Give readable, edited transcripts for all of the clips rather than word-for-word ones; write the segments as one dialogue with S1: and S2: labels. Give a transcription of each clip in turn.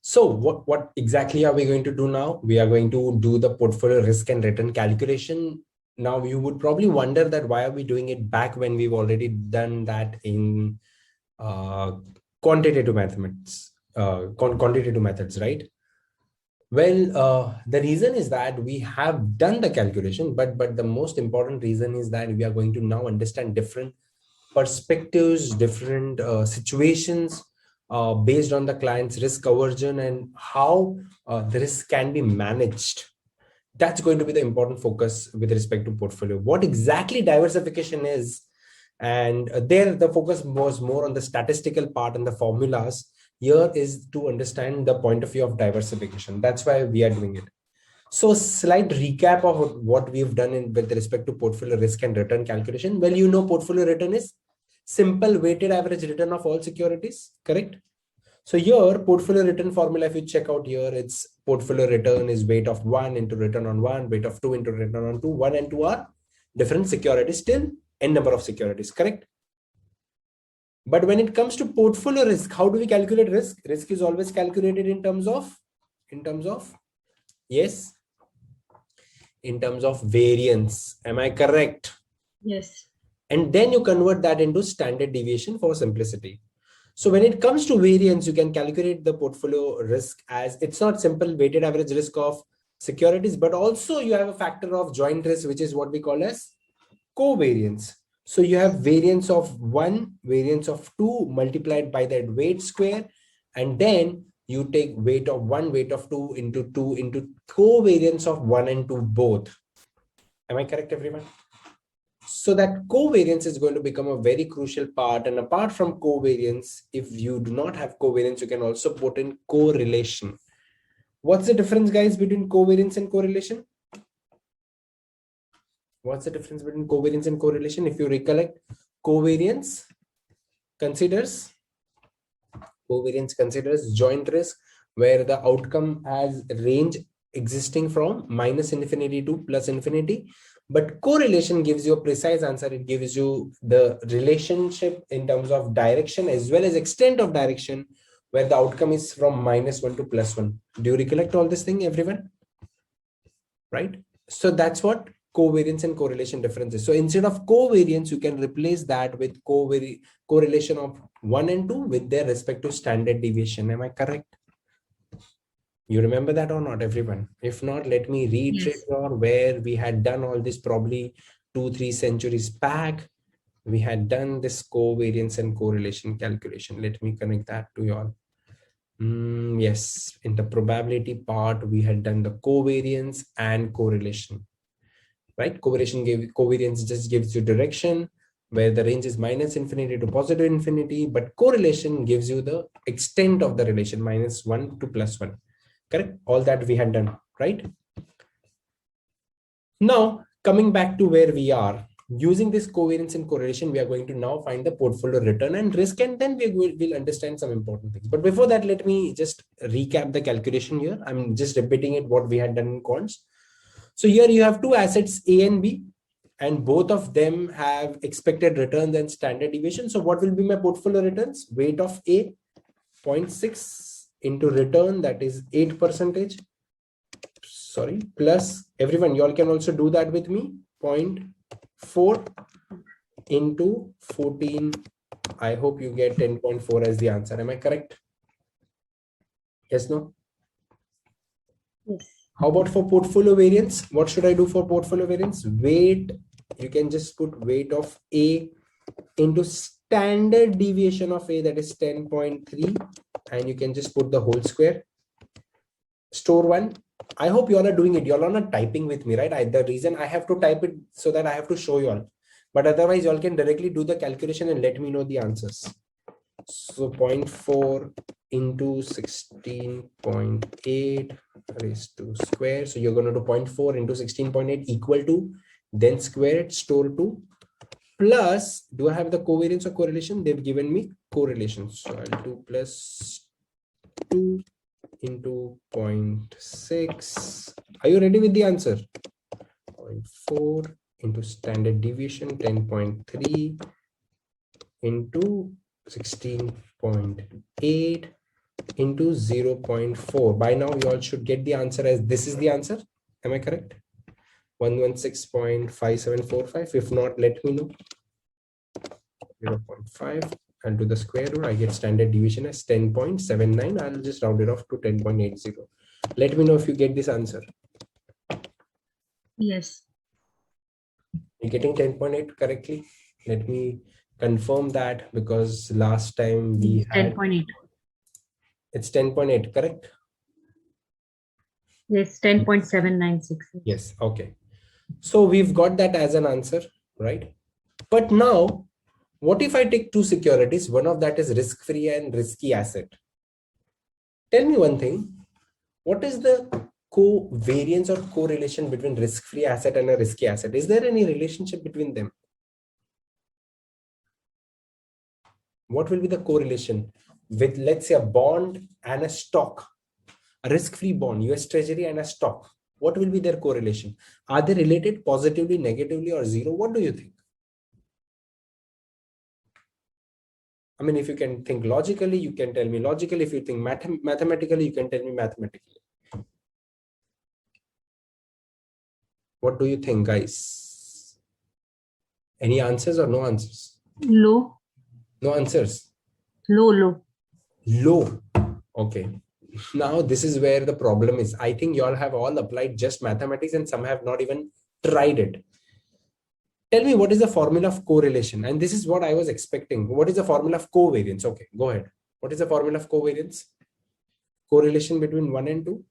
S1: So what exactly are we going to do now? We are going to do the portfolio risk and return calculation. Now you would probably wonder that why are we doing it back when we've already done that in quantitative mathematics, quantitative methods, right? Well, the reason is that we have done the calculation, but the most important reason is that we are going to now understand different perspectives, different situations based on the client's risk aversion and how the risk can be managed. That's going to be the important focus with respect to portfolio. What exactly diversification is, and there the focus was more on the statistical part and the formulas. Here is to understand the point of view of diversification. That's why we are doing it. So slight recap of what we've done with respect to portfolio risk and return calculation. Well, you know, portfolio return is simple weighted average return of all securities, correct? So here, portfolio return formula, if you check out here, it's portfolio return is weight of 1 into return on 1, weight of 2 into return on 2. 1 and 2 are different securities, still n number of securities, correct? But when it comes to portfolio risk, how do we calculate risk? Risk is always calculated in terms of yes, in terms of variance. Am I correct?
S2: Yes.
S1: And then you convert that into standard deviation for simplicity. So when it comes to variance, you can calculate the portfolio risk as it's not simple weighted average risk of securities, but also you have a factor of joint risk, which is what we call as covariance. So you have variance of 1, variance of 2 multiplied by that weight square, and then you take weight of 1, weight of 2 into covariance of 1 and 2 both. Am I correct, everyone? So that covariance is going to become a very crucial part. And apart from covariance, if you do not have covariance, you can also put in correlation. What's the difference, guys, between covariance and correlation? What's the difference between covariance and correlation? If you recollect, covariance considers joint risk, where the outcome has range existing from minus infinity to plus infinity. But correlation gives you a precise answer. It gives you the relationship in terms of direction as well as extent of direction, where the outcome is from -1 to +1. Do you recollect all this thing, everyone? Right? So that's what covariance and correlation difference is. So instead of covariance, you can replace that with correlation of 1 and 2 with their respective standard deviation. Am I correct? You remember that or not, everyone? If not, let me reiterate where we had done all this probably 2-3 centuries back. We had done this covariance and correlation calculation. Let me connect that to y'all. Yes, in the probability part, we had done the covariance and correlation, right? Covariance just gives you direction where the range is minus infinity to positive infinity, but correlation gives you the extent of the relation -1 to +1. Correct? All that we had done, right? Now, coming back to where we are, using this covariance and correlation, we are going to now find the portfolio return and risk, and then we'll understand some important things. But before that, let me just recap the calculation here. I'm just repeating it, what we had done in quants. So here you have two assets, A and B, and both of them have expected returns and standard deviation. So what will be my portfolio returns? Weight of A, 0.6 into return, that is 8%. Sorry, plus everyone, y'all can also do that with me. 0.4 into 14. I hope you get 10.4 as the answer. Am I correct? Yes, no?
S2: Yes.
S1: How about for portfolio variance? What should I do for portfolio variance? Weight, you can just put weight of A into standard deviation of A, that is 10.3, and you can just put the whole square. Store 1. I hope you all are doing it. You all are not typing with me, right? The reason I have to type it so that I have to show you all, but otherwise you all can directly do the calculation and let me know the answers. So 0.4 into 16.8 raised to square. So you're going to do 0.4 into 16.8 equal to, then square it, store 2. Plus, do I have the covariance or correlation? They've given me correlation. So I'll do plus 2 into 0.6. Are you ready with the answer? 0.4 into standard deviation, 10.3 into 16.8 into 0.4. By now, you all should get the answer as this is the answer. Am I correct? 116.5745. If not, let me know. 0.5. I'll do the square root. I get standard deviation as 10.79. I'll just round it off to 10.80. Let me know if you get this answer.
S2: Yes.
S1: You're getting 10.8 correctly? Let me confirm that, because last time we had
S2: 10.8.
S1: it's 10.8, correct?
S2: Yes, 10.796.
S1: Yes, okay. So we've got that as an answer, right? But now, what if I take two securities? One of that is risk-free and risky asset. Tell me one thing. What is the covariance or correlation between risk-free asset and a risky asset? Is there any relationship between them? What will be the correlation with, let's say, a bond and a stock, a risk-free bond, US Treasury and a stock? What will be their correlation? Are they related positively, negatively, or zero? What do you think? I mean, if you can think logically, you can tell me logically. If you think mathematically, you can tell me mathematically. What do you think, guys? Any answers or no answers?
S2: Low.
S1: No answers.
S2: Low.
S1: Low. Okay. Now this is where the problem is. I think you all have all applied just mathematics and some have not even tried it. Tell me, what is the formula of correlation? And this is what I was expecting. What is the formula of covariance? Okay, go ahead. What is the formula of covariance? Correlation between 1 and 2.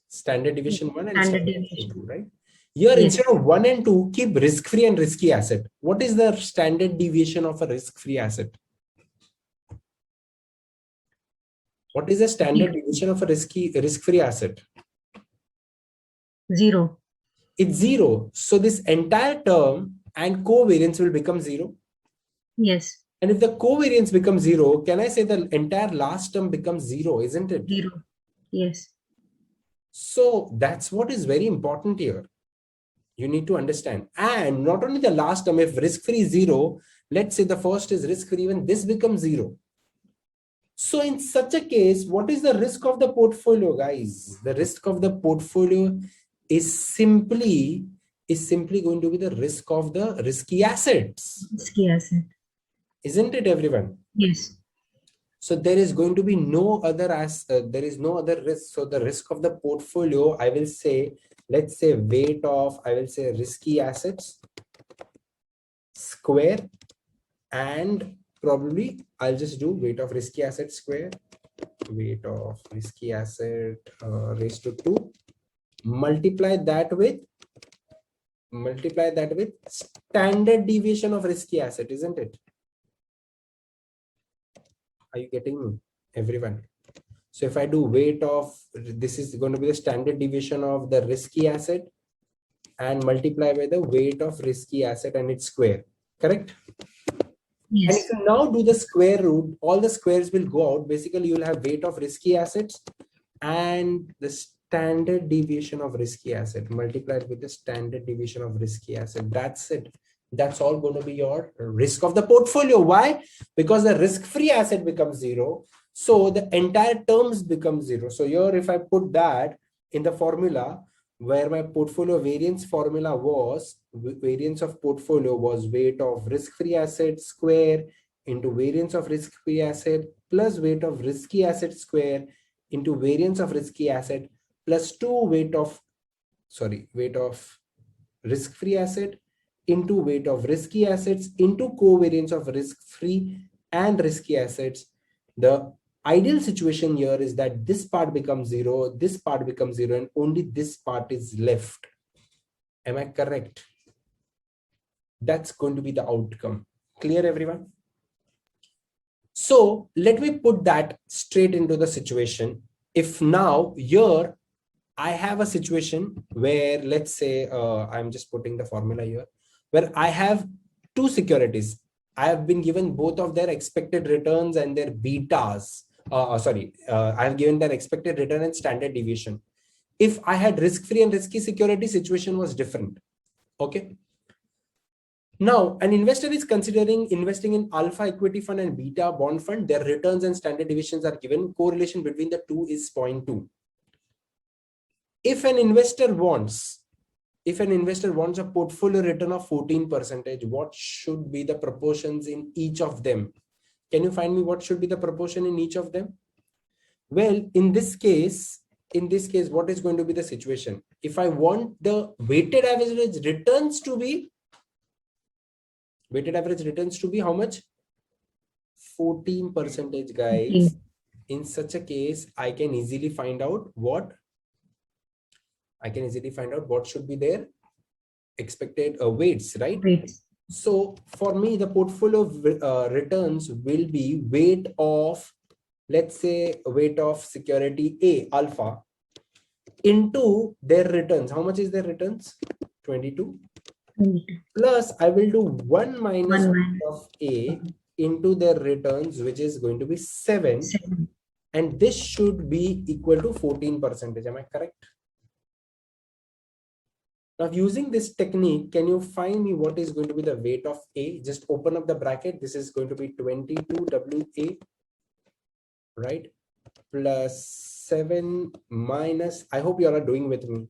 S1: Standard deviation 1 and standard deviation 2, right? Here,
S2: Yes.
S1: instead of 1 and 2, keep risk-free and risky asset. What is the standard deviation of a risk-free asset? What is the standard deviation of a risk-free asset?
S2: 0.
S1: It's 0. So this entire term and covariance will become 0.
S2: Yes.
S1: And if the covariance becomes 0, can I say the entire last term becomes 0, isn't it?
S2: 0. Yes.
S1: So that's what is very important here. You need to understand. And not only the last term, if risk-free is 0, let's say the first is risk-free, even this becomes 0. So in such a case, what is the risk of the portfolio, guys? The risk of the portfolio is simply going to be the risk of the risky assets.
S2: Risky asset.
S1: Isn't it, everyone?
S2: Yes.
S1: So there is going to be no other there is no other risk. So the risk of the portfolio, I will say, let's say weight of, I will say risky assets square, and probably I'll just do weight of risky asset square, weight of risky asset raised to 2, multiply that with standard deviation of risky asset, isn't it? Are you getting me, everyone? So if I do weight of, this is going to be the standard deviation of the risky asset and multiply by the weight of risky asset and its square, correct?
S2: Yes.
S1: And if you now do the square root, all the squares will go out. Basically, you will have weight of risky assets and the standard deviation of risky asset multiplied with the standard deviation of risky asset. That's it. That's all going to be your risk of the portfolio. Why? Because the risk-free asset becomes 0. So the entire terms become 0. So here, if I put that in the formula, where my portfolio variance formula was, variance of portfolio was weight of risk-free asset square into variance of risk-free asset plus weight of risky asset square into variance of risky asset plus 2 weight of risk-free asset into weight of risky assets into covariance of risk-free and risky assets. The ideal situation here is that this part becomes 0, this part becomes 0, and only this part is left. Am I correct? That's going to be the outcome. Clear, everyone? So let me put that straight into the situation. If now here I have a situation where, let's say, I'm just putting the formula here, where I have two securities. I have been given both of their expected returns and their betas. I have given their expected return and standard deviation. If I had risk-free and risky security, situation was different. Okay. Now, an investor is considering investing in alpha equity fund and beta bond fund. Their returns and standard deviations are given. Correlation between the two is 0.2. If an investor wants a portfolio return of 14%, what should be the proportions in each of them? Can you find me what should be the proportion in each of them? Well, in this case, what is going to be the situation? If I want the weighted average returns to be how much? 14%, guys. In such a case, I can easily find out what should be their expected weights, right?
S2: Weights.
S1: So for me, the portfolio returns will be weight of, let's say, weight of security A, alpha, into their returns. How much is their returns? 22.
S2: 22.
S1: Plus, I will do 1 minus
S2: 1
S1: of A into their returns, which is going to be 7.
S2: 7.
S1: And this should be equal to 14%. Am I correct? Now, using this technique, can you find me what is going to be the weight of A? Just open up the bracket. This is going to be 22 WA, right? Plus 7 minus, I hope you all are doing with me.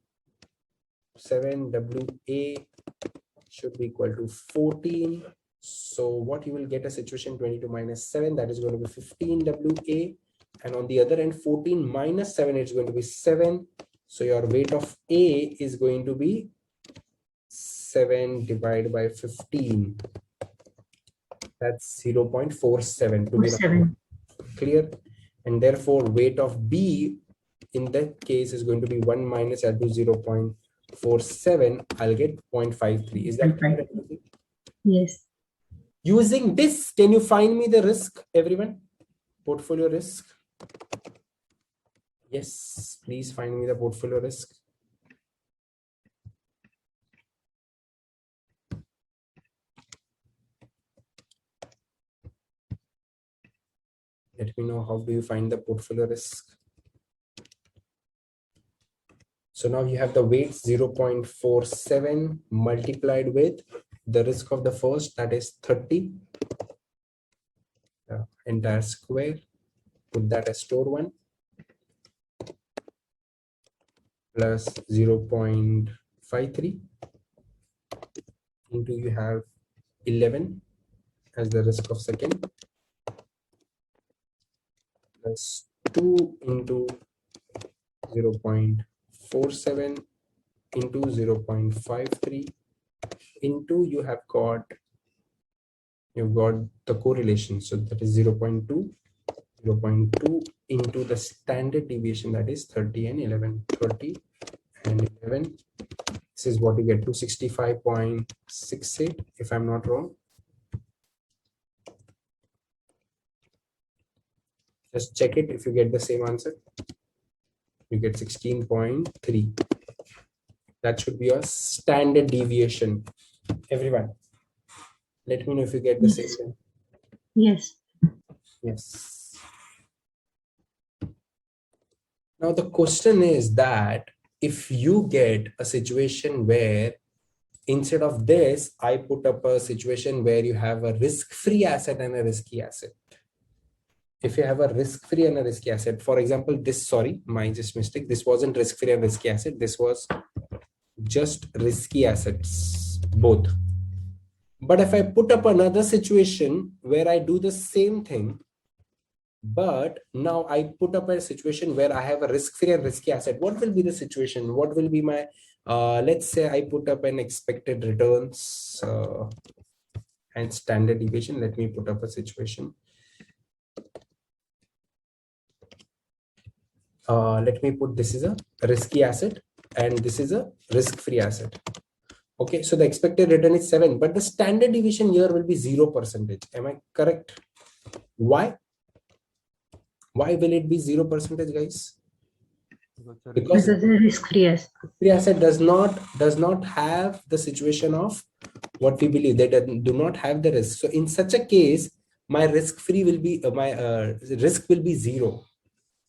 S1: 7 WA should be equal to 14. So what you will get a situation 22 minus 7, that is going to be 15 WA. And on the other end, 14 minus 7, it's going to be 7. So your weight of A is going to be 7 divided by 15. That's 0.47 to be clear. And therefore, weight of B in that case is going to be 1 minus, I'll do 0.47. I'll get 0.53. Is that correct?
S2: Yes.
S1: Using this, can you find me the risk, everyone? Portfolio risk. Yes, please find me the portfolio risk. Let me know, how do you find the portfolio risk? So now you have the weight 0.47 multiplied with the risk of the first, that is 30. Entire square, put that as store 1, plus 0.53 into you have 11 as the risk of second, plus 2 into 0.47 into 0.53 into you've got the correlation, so that is 0.2 into the standard deviation, that is 30 and 11. 30 and 11, this is what you get to 65.68 if I'm not wrong. Just check it. If you get the same answer, you get 16.3. That should be your standard deviation. Everyone, let me know if you get the same thing.
S2: Yes.
S1: Yes. Now the question is that if you get a situation where instead of this, I put up a situation where you have a risk-free asset and a risky asset. If you have a risk-free and a risky asset, for example, this, sorry, my just mistake. This wasn't risk-free and risky asset. This was just risky assets, both. But if I put up another situation where I do the same thing, but now I put up a situation where I have a risk-free and risky asset, what will be the situation? What will be my, let's say I put up an expected returns and standard deviation. Let me put up a situation. Let me put, this is a risky asset and this is a risk-free asset. Okay, so the expected return is 7, but the standard deviation here will be 0%. Am I correct? Why? Why will it be 0%, guys? Because
S2: the risk-free
S1: asset does not have the situation of what we believe. They do not have the risk. So in such a case, my risk-free will be risk will be 0.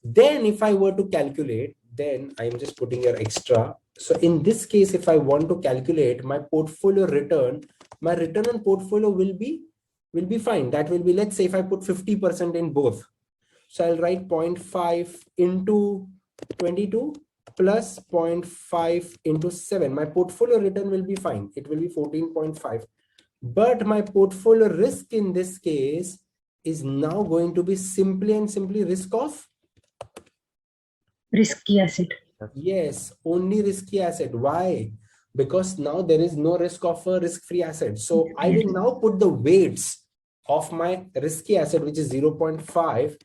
S1: Then if I were to calculate, then I'm just putting your extra. So in this case, if I want to calculate my portfolio return, my return on portfolio will be fine. That will be, let's say if I put 50% in both. So I'll write 0.5 into 22 plus 0.5 into 7. My portfolio return will be fine. It will be 14.5. But my portfolio risk in this case is now going to be simply and simply risk of?
S2: Risky asset.
S1: Yes, only risky asset. Why? Because now there is no risk of a risk-free asset. So I will now put the weights of my risky asset, which is 0.5,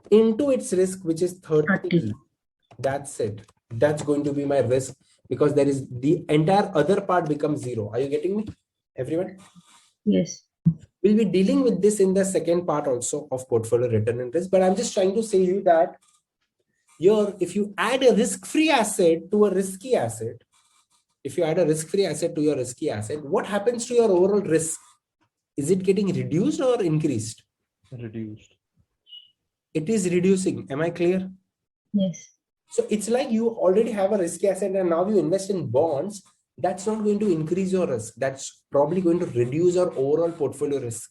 S1: into its risk, which is 30. That's it. That's going to be my risk, because there is the entire other part becomes 0. Are you getting me, everyone?
S2: Yes.
S1: We'll be dealing with this in the second part also of portfolio return and risk. But I'm just trying to say you that if you add a risk-free asset to a risky asset, if you add a risk-free asset to your risky asset, what happens to your overall risk? Is it getting reduced or increased?
S3: Reduced.
S1: It is reducing. Am I clear?
S2: Yes.
S1: So it's like you already have a risky asset and now you invest in bonds. That's not going to increase your risk. That's probably going to reduce your overall portfolio risk.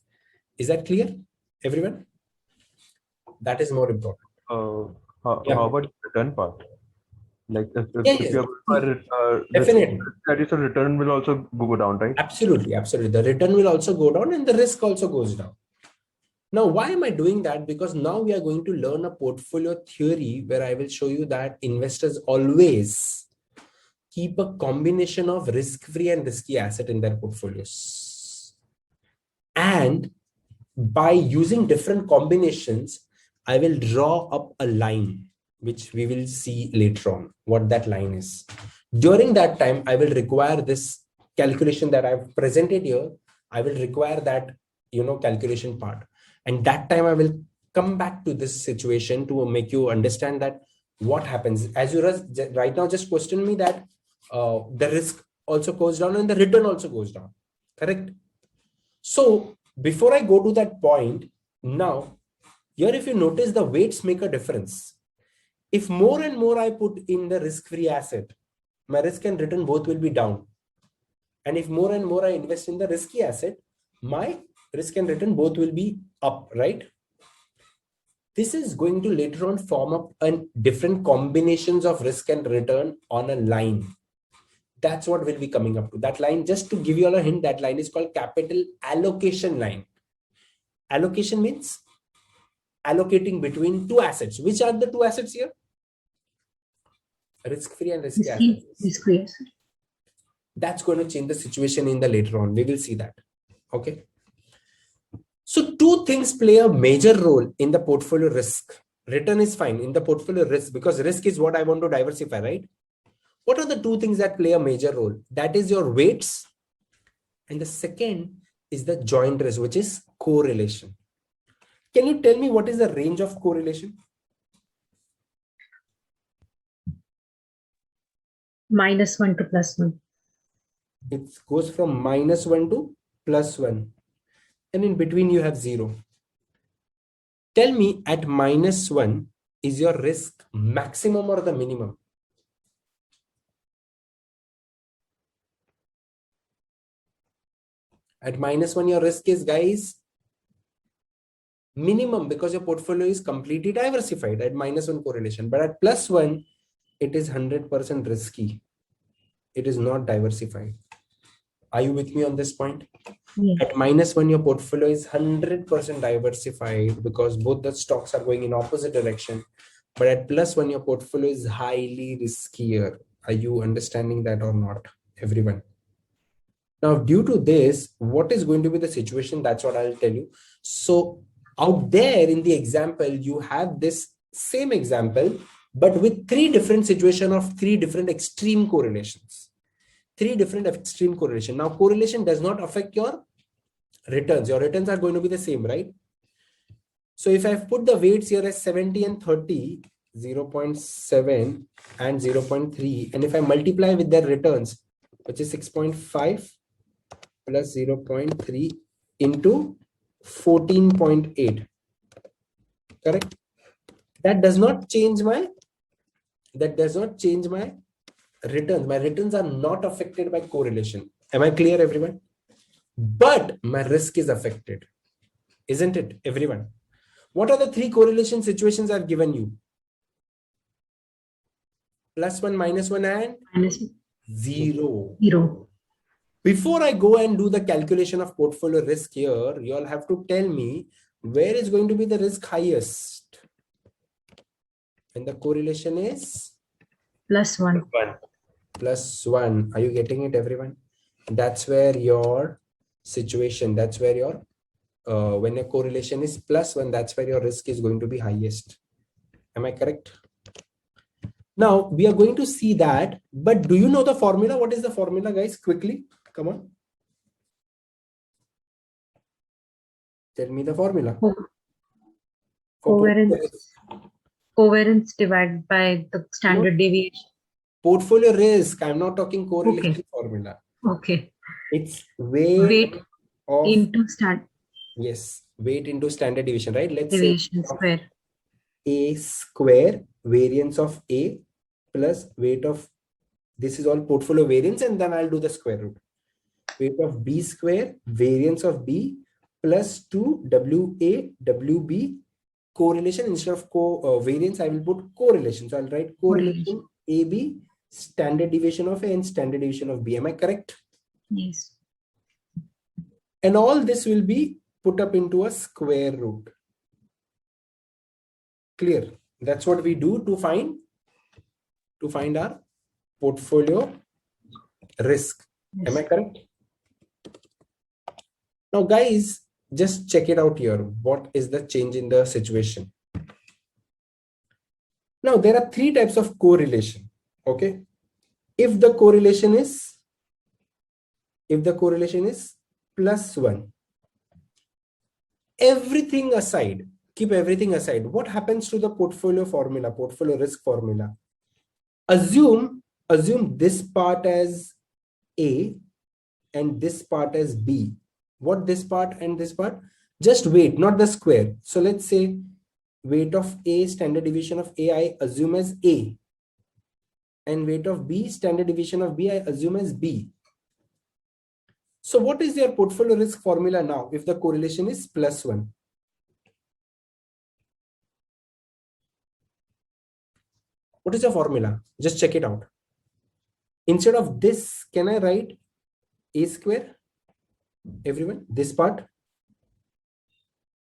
S1: Is that clear, everyone? That is more important.
S3: How about the return part? Like if
S1: Yes.
S3: you have
S1: Definitely.
S3: that is, the return will also go down, right?
S1: Absolutely. The return will also go down and the risk also goes down. Now, why am I doing that? Because now we are going to learn a portfolio theory where I will show you that investors always keep a combination of risk-free and risky asset in their portfolios. And by using different combinations, I will draw up a line, which we will see later on what that line is. During that time, I will require this calculation that I've presented here. I will require that, calculation part. And that time I will come back to this situation to make you understand that what happens. As you right now just question me that the risk also goes down and the return also goes down. Correct? So before I go to that point, now, here if you notice the weights make a difference. If more and more I put in the risk-free asset, my risk and return both will be down. And if more and more I invest in the risky asset, my risk and return both will be up, right? This is going to later on form up a different combinations of risk and return on a line. That's what we'll be coming up to. That line, just to give you all a hint, that line is called capital allocation line. Allocation means allocating between two assets. Which are the two assets here? Risk-free and risky assets.
S2: Risky asset.
S1: That's going to change the situation in the later on. We will see that. Okay. So two things play a major role in the portfolio risk. Return is fine in the portfolio risk because risk is what I want to diversify, right? What are the two things that play a major role? That is your weights. And the second is the joint risk, which is correlation. Can you tell me what is the range of correlation?
S2: -1 to +1.
S1: It goes from -1 to +1. And in between you have 0. Tell me at -1, is your risk maximum or the minimum? At -1, your risk is, guys, minimum because your portfolio is completely diversified at -1 correlation. But at +1, it is 100% risky. It is not diversified. Are you with me on this point?
S2: Yes.
S1: At -1, your portfolio is 100% diversified because both the stocks are going in opposite direction. But at +1, your portfolio is highly riskier. Are you understanding that or not, everyone? Now, due to this, what is going to be the situation? That's what I'll tell you. So out there in the example, you have this same example, but with three different situations of three different extreme correlations. Three different extreme correlation. Now, correlation does not affect your returns. Your returns are going to be the same, right? So if I've put the weights here as 70 and 30, 0.7 and 0.3, and if I multiply with their returns, which is 6.5 plus 0.3 into 14.8, correct? That does not change my returns. My returns are not affected by correlation. Am I clear, everyone? but my risk is affected. Isn't it, everyone? What are the three correlation situations I've given you? +1, -1, and
S2: Minus
S1: 0.
S2: 0.
S1: Before I go and do the calculation of portfolio risk here, you all have to tell me where is going to be the risk highest. And the correlation is
S2: +1.
S1: +1. Are you getting it, everyone? That's where your situation, that's where your, when a correlation is +1, that's where your risk is going to be highest. Am I correct? Now we are going to see that, but do you know the formula? What is the formula, guys? Quickly, come on. Tell me the formula.
S2: Covariance divided by the standard deviation.
S1: Portfolio risk. I'm not talking correlation formula.
S2: Okay.
S1: It's weight of
S2: into standard.
S1: Yes, weight into standard deviation, right? Let's
S2: deviation
S1: say
S2: square.
S1: A square, variance of A plus weight of, this is all portfolio variance, and then I'll do the square root. Weight of B square, variance of B plus 2 WA WB correlation. Instead of variance, I will put correlation. So I'll write correlation AB, standard deviation of A and standard deviation of B. Am I correct?
S2: Yes.
S1: And all this will be put up into a square root. Clear? That's what we do to find our portfolio risk.
S2: Yes.
S1: Am I correct? Now, guys, just check it out here. What is the change in the situation? Now, there are three types of correlation. Okay. If the correlation is +1, everything aside, keep everything aside, what happens to the portfolio formula, portfolio risk formula? Assume this part as A and this part as B. What this part and this part? Just weight, not the square. So let's say weight of A, standard deviation of A, I assume as A. And weight of B, standard deviation of B, I assume as B. So what is your portfolio risk formula now if the correlation is +1? What is the formula? Just check it out. Instead of this, can I write A square? Everyone, this part?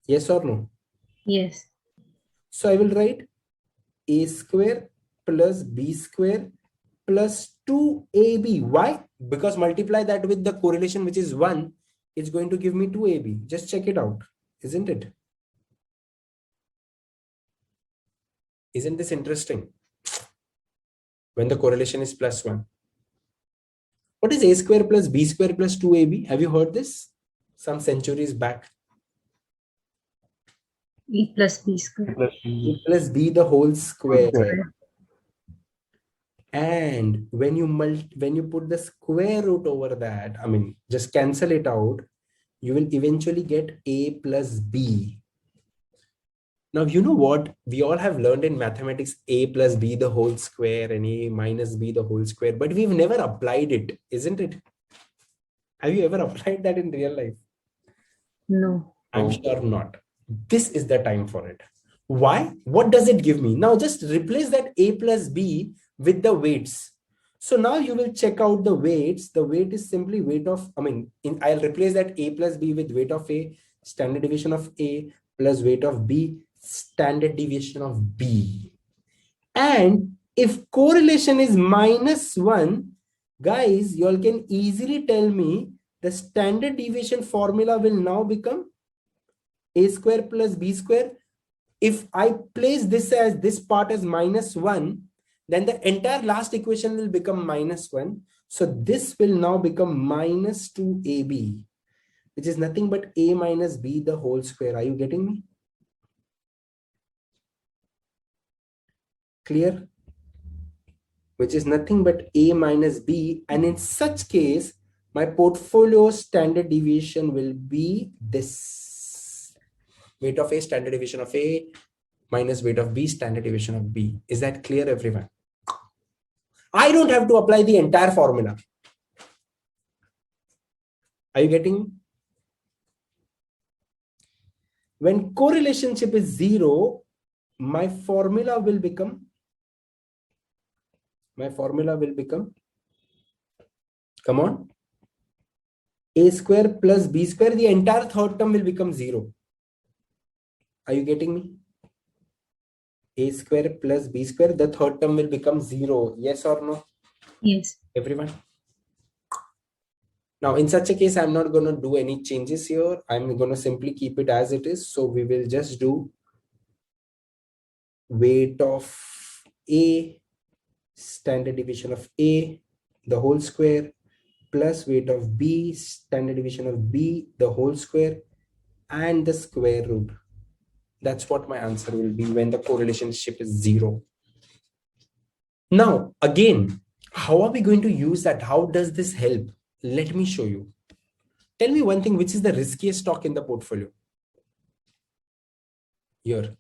S1: Yes or no?
S2: Yes.
S1: So I will write A square plus B square plus 2AB. Why? Because multiply that with the correlation, which is 1, it's going to give me 2AB. Just check it out. Isn't it? Isn't this interesting? When the correlation is +1. What is A square plus B square plus 2AB? Have you heard this? Some centuries back.
S2: E plus B square.
S1: E plus B the whole square. And when you put the square root over that, I mean, just cancel it out, you will eventually get A plus B. Now, you know what? We all have learned in mathematics A plus B the whole square and A minus B the whole square, but we've never applied it, isn't it? Have you ever applied that in real life?
S2: No.
S1: I'm sure not. This is the time for it. Why? What does it give me? Now just replace that A plus B with the weights. So now you will check out the weights. The weight is simply weight of, I'll replace that A plus B with weight of A, standard deviation of A, plus weight of B, standard deviation of B. And if correlation is -1, guys, you all can easily tell me the standard deviation formula will now become A square plus B square. If I place this as this part as -1, then the entire last equation will become -1. So this will now become -2AB, which is nothing but A minus B the whole square. Are you getting me? Clear? Which is nothing but A minus B. And in such case, my portfolio standard deviation will be this. Weight of A, standard deviation of A, minus weight of B, standard deviation of B. Is that clear, everyone? I don't have to apply the entire formula. Are you getting? When correlationship is 0, my formula will become, come on, a square plus b square, the entire third term will become 0. Are you getting me? A square plus b square, the third term will become 0. Yes or no?
S2: Yes.
S1: Everyone? Now, in such a case, I'm not going to do any changes here. I'm going to simply keep it as it is. So we will just do weight of A, standard deviation of A, the whole square, plus weight of B, standard deviation of B, the whole square, and the square root. That's what my answer will be when the correlationship is 0. Now, again, how are we going to use that? How does this help? Let me show you. Tell me one thing, which is the riskiest stock in the portfolio? Here.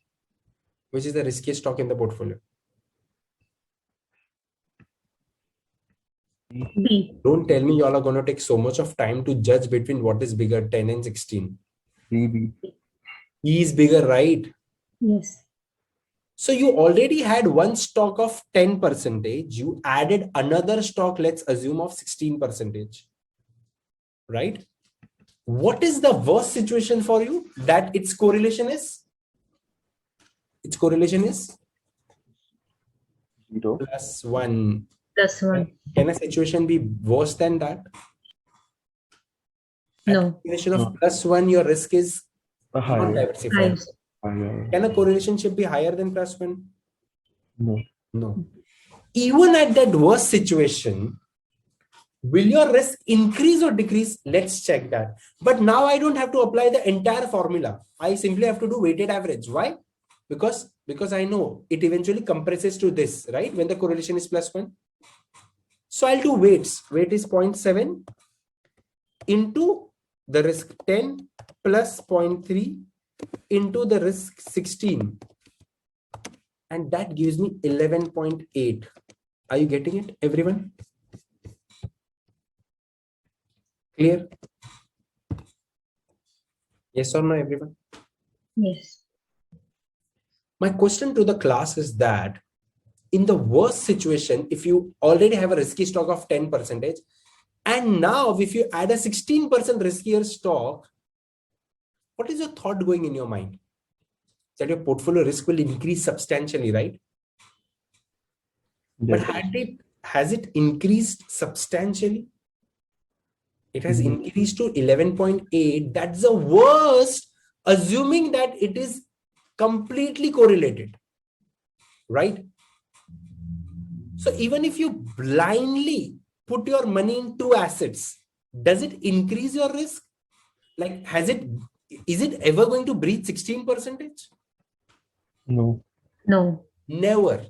S1: Which is the riskiest stock in the portfolio?
S2: B.
S1: Don't tell me you all are going to take so much of time to judge between what is bigger, 10 and 16.
S3: B.
S1: E is bigger, right?
S2: Yes.
S1: So you already had one stock of 10%. You added another stock, let's assume, of 16%. Right? What is the worst situation for you? That its correlation is? Its correlation is?
S3: 0.
S1: Plus 1.
S2: Plus 1.
S1: Can a situation be worse than that?
S2: No.
S1: At correlation of
S3: No.
S1: plus 1, your risk is not
S3: Higher.
S1: diversified.
S2: Higher.
S1: Can a correlation be higher than plus 1?
S3: No.
S1: No. Even at that worst situation, will your risk increase or decrease? Let's check that. But now I don't have to apply the entire formula. I simply have to do weighted average. Why? Because I know it eventually compresses to this, right? When the correlation is plus 1. So I'll do weights. Weight is 0.7 into the risk 10 plus 0.3 into the risk 16. And that gives me 11.8. Are you getting it, everyone? Clear? Yes or no, everyone?
S2: Yes.
S1: My question to the class is that in the worst situation, if you already have a risky stock of 10%, and now if you add a 16% riskier stock, what is your thought going in your mind? That your portfolio risk will increase substantially, right?
S3: Yes.
S1: But has it increased substantially? It has increased to 11.8. That's the worst, assuming that it is completely correlated, right? So even if you blindly put your money in two assets, does it increase your risk? Like, is it ever going to breach 16%?
S3: No.
S2: No.
S1: Never.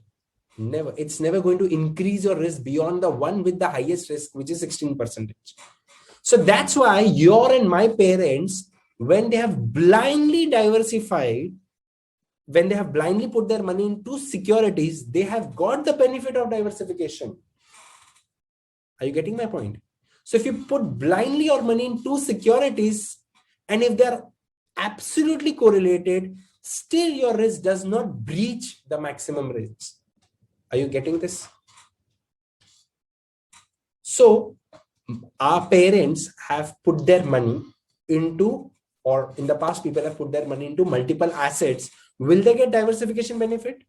S1: It's never going to increase your risk beyond the one with the highest risk, which is 16%. So that's why your and my parents, when they have blindly diversified, when they have blindly put their money into securities, they have got the benefit of diversification. Are you getting my point? So if you put blindly your money into securities, and if they're absolutely correlated, still your risk does not breach the maximum risk. Are you getting this? So our parents have put their money into, or in the past people have put their money into multiple assets. Will they get diversification benefit?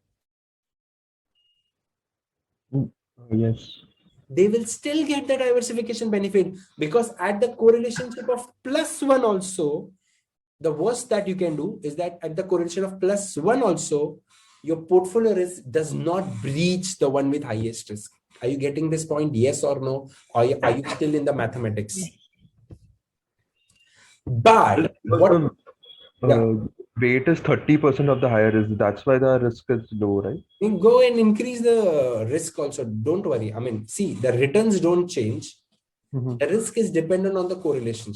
S3: Yes.
S1: They will still get the diversification benefit, because at the correlationship of plus 1 also, the worst that you can do is that at the correlation of plus 1 also, your portfolio risk does not breach the one with highest risk. Are you getting this point? Yes or no? Or are you still in the mathematics? But what?
S3: Weight is 30% of the higher risk. That's why the risk is low, right?
S1: You go and increase the risk also. Don't worry. I mean, see, the returns don't change. The risk is dependent on the correlation.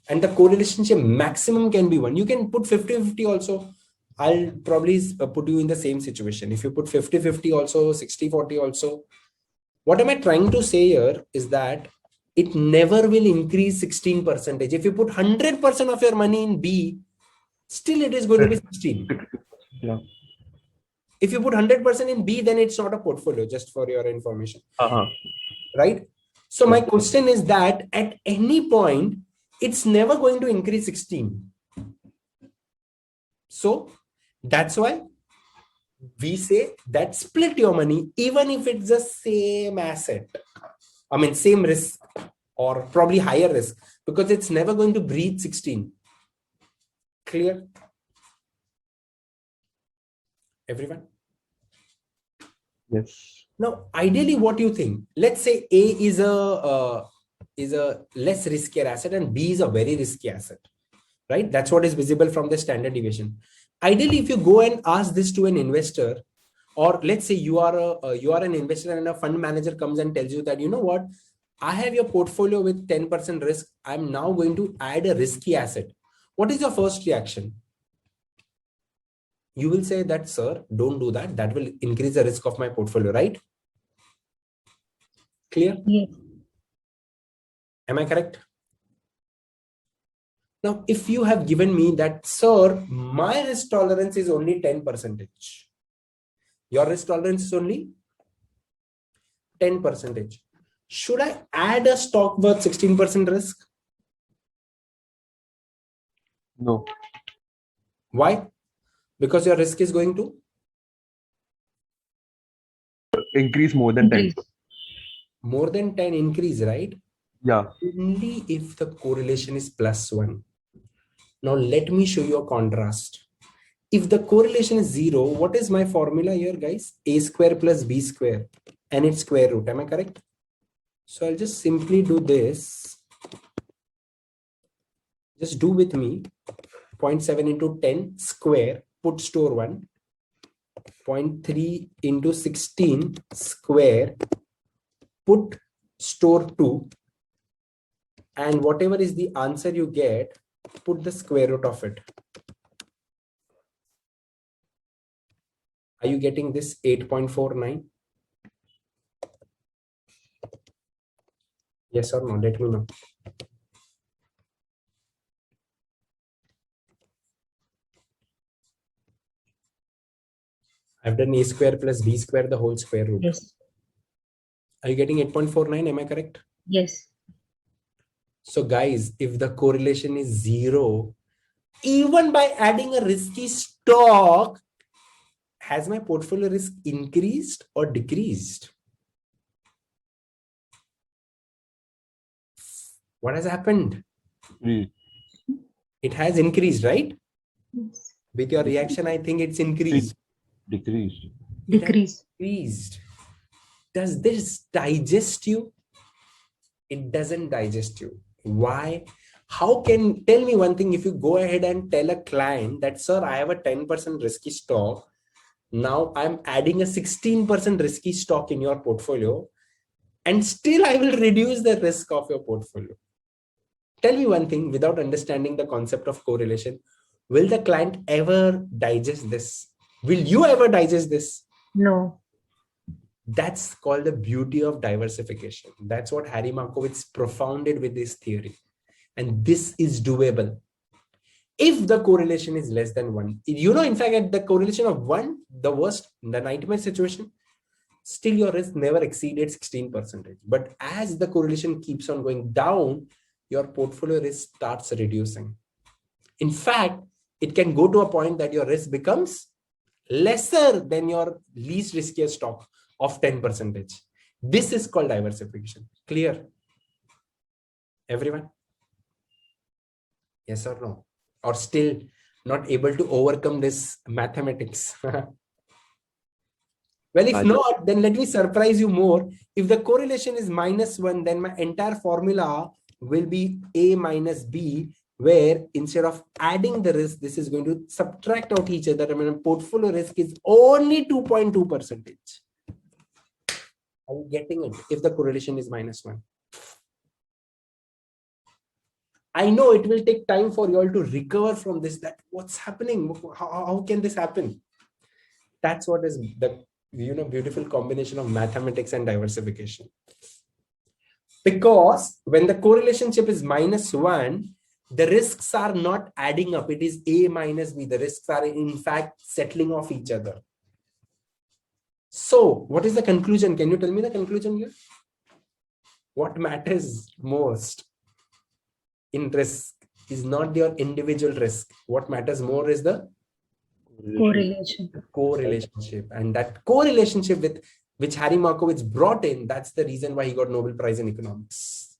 S1: And the correlation maximum can be 1. You can put 50-50 also. I'll probably put you in the same situation. If you put 50-50 also, 60-40 also. What am I trying to say here is that it never will increase 16%. If you put 100% of your money in B, still it is going to be 16.
S3: Yeah.
S1: If you put 100% in B, then it's not a portfolio, just for your information. Right? So my question is that at any point, it's never going to increase 16. So that's why we say that split your money, even if it's the same asset. I mean, same risk or probably higher risk, because it's never going to breach 16. Clear? Everyone?
S3: Yes.
S1: Now, ideally, what do you think? Let's say A is a less riskier asset and B is a very risky asset, right? That's what is visible from the standard deviation. Ideally, if you go and ask this to an investor, or let's say you are an investor and a fund manager comes and tells you that, you know what, I have your portfolio with 10% risk. I'm now going to add a risky asset. What is your first reaction? You will say that, sir, don't do that. That will increase the risk of my portfolio, right? Clear?
S2: Yes.
S1: Am I correct? Now, if you have given me that, sir, my risk tolerance is only 10%. Your risk tolerance is only 10%. Should I add a stock worth 16% risk?
S3: No.
S1: Why? Because your risk is going to
S3: Increase more than 10.
S1: more than 10 increase, right?
S3: Yeah.
S1: Only if the correlation is +1. Now, let me show you a contrast. If the correlation is 0, what is my formula here, guys? A square plus B square and its square root. Am I correct? So I'll just simply do this. Just do with me. 0.7 into 10 square, put store 1. 0.3 into 16 square, put store 2. And whatever is the answer you get, put the square root of it. Are you getting this 8.49? Yes or no? Let me know. I've done A square plus B square, the whole square root.
S2: Yes.
S1: Are you getting 8.49? Am I correct?
S2: Yes.
S1: So guys, if the correlation is 0, even by adding a risky stock, has my portfolio risk increased or decreased? What has happened? It has increased, right?
S2: Yes.
S1: With your reaction, I think it's increased.
S3: Decreased.
S1: It has
S2: Decrease.
S1: increased. Does this digest you? It doesn't digest you. Why? How can, tell me one thing, if you go ahead and tell a client that, sir, I have a 10% risky stock. Now I'm adding a 16% risky stock in your portfolio, and still I will reduce the risk of your portfolio. Tell me one thing, without understanding the concept of correlation, will the client ever digest this? Will you ever digest this?
S2: No.
S1: That's called the beauty of diversification. That's what Harry Markowitz profounded with this theory. And this is doable. If the correlation is less than 1, in fact, at the correlation of 1, the worst, the nightmare situation, still your risk never exceeded 16%. But as the correlation keeps on going down, your portfolio risk starts reducing. In fact, it can go to a point that your risk becomes lesser than your least riskier stock of 10%. This is called diversification. Clear? Everyone? Yes or no? Or still not able to overcome this mathematics? Well, if not, then let me surprise you more. If the correlation is -1, then my entire formula will be A minus B, where instead of adding the risk, this is going to subtract out each other. I mean, portfolio risk is only 2.2%. Are you getting it? If the correlation is -1. I know it will take time for you all to recover from this, that what's happening? How can this happen? That's what is the beautiful combination of mathematics and diversification. Because when the correlationship is -1, the risks are not adding up. It is A minus B. The risks are in fact settling off each other. So what is the conclusion? Can you tell me the conclusion here? What matters most in risk is not your individual risk. What matters more is the
S2: Correlation.
S1: correlationship. And that correlationship with which Harry Markowitz brought in, that's the reason why he got Nobel Prize in economics.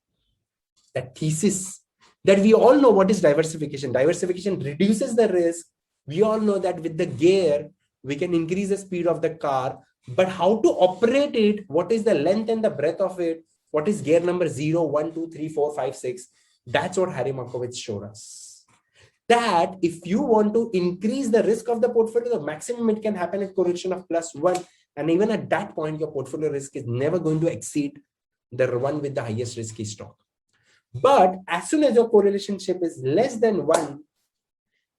S1: That thesis that we all know what is diversification. Diversification reduces the risk. We all know that with the gear, we can increase the speed of the car, but how to operate it, what is the length and the breadth of it, what is gear number 0, 1, 2, 3, 4, 5, 6, that's what Harry Markowitz showed us. That if you want to increase the risk of the portfolio, the maximum it can happen at correlation of +1. And even at that point, your portfolio risk is never going to exceed the one with the highest risky stock. But as soon as your correlationship is less than 1,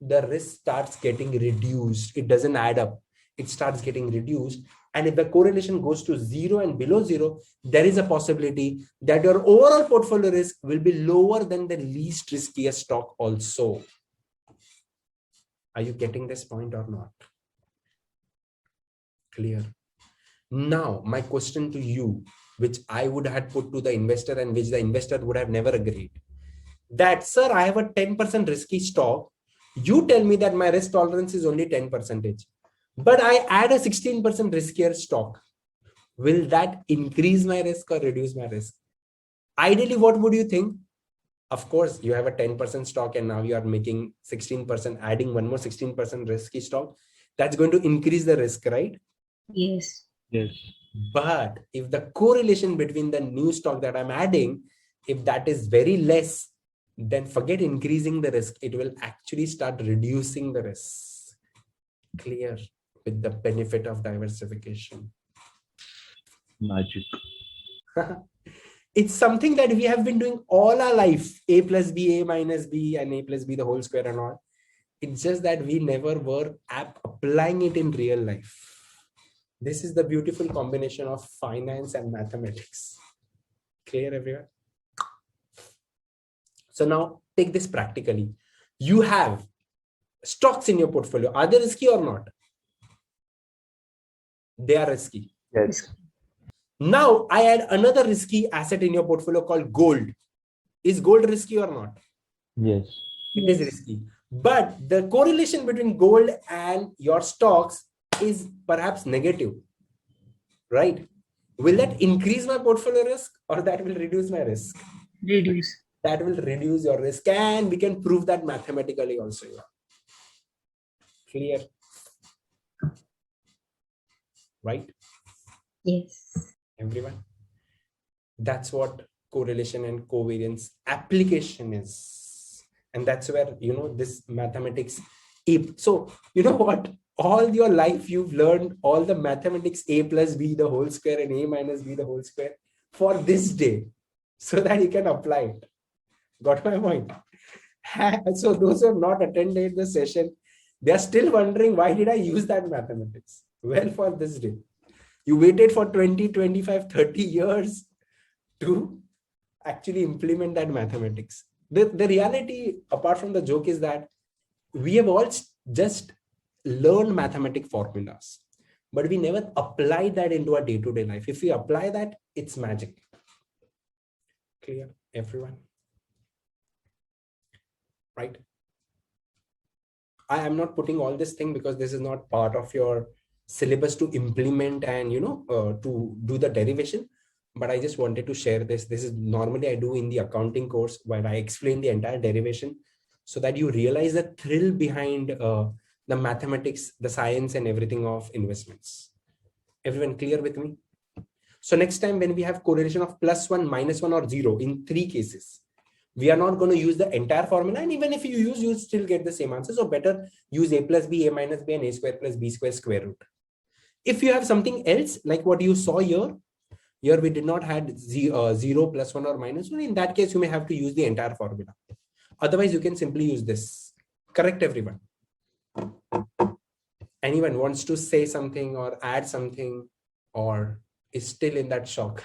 S1: the risk starts getting reduced. It doesn't add up. It starts getting reduced. And if the correlation goes to 0 and below 0, there is a possibility that your overall portfolio risk will be lower than the least riskiest stock also. Are you getting this point or not? Clear. Now, my question to you, which I would have put to the investor and which the investor would have never agreed. That, sir, I have a 10% risky stock. You tell me that my risk tolerance is only 10%. But I add a 16% riskier stock. Will that increase my risk or reduce my risk? Ideally, what would you think? Of course, you have a 10% stock and now you are making 16%, adding one more 16% risky stock. That's going to increase the risk, right?
S2: Yes.
S3: Yes.
S1: But if the correlation between the new stock that I'm adding, if that is very less, then forget increasing the risk. It will actually start reducing the risk. Clear? With the benefit of diversification.
S3: Magic.
S1: It's something that we have been doing all our life. A plus B, A minus B, and A plus B the whole square and all. It's just that we never were applying it in real life. This is the beautiful combination of finance and mathematics. Clear, everyone? So now take this practically. You have stocks in your portfolio. Are they risky or not? They are risky.
S3: Yes.
S1: Now I add another risky asset in your portfolio called gold. Is gold risky or not?
S3: Yes.
S1: It is risky. But the correlation between gold and your stocks is perhaps negative, right? Will that increase my portfolio risk or that will reduce my risk?
S2: Reduce.
S1: That will reduce your risk, and we can prove that mathematically also. Clear? Right?
S2: Yes.
S1: Everyone? That's what correlation and covariance application is. And that's where, this mathematics. So, you know what? All your life, you've learned all the mathematics A plus B the whole square and A minus B the whole square for this day so that you can apply it. Got my point? So those who have not attended the session, they are still wondering, why did I use that mathematics? Well, for this day. You waited for 20, 25, 30 years to actually implement that mathematics. The reality, apart from the joke, is that we have all just learned mathematic formulas, but we never apply that into our day-to-day life. If we apply that, it's magic. Clear, everyone? Right? I am not putting all this thing because this is not part of your syllabus to implement and to do the derivation, but I just wanted to share this. This is normally I do in the accounting course where I explain the entire derivation so that you realize the thrill behind the mathematics, the science and everything of investments. Everyone clear with me? So next time when we have correlation of +1, -1 or 0 in 3 cases, we are not going to use the entire formula, and even if you use, you still get the same answer. So better use A plus B, A minus B, and A square plus B square square root. If you have something else like what you saw here we did not had 0, +1 or -1. In that case, you may have to use the entire formula. Otherwise, you can simply use this. Correct, everyone? Anyone wants to say something or add something or is still in that shock?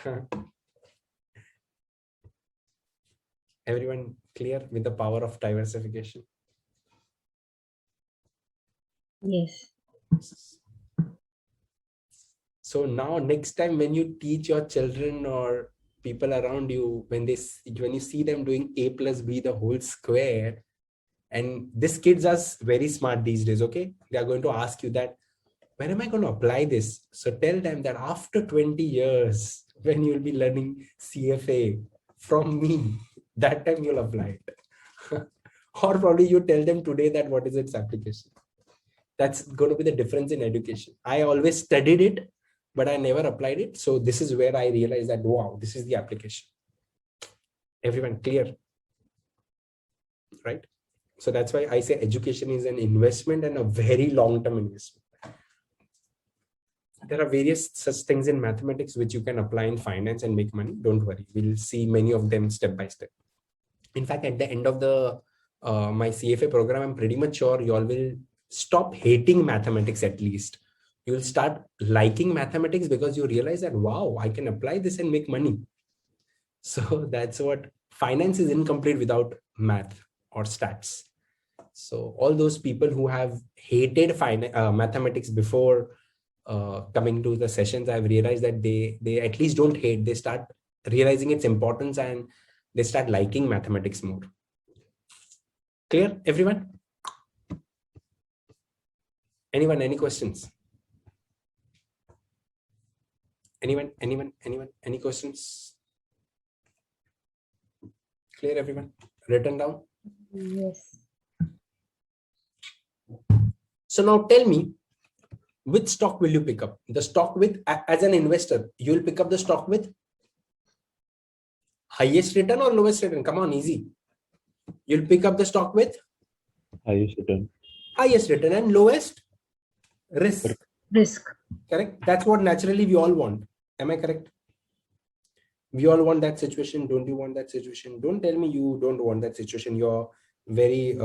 S1: Everyone clear with the power of diversification?
S2: Yes.
S1: So now next time when you teach your children or people around you, when you see them doing a plus b the whole square, and these kids are very smart these days, okay? They are going to ask you that, when am I going to apply this? So tell them that after 20 years, when you'll be learning CFA from me, that time you'll apply it. Or probably you tell them today that what is its application. That's going to be the difference in education. I always studied it, but I never applied it. So this is where I realized that, wow, this is the application. Everyone clear? Right? So that's why I say education is an investment and a very long-term investment. There are various such things in mathematics which you can apply in finance and make money. Don't worry. We'll see many of them step by step. In fact, at the end of the my CFA program, I'm pretty much sure you all will stop hating mathematics at least. You will start liking mathematics because you realize that, wow, I can apply this and make money. So that's what finance is incomplete without math or stats. So all those people who have hated mathematics before coming to the sessions, I've realized that they at least don't hate. They start realizing its importance and they start liking mathematics more. Clear, everyone? Anyone, any questions? Anyone, any questions? Clear, everyone? Written down?
S2: Yes.
S1: So now tell me, which stock will you pick up? The stock with, as an investor, you will pick up the stock with highest return or lowest return? Come on, easy. You'll pick up the stock with
S3: Highest return.
S1: highest return and lowest risk.
S2: Risk.
S1: Correct? That's what naturally we all want. Am I correct? We all want that situation. Don't you want that situation? Don't tell me you don't want that situation. You're very,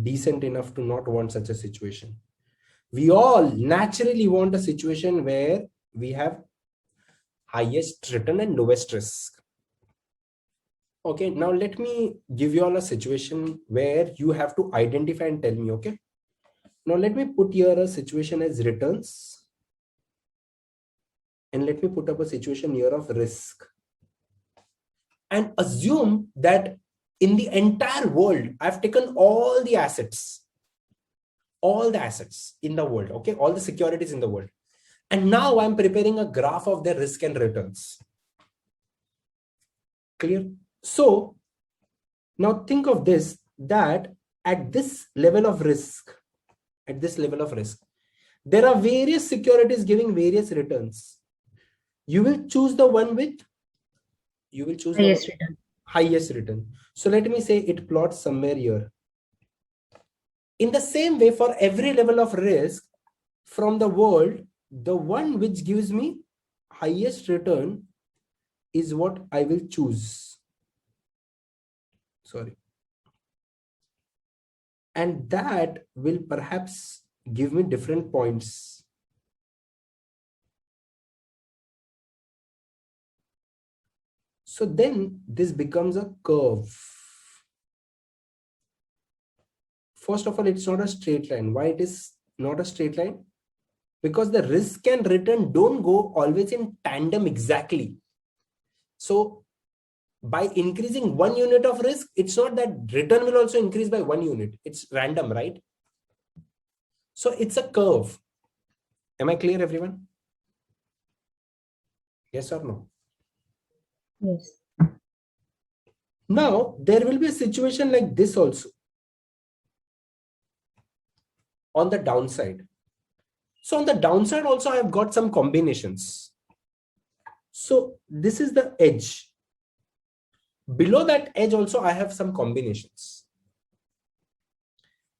S1: decent enough to not want such a situation. We all naturally want a situation where we have highest return and lowest risk. Okay, now let me give you all a situation where you have to identify and tell me, okay? Now let me put here a situation as returns. And let me put up a situation here of risk. And assume that in the entire world, I've taken all the assets in the world, okay? All the securities in the world. And now I'm preparing a graph of their risk and returns. Clear? So now think of this, that at this level of risk, there are various securities giving various returns. You will choose the one with, highest return. So let me say it plots somewhere here. In the same way, for every level of risk from the world, the one which gives me highest return is what I will choose. Sorry. And that will perhaps give me different points. So then this becomes a curve. First of all, it's not a straight line. Why it is not a straight line? Because the risk and return don't go always in tandem exactly. So by increasing 1 unit of risk, it's not that return will also increase by 1 unit. It's random, right? So it's a curve. Am I clear, everyone? Yes or no?
S2: Yes.
S1: Now, there will be a situation like this also on the downside. So on the downside also, I have got some combinations. So this is the edge. Below that edge also, I have some combinations.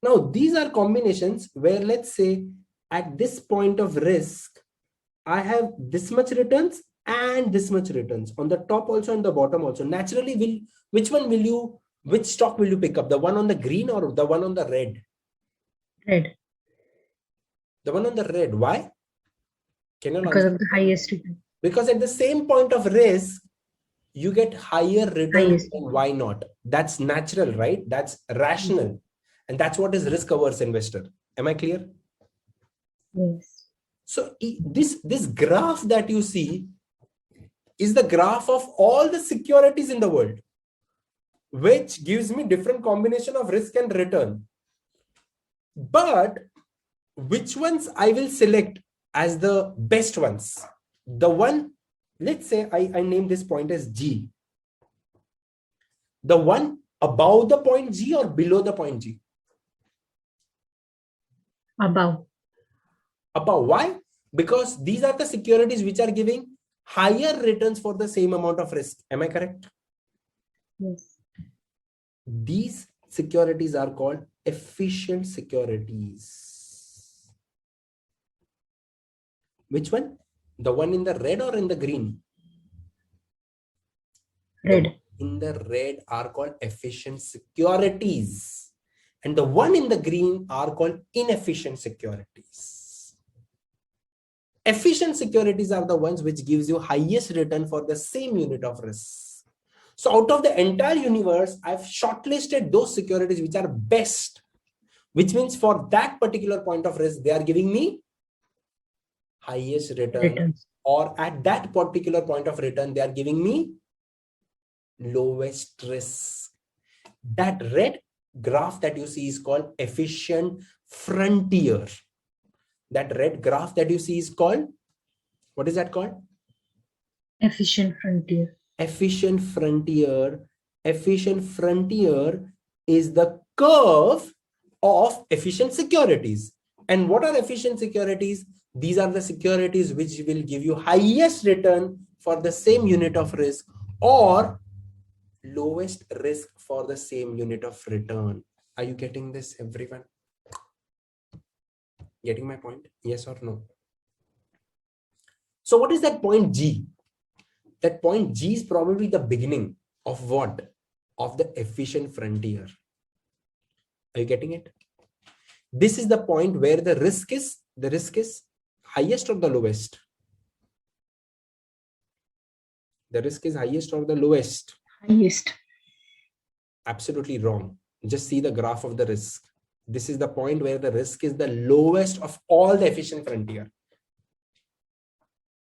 S1: Now, these are combinations where, let's say, at this point of risk, I have this much returns and this much returns on the top also and the bottom also. Naturally, which stock will you pick up? The one on the green or the one on the red?
S2: Red.
S1: The one on the red. Why? Can you
S2: Because
S1: answer?
S2: of the highest return.
S1: Because at the same point of risk, you get higher return
S2: Highest.
S1: than why not. That's natural, right? That's rational. And that's what is risk averse investor. Am I clear?
S2: Yes.
S1: So this graph that you see is the graph of all the securities in the world, which gives me different combination of risk and return. But which ones I will select as the best ones? The one, let's say I name this point as G. The one above the point G or below the point G?
S2: Above.
S1: Above. Why? Because these are the securities which are giving higher returns for the same amount of risk. Am I correct?
S2: Yes.
S1: These securities are called efficient securities. Which one? The one in the red or in the green?
S2: Red.
S1: The in the red are called efficient securities. And the one in the green are called inefficient securities. Efficient securities are the ones which gives you highest return for the same unit of risk. So out of the entire universe, I've shortlisted those securities which are best, which means for that particular point of risk, they are giving me highest return,
S2: Returns.
S1: or at that particular point of return, they are giving me lowest risk. That red graph that you see is called efficient frontier. That red graph that you see is called, what is that called?
S2: Efficient frontier.
S1: Efficient frontier. Efficient frontier is the curve of efficient securities. And what are efficient securities? These are the securities which will give you highest return for the same unit of risk or lowest risk for the same unit of return. Are you getting this, everyone? Getting my point? Yes or no? So what is that point G? That point G is probably the beginning of what? Of the efficient frontier. Are you getting it? This is the point where the risk is highest or the lowest? The risk is highest or the lowest?
S2: Highest.
S1: Absolutely wrong. Just see the graph of the risk. This is the point where the risk is the lowest of all the efficient frontier.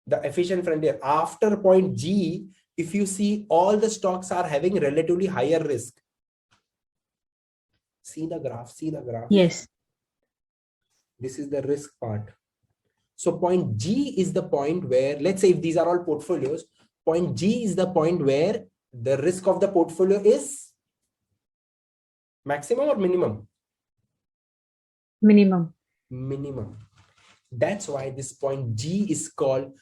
S1: The efficient frontier after point G, if you see, all the stocks are having relatively higher risk. See the graph, see the graph.
S2: Yes.
S1: This is the risk part. So point G is the point where, let's say if these are all portfolios, point G is the point where the risk of the portfolio is maximum or minimum?
S2: Minimum.
S1: Minimum. That's why this point G is called,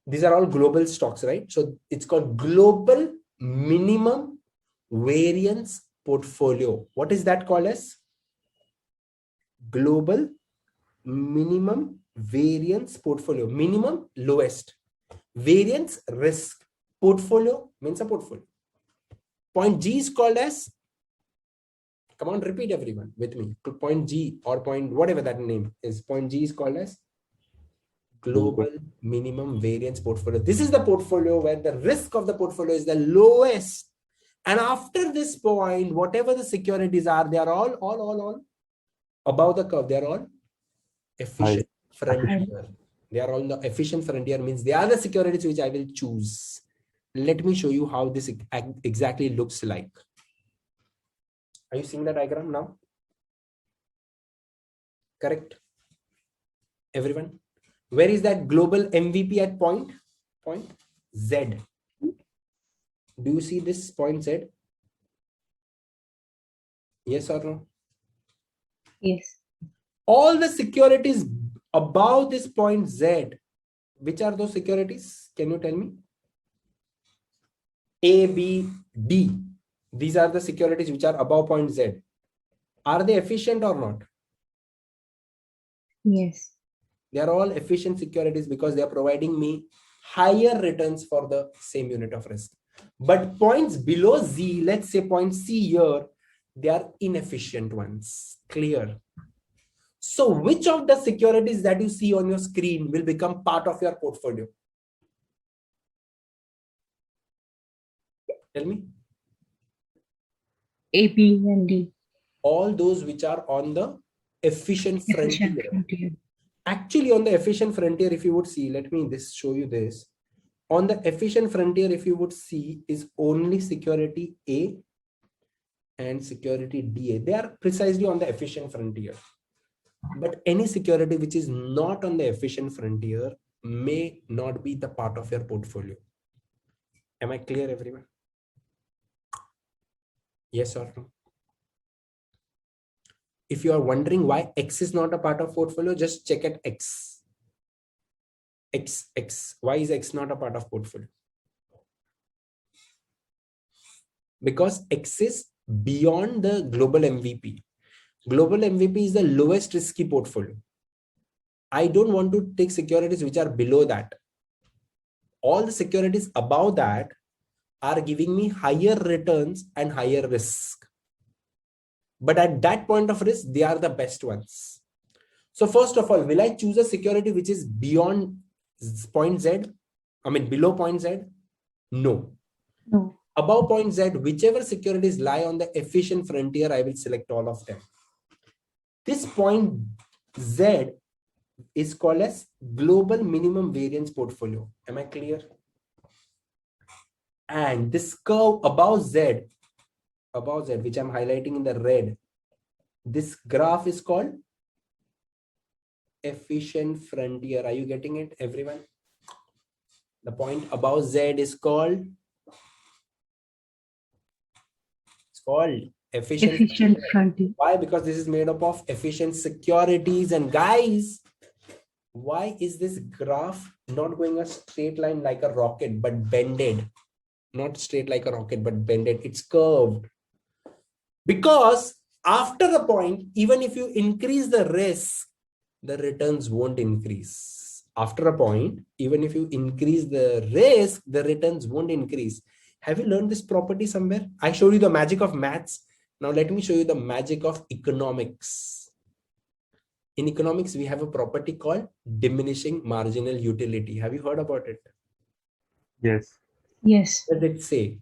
S1: these are all global stocks, right? So it's called global minimum variance portfolio. What is that called as? Global minimum variance portfolio. Minimum, lowest. Variance, risk. Portfolio means a portfolio. Point G is called as, come on, repeat everyone with me. Point G or point whatever that name is. Point G is called as global minimum variance portfolio. This is the portfolio where the risk of the portfolio is the lowest. And after this point, whatever the securities are, they are all above the curve. They are all efficient frontier. They are all the efficient frontier, means they are the securities which I will choose. Let me show you how this exactly looks like. Are you seeing the diagram now? Correct. Everyone? Where is that global MVP at point? Point Z. Do you see this point Z? Yes or no?
S2: Yes.
S1: All the securities above this point Z, which are those securities? Can you tell me? A, B, D. These are the securities which are above point Z. Are they efficient or not?
S2: Yes.
S1: They are all efficient securities because they are providing me higher returns for the same unit of risk. But points below Z, let's say point C here, they are inefficient ones. Clear? So which of the securities that you see on your screen will become part of your portfolio? Tell me.
S2: A, B, and D.
S1: All those which are on the efficient
S2: Efficient
S1: frontier.
S2: frontier.
S1: Actually, on the efficient frontier, if you would see, let me show you this. On the efficient frontier, if you would see, is only security A and security DA. They are precisely on the efficient frontier. But any security which is not on the efficient frontier may not be the part of your portfolio. Am I clear, everyone? Yes or no? If you are wondering why X is not a part of portfolio, just check at X. X. Why is X not a part of portfolio? Because X is beyond the global MVP. Global MVP is the lowest risky portfolio. I don't want to take securities which are below that. All the securities above that are giving me higher returns and higher risk. But at that point of risk, they are the best ones. So first of all, will I choose a security which is beyond point Z? I mean, below point Z? No.
S2: No.
S1: Above point Z, whichever securities lie on the efficient frontier, I will select all of them. This point Z is called as global minimum variance portfolio. Am I clear? And this curve above Z, which I'm highlighting in the red, this graph is called efficient frontier. Are you getting it, everyone? The point above Z is called, efficient
S2: frontier.
S1: Why? Because this is made up of efficient securities. And guys, why is this graph not going a straight line like a rocket, but bended? Not straight like a rocket, but bended. It's curved. Because after a point, even if you increase the risk, the returns won't increase. After a point, even if you increase the risk, the returns won't increase. Have you learned this property somewhere? I showed you the magic of maths. Now let me show you the magic of economics. In economics, we have a property called diminishing marginal utility. Have you heard about it?
S3: Yes.
S2: Yes.
S1: What does it say?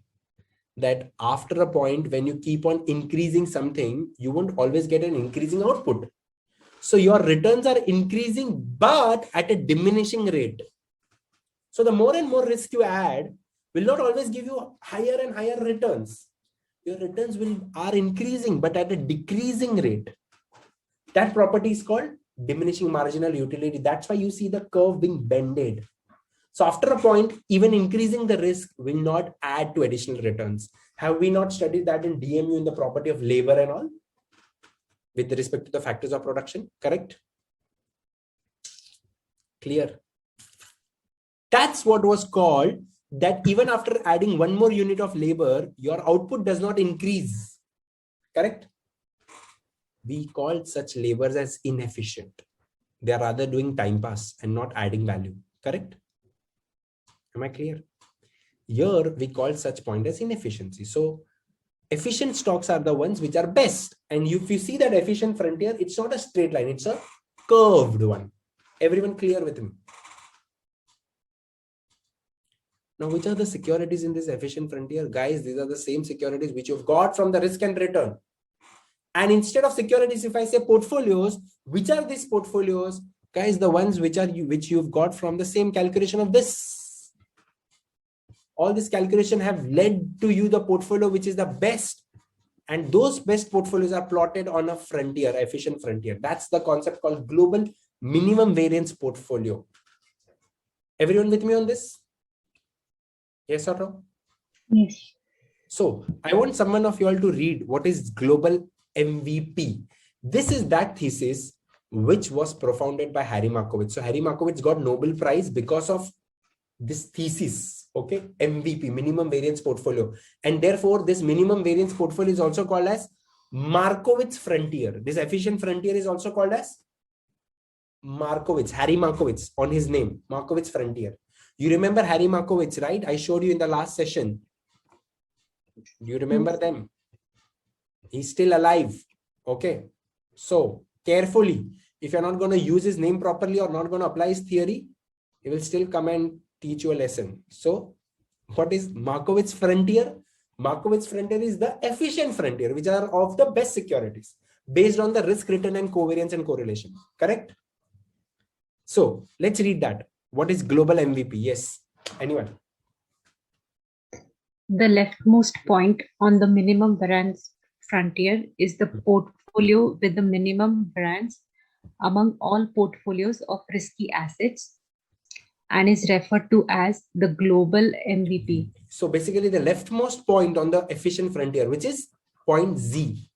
S1: That after a point, when you keep on increasing something, you won't always get an increasing output. So your returns are increasing, but at a diminishing rate. So the more and more risk you add will not always give you higher and higher returns. Your returns are increasing, but at a decreasing rate. That property is called diminishing marginal utility. That's why you see the curve being bended. So after a point, even increasing the risk will not add to additional returns. Have we not studied that in DMU in the property of labor and all? With respect to the factors of production, correct? Clear? That's what was called that even after adding one more unit of labor, your output does not increase. Correct? We call such labors as inefficient. They are rather doing time pass and not adding value. Correct? Am I clear? Here we call such point as inefficiency. So efficient stocks are the ones which are best. And if you see that efficient frontier, it's not a straight line, it's a curved one. Everyone clear with me? Now, which are the securities in this efficient frontier? Guys, these are the same securities which you've got from the risk and return. And instead of securities, if I say portfolios, which are these portfolios? Guys, the ones which you've got from the same calculation of this. All this calculation have led to you the portfolio which is the best. And those best portfolios are plotted on a frontier, efficient frontier. That's the concept called global minimum variance portfolio. Everyone with me on this? Yes or no?
S2: Yes.
S1: So I want someone of you all to read what is global MVP. This is that thesis which was propounded by Harry Markowitz. So Harry Markowitz got Nobel Prize because of this thesis, okay? MVP, minimum variance portfolio. And therefore, this minimum variance portfolio is also called as Markowitz frontier. This efficient frontier is also called as Markowitz, Harry Markowitz on his name, Markowitz frontier. You remember Harry Markowitz, right? I showed you in the last session. Do you remember them? He's still alive. Okay. So carefully, if you're not going to use his name properly or not going to apply his theory, he will still come and teach you a lesson. So what is Markowitz frontier? Markowitz frontier is the efficient frontier, which are of the best securities based on the risk return and covariance and correlation. Correct? So let's read that. What is global MVP? Yes. Anyone?
S2: The leftmost point on the minimum variance frontier is the portfolio with the minimum variance among all portfolios of risky assets and is referred to as the global MVP.
S1: So basically the leftmost point on the efficient frontier, which is point Z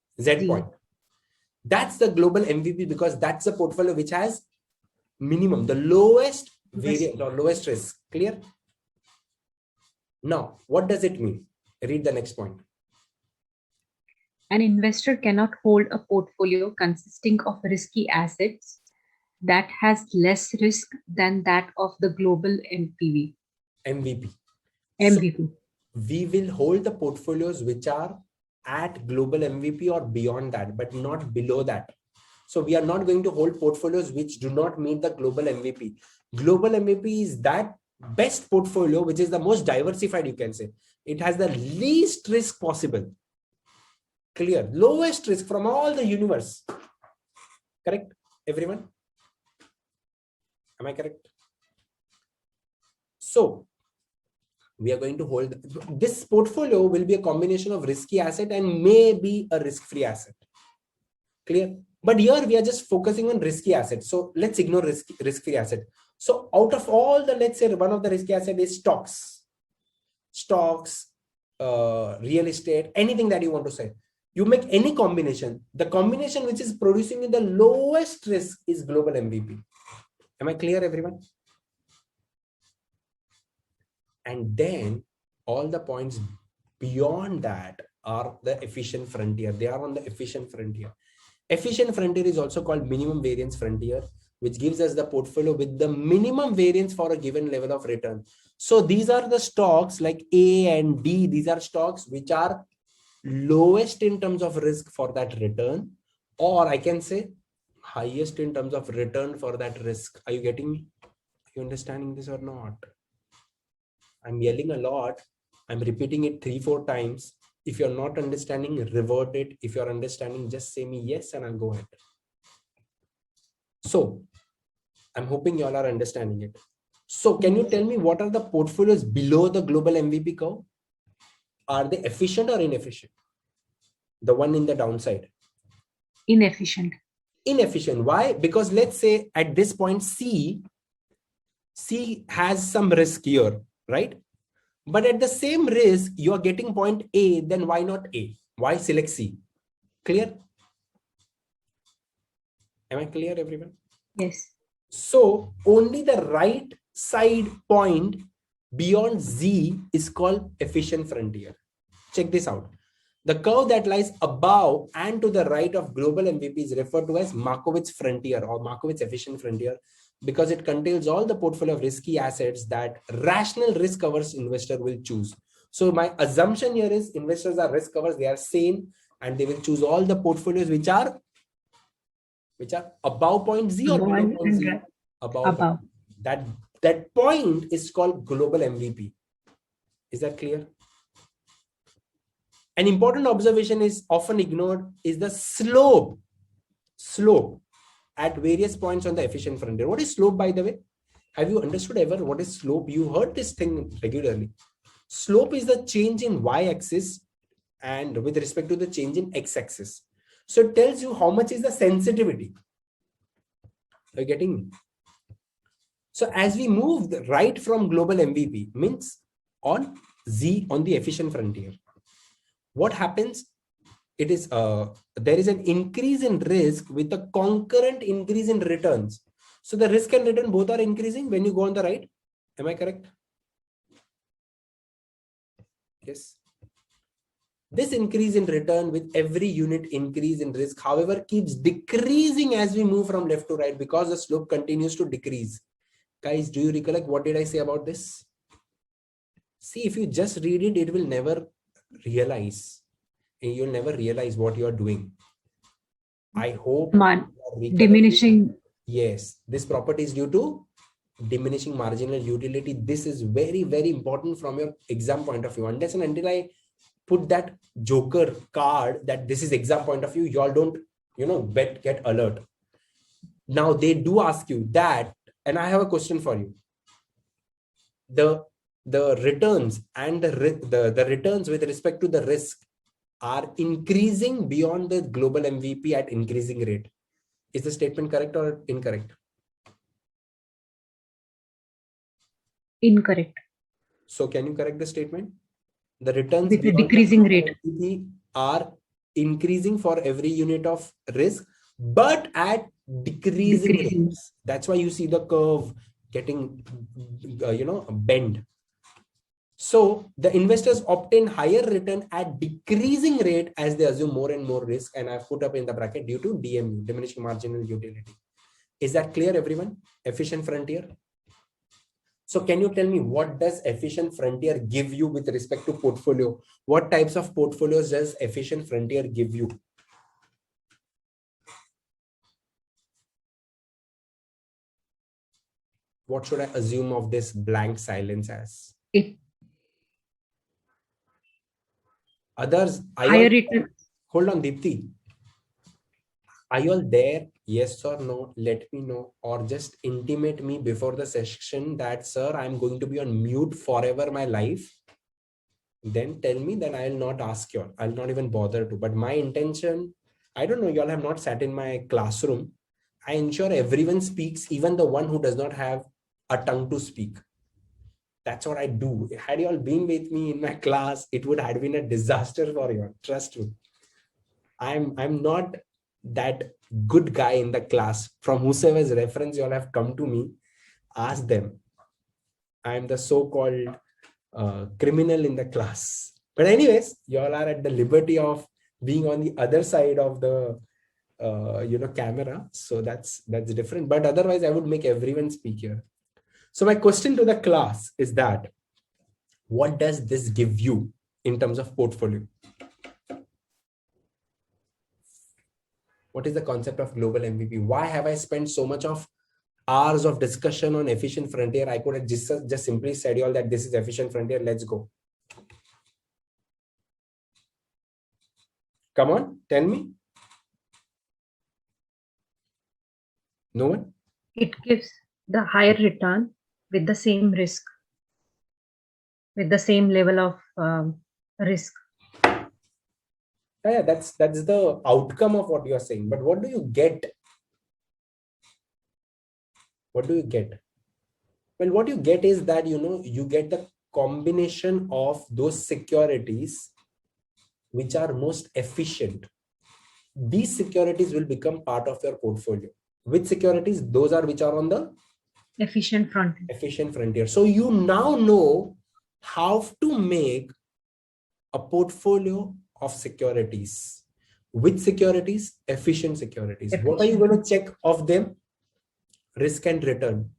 S1: point. That's the global MVP because that's the portfolio which has minimum, the lowest variance or lowest risk. Clear? Now, what does it mean? Read the next point.
S2: An investor cannot hold a portfolio consisting of risky assets that has less risk than that of the global MVP.
S1: MVP.
S2: MVP.
S1: So we will hold the portfolios which are at global MVP or beyond that, but not below that. So we are not going to hold portfolios which do not meet the global MVP. Global MVP is that best portfolio, which is the most diversified, you can say. It has the least risk possible. Clear? Lowest risk from all the universe. Correct? Everyone? Am I correct? So we are going to hold this portfolio will be a combination of risky asset and maybe a risk-free asset. Clear? But here we are just focusing on risky assets. So let's ignore risk-free asset. So out of all the, let's say one of the risky asset is stocks, real estate, anything that you want to say. You make any combination. The combination which is producing the lowest risk is global MVP. Am I clear, everyone? And then all the points beyond that are the efficient frontier. They are on the efficient frontier. Efficient frontier is also called minimum variance frontier, which gives us the portfolio with the minimum variance for a given level of return. So these are the stocks like A and D. These are stocks which are lowest in terms of risk for that return, or I can say highest in terms of return for that risk. Are you getting me? Are you understanding this or not? I'm yelling a lot. I'm repeating it 3-4 times. If you're not understanding, revert it. If you're understanding, just say me yes and I'll go ahead. So I'm hoping you all are understanding it. So can you tell me what are the portfolios below the global MVP curve? Are they efficient or inefficient? The one in the downside.
S2: Inefficient.
S1: Inefficient. Why? Because let's say at this point, C has some risk here, right? But at the same risk, you are getting point A, then why not A? Why select C? Clear? Am I clear, everyone?
S2: Yes.
S1: So only the right side point beyond Z is called efficient frontier. Check this out. The curve that lies above and to the right of global MVP is referred to as Markowitz frontier or Markowitz efficient frontier because it contains all the portfolio of risky assets that rational risk averse investor will choose. So my assumption here is investors are risk averse, they are sane, and they will choose all the portfolios which are above point Z or below point Z. Above. That point is called global MVP. Is that clear? An important observation is often ignored is the slope at various points on the efficient frontier. What is slope, by the way? Have you understood ever what is slope? You heard this thing regularly. Slope is the change in y-axis and with respect to the change in x-axis. So it tells you how much is the sensitivity. Are you getting me? So as we move right from global MVP, means on Z on the efficient frontier, what happens? It is there is an increase in risk with a concurrent increase in returns. So the risk and return both are increasing when you go on the right. Am I correct? Yes. This increase in return with every unit increase in risk, however, keeps decreasing as we move from left to right because the slope continues to decrease. Guys, do you recollect what did I say about this? See, if you just read it, it will never realize. You'll never realize what you're doing. I hope
S2: diminishing.
S1: Yes, this property is due to diminishing marginal utility. This is very, very important from your exam point of view. Unless and until I put that joker card that this is exam point of view, you all don't, get alert. Now they do ask you that, and I have a question for you. The returns and the returns with respect to the risk are increasing beyond the global MVP at increasing rate. Is the statement correct or incorrect?
S2: Incorrect.
S1: So can you correct the statement? The returns
S2: With a
S1: beyond
S2: decreasing
S1: the
S2: rate.
S1: MVP are increasing for every unit of risk, but at decreasing rates. That's why you see the curve getting, bend. So the investors obtain higher return at decreasing rate as they assume more and more risk. And I've put up in the bracket due to DMU, diminishing marginal utility. Is that clear, everyone? Efficient frontier. So can you tell me, what does efficient frontier give you with respect to portfolio? What types of portfolios does efficient frontier give you? What should I assume of this blank silence as? Others,
S2: Higher return.
S1: Hold on, Deepthi. Are you all there? Yes or no? Let me know, or just intimate me before the session that, sir, I'm going to be on mute forever my life. Then tell me, then I'll not ask you all. I'll not even bother to. But my intention, I don't know, you all have not sat in my classroom. I ensure everyone speaks, even the one who does not have a tongue to speak. That's what I do. Had you all been with me in my class, it would have been a disaster for you all. Trust me. I'm not that good guy in the class. From whosoever's reference you all have come to me, ask them. I'm the so-called criminal in the class. But anyways, you all are at the liberty of being on the other side of the camera. So that's different. But otherwise, I would make everyone speak here. So my question to the class is that, what does this give you in terms of portfolio? What is the concept of global MVP? Why have I spent so much of hours of discussion on efficient frontier? I could have just simply said you all that this is efficient frontier. Let's go. Come on, tell me. No one?
S2: It gives the higher return with the same risk, with the same level of risk.
S1: Yeah, that's the outcome of what you are saying. But what do you get? What do you get? Well, what you get is that, you get the combination of those securities which are most efficient. These securities will become part of your portfolio. Which securities? Those are which are on the
S2: efficient frontier.
S1: Efficient frontier. So you now know how to make a portfolio of securities. Which securities? Efficient securities. What are you going to check of them? Risk and return.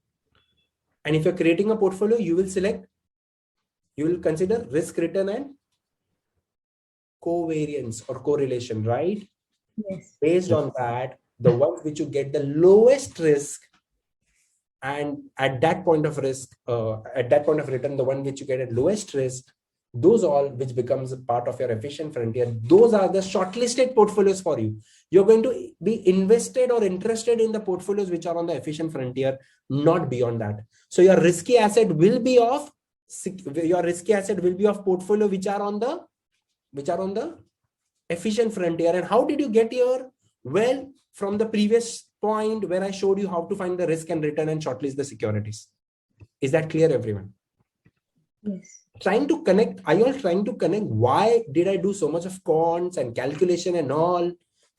S1: And if you're creating a portfolio, you will consider risk, return, and covariance or correlation, right?
S2: Yes.
S1: Based on that, the ones which you get the lowest risk, and at that point of risk, at that point of return, the one which you get at lowest risk, those all which becomes a part of your efficient frontier, those are the shortlisted portfolios for you. You're going to be invested or interested in the portfolios which are on the efficient frontier, not beyond that. So your risky asset will be of portfolio which are on the efficient frontier. And how did you get here? Well, from the previous point where I showed you how to find the risk and return and shortlist the securities. Is that clear, everyone?
S2: Yes.
S1: Trying to connect, are you all trying to connect why did I do so much of cons and calculation and all?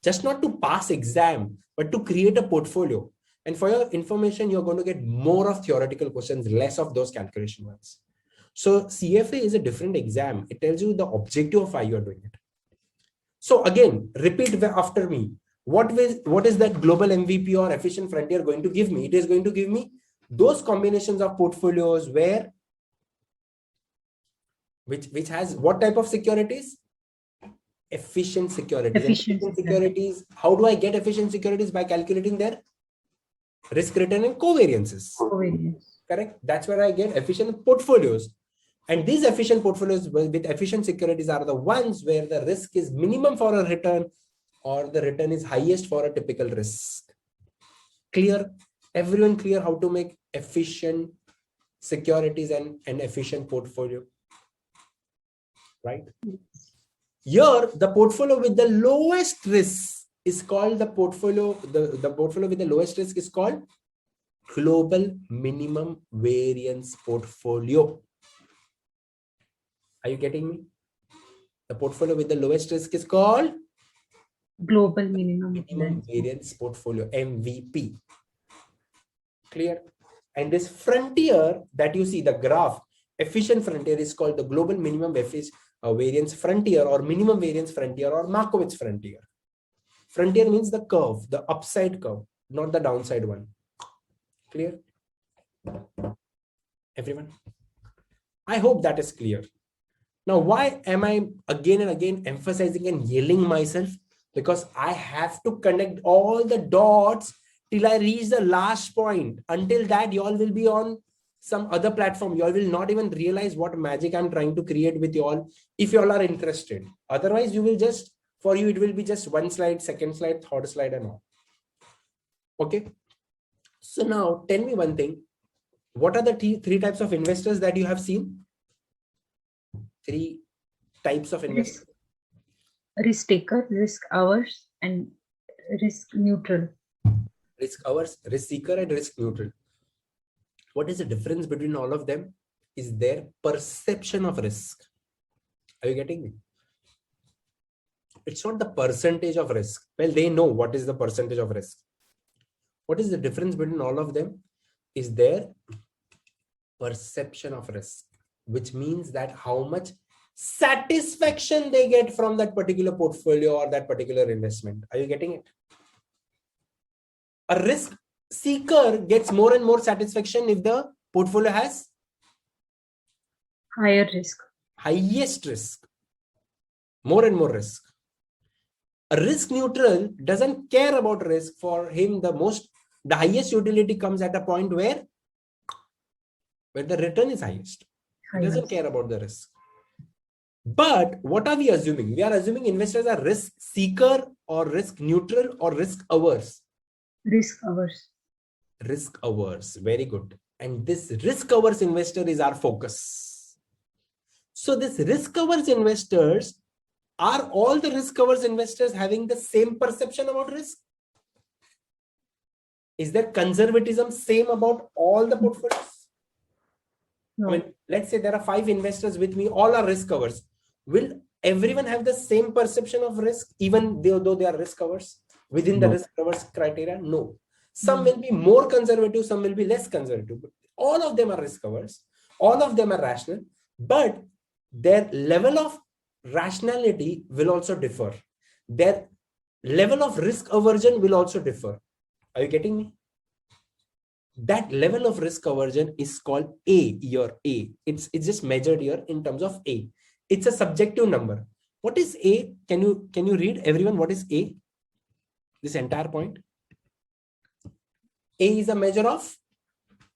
S1: Just not to pass exam, but to create a portfolio. And for your information, you're going to get more of theoretical questions, less of those calculation ones. So CFA is a different exam. It tells you the objective of why you are doing it. So again, repeat after me. What is that global MVP or efficient frontier going to give me? It is going to give me those combinations of portfolios where which has what type of securities? Efficient securities. Efficient securities. How do I get efficient securities? By calculating their risk, return, and covariances.
S2: Covariance.
S1: Correct. That's where I get efficient portfolios. And these efficient portfolios with efficient securities are the ones where the risk is minimum for a return or the return is highest for a typical risk. Clear? Everyone clear how to make efficient securities and an efficient portfolio? Right? Here, the portfolio with the lowest risk is called the portfolio, the portfolio with the lowest risk is called global minimum variance portfolio. Are you getting me? The portfolio with the lowest risk is called
S2: Global minimum
S1: variance portfolio, MVP. Clear? And this frontier that you see, the graph, efficient frontier is called the global minimum variance frontier or minimum variance frontier or Markowitz frontier. Frontier means the curve, the upside curve, not the downside one. Clear? Everyone? I hope that is clear. Now, why am I again and again emphasizing and yelling myself? Because I have to connect all the dots till I reach the last point. Until that, you all will be on some other platform. You all will not even realize what magic I'm trying to create with you all if you all are interested. Otherwise, you will just, for you, it will be just one slide, second slide, third slide and all. Okay. So now tell me one thing. What are the three types of investors that you have seen? Three types of investors.
S2: risk taker, risk averse, and risk neutral.
S1: Risk averse, risk seeker, and risk neutral. What is the difference between all of them? Is their perception of risk. Are you getting me? It's not the percentage of risk. Well, they know what is the percentage of risk. What is the difference between all of them? Is their perception of risk, which means that how much satisfaction they get from that particular portfolio or that particular investment. Are you getting it? A risk seeker gets more and more satisfaction if the portfolio has
S2: Higher risk.
S1: Highest risk. More and more risk. A risk neutral doesn't care about risk. For him, the highest utility comes at a point where the return is highest. He doesn't care about the risk. But what are we assuming? We are assuming investors are risk seeker or risk neutral or risk averse.
S2: Risk averse.
S1: Risk averse. Very good. And this risk averse investor is our focus. So this risk averse investors, are all the risk averse investors having the same perception about risk? Is there conservatism same about all the portfolios?
S2: No.
S1: I mean, let's say there are 5 investors with me, all are risk averse. Will everyone have the same perception of risk, even though they are risk averse within the risk averse criteria? No. Some will be more conservative, some will be less conservative. But all of them are risk averse. All of them are rational, but their level of rationality will also differ. Their level of risk aversion will also differ. Are you getting me? That level of risk aversion is called A, your A. It's just measured here in terms of A. It's a subjective number. What is A? Can you read everyone what is A? This entire point. A is a measure of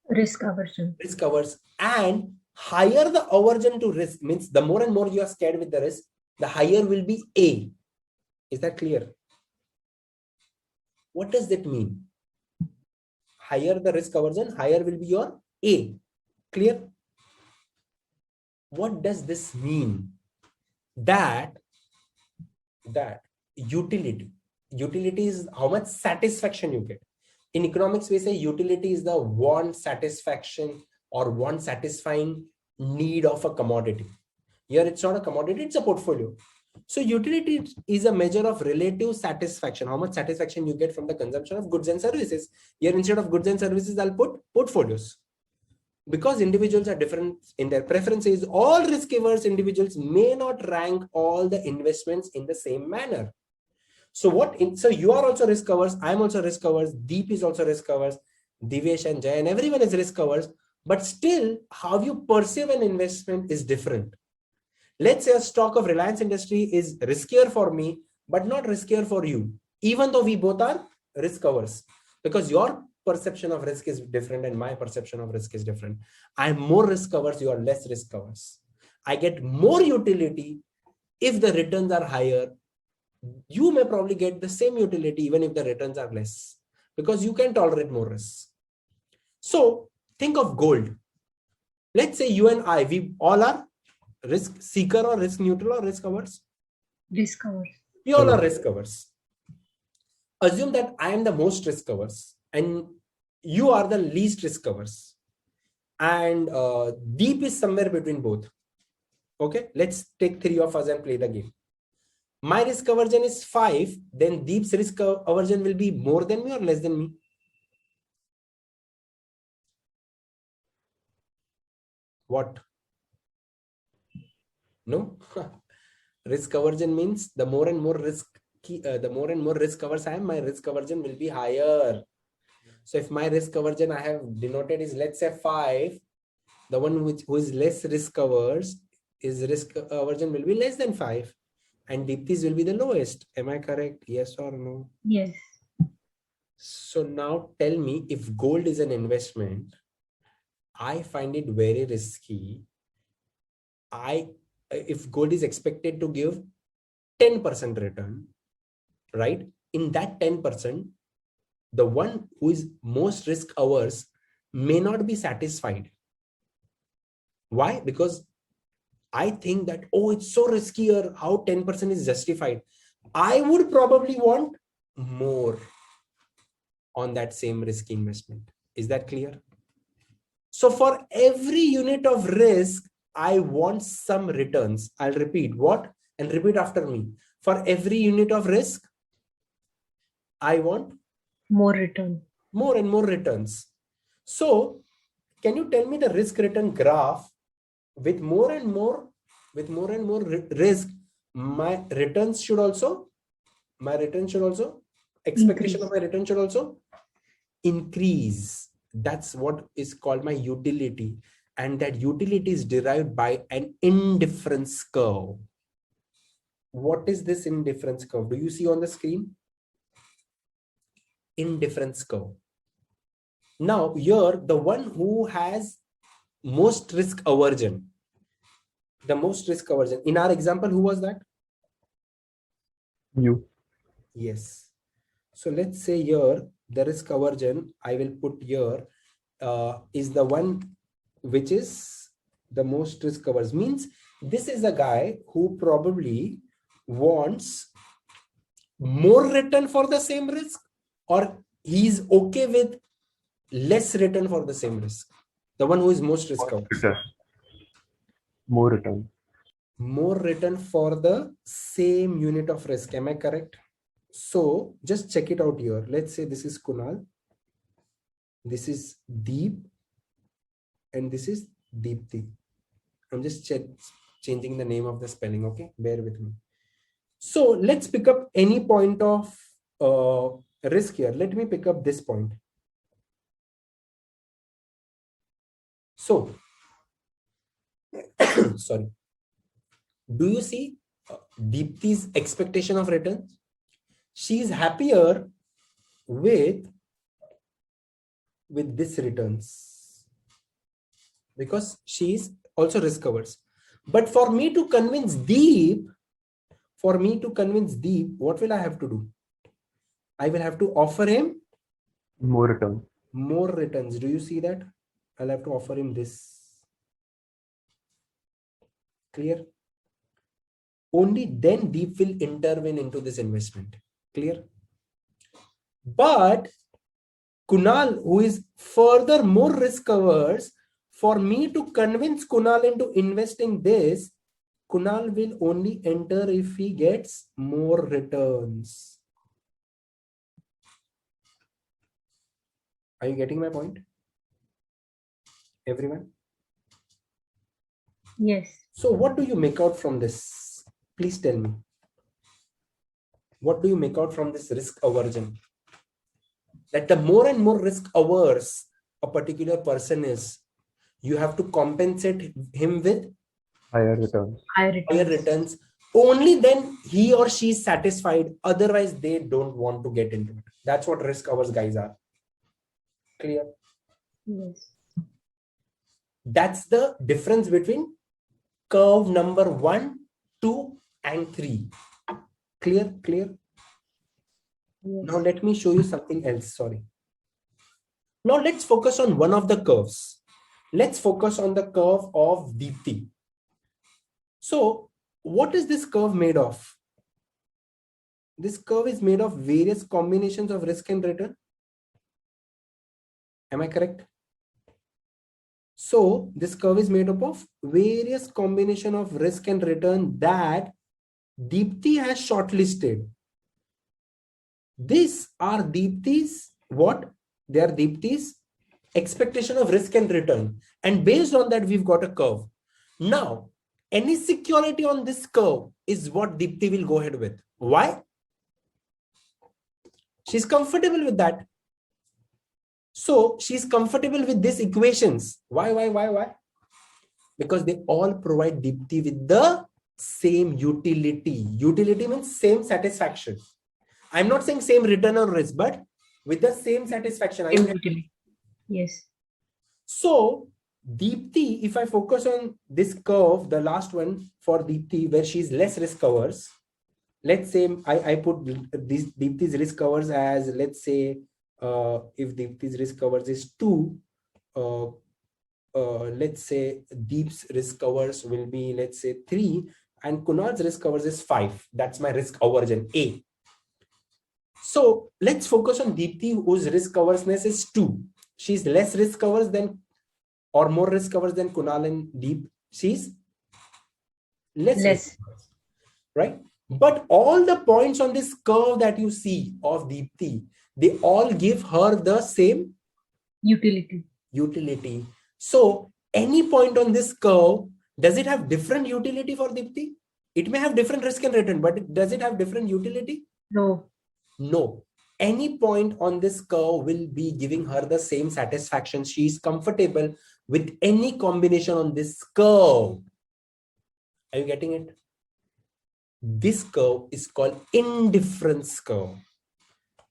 S2: risk aversion.
S1: Risk aversion. And higher the aversion to risk means the more and more you are scared with the risk, the higher will be A. Is that clear? What does that mean? Higher the risk aversion, higher will be your A. Clear? What does this mean? That utility is how much satisfaction you get. In economics, we say utility is the want satisfaction or want satisfying need of a commodity. Here it's not a commodity, it's a portfolio. So utility is a measure of relative satisfaction, how much satisfaction you get from the consumption of goods and services. Here instead of goods and services, I'll put portfolios. Because individuals are different in their preferences, all risk-averse individuals may not rank all the investments in the same manner. So so you are also risk averse, I am also risk averse, Deep is also risk averse, Divesh and Jay and everyone is risk averse, but still how you perceive an investment is different. Let's say a stock of Reliance Industry is riskier for me, but not riskier for you, even though we both are risk averse, because your perception of risk is different and my perception of risk is different. I'm more risk averse, you are less risk averse. I get more utility if the returns are higher. You may probably get the same utility even if the returns are less, because you can tolerate more risk. So think of gold. Let's say you and I, we all are risk seeker or risk neutral or risk averse.
S2: Risk averse.
S1: We all are risk averse. Assume that I am the most risk averse and you are the least risk averse, and Deep is somewhere between both. Okay, let's take 3 of us and play the game. My risk aversion is 5, then Deep's risk aversion will be more than me or less than me? What? No. Risk aversion means the more and more risk averse I am, my risk aversion will be higher. So if my risk aversion I have denoted is, let's say, 5, the one who is less risk averse, his risk aversion will be less than 5, and Deepti's will be the lowest. Am I correct? Yes or no?
S2: Yes.
S1: So now tell me, if gold is an investment, I find it very risky. If gold is expected to give 10% return, right? In that 10%, the one who is most risk averse may not be satisfied. Why? Because I think that, oh, it's so riskier, how 10% is justified. I would probably want more on that same risky investment. Is that clear? So for every unit of risk, I want some returns. I'll repeat what? And repeat after me. For every unit of risk, I want
S2: more return.
S1: More and more returns. So can you tell me the risk return graph with more and more risk? My return should also expectation of my return should also increase. That's what is called my utility, and that utility is derived by an indifference curve. What is this indifference curve? Do you see on the screen? Indifference curve. Now here, the one who has most risk aversion, in our example, who was that?
S3: You.
S1: Yes. So let's say here the risk aversion I will put here is the one which is the most risk averse. Means this is a guy who probably wants more return for the same risk, or he's okay with less return for the same risk. The one who is most risk averse.
S3: More return.
S1: More return for the same unit of risk. Am I correct? So just check it out here. Let's say this is Kunal, this is Deep, and this is Deepti. I'm just changing the name of the spelling. Okay, bear with me. So let's pick up any point of risk here. Let me pick up this point. So sorry, do you see Deepti's expectation of returns? She is happier with this returns because she is also risk averse. But for me to convince Deep, what will I have to do? I will have to offer him
S3: more return.
S1: More returns. Do you see that? I'll have to offer him this. Clear? Only then Deep will intervene into this investment. Clear? But Kunal, who is further more risk averse, for me to convince Kunal into investing this, Kunal will only enter if he gets more returns. Are you getting my point? Everyone?
S2: Yes.
S1: So what do you make out from this? Please tell me. What do you make out from this risk aversion? That the more and more risk averse a particular person is, you have to compensate him with
S3: higher returns.
S1: Higher returns. Only then he or she is satisfied. Otherwise, they don't want to get into it. That's what risk averse guys are. Clear?
S2: Yes.
S1: That's the difference between curve number 1, 2, and 3. Clear? Clear?
S2: Yes.
S1: Now let me show you something else. Sorry. Now let's focus on one of the curves. Let's focus on the curve of Deepti. So what is this curve made of? This curve is made of various combinations of risk and return. Am I correct? So this curve is made up of various combination of risk and return that Deepti has shortlisted. These are Deepti's what? They are Deepti's expectation of risk and return. And based on that, we've got a curve. Now, any security on this curve is what Deepti will go ahead with. Why? She's comfortable with that. So she's comfortable with these equations. Why? Because they all provide Deepti with the same utility. Utility means same satisfaction. I'm not saying same return or risk, but with the same satisfaction.
S2: Yes.
S1: So Deepti, if I focus on this curve, the last one for Deepti, where she's less risk covers, let's say I put this Deepti's risk covers as, let's say, if Deepti's risk covers is 2, let's say Deep's risk covers will be, let's say 3, and Kunal's risk covers is 5. That's my risk aversion A. So let's focus on Deepti, whose risk coversness is 2. She's less risk covers than, or more risk covers than Kunal and Deep. She's less. Risk covers, right? But all the points on this curve that you see of Deepti, they all give her the same utility. So any point on this curve, does it have different utility for Deepti? It may have different risk and return, but does it have different utility?
S2: No.
S1: No. Any point on this curve will be giving her the same satisfaction. She is comfortable with any combination on this curve. Are you getting it? This curve is called indifference curve.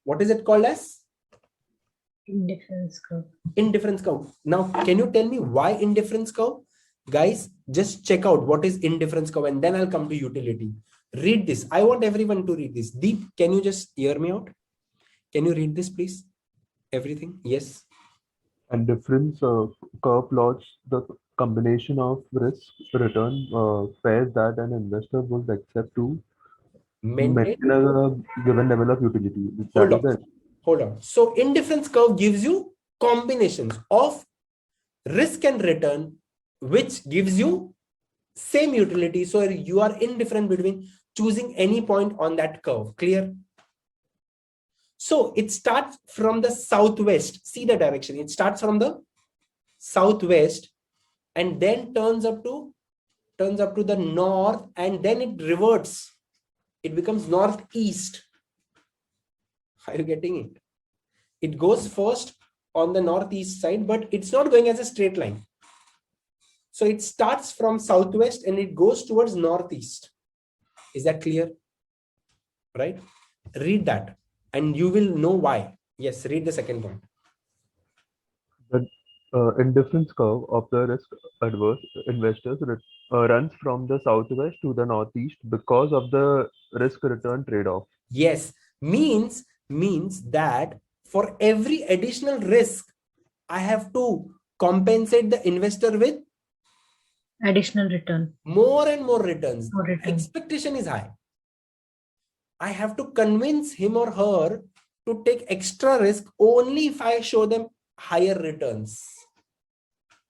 S1: What is it called as?
S2: Indifference curve.
S1: Indifference curve. Now, can you tell me why indifference curve? Guys, just check out what is indifference curve and then I'll come to utility. Read this. I want everyone to read this. Deep, can you just hear me out? Can you read this, please? Everything? Yes.
S3: And difference curve plots the combination of risk return pairs that an investor would accept to maintain a given level of utility.
S1: Hold on. So indifference curve gives you combinations of risk and return, which gives you same utility. So you are indifferent between choosing any point on that curve. Clear? So it starts from the southwest. See the direction. It starts from the southwest and then turns up to the north, and then it reverts. It becomes northeast. Are you getting it? It goes first on the northeast side, but it's not going as a straight line. So it starts from southwest and it goes towards northeast. Is that clear? Right? Read that and you will know why. Yes, read the second point.
S3: The indifference curve of the risk adverse investors runs from the southwest to the northeast because of the risk return trade-off.
S1: Yes, means that for every additional risk, I have to compensate the investor with
S2: additional return.
S1: More and more returns. Expectation is high. I have to convince him or her to take extra risk only if I show them higher returns.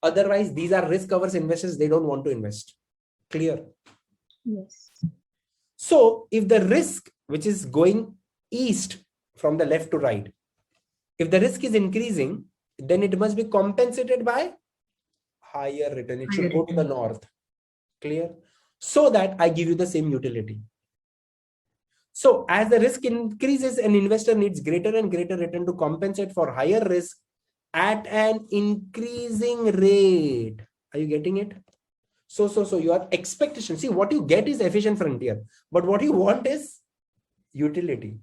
S1: Otherwise, these are risk averse investors. They don't want to invest. Clear?
S2: Yes.
S1: So if the risk, which is going east from the left to right, if the risk is increasing, then it must be compensated by higher return. It should go to the north. Clear? So that I give you the same utility. So as the risk increases, an investor needs greater and greater return to compensate for higher risk at an increasing rate. Are you getting it? So your expectation, see, what you get is efficient frontier, but what you want is utility.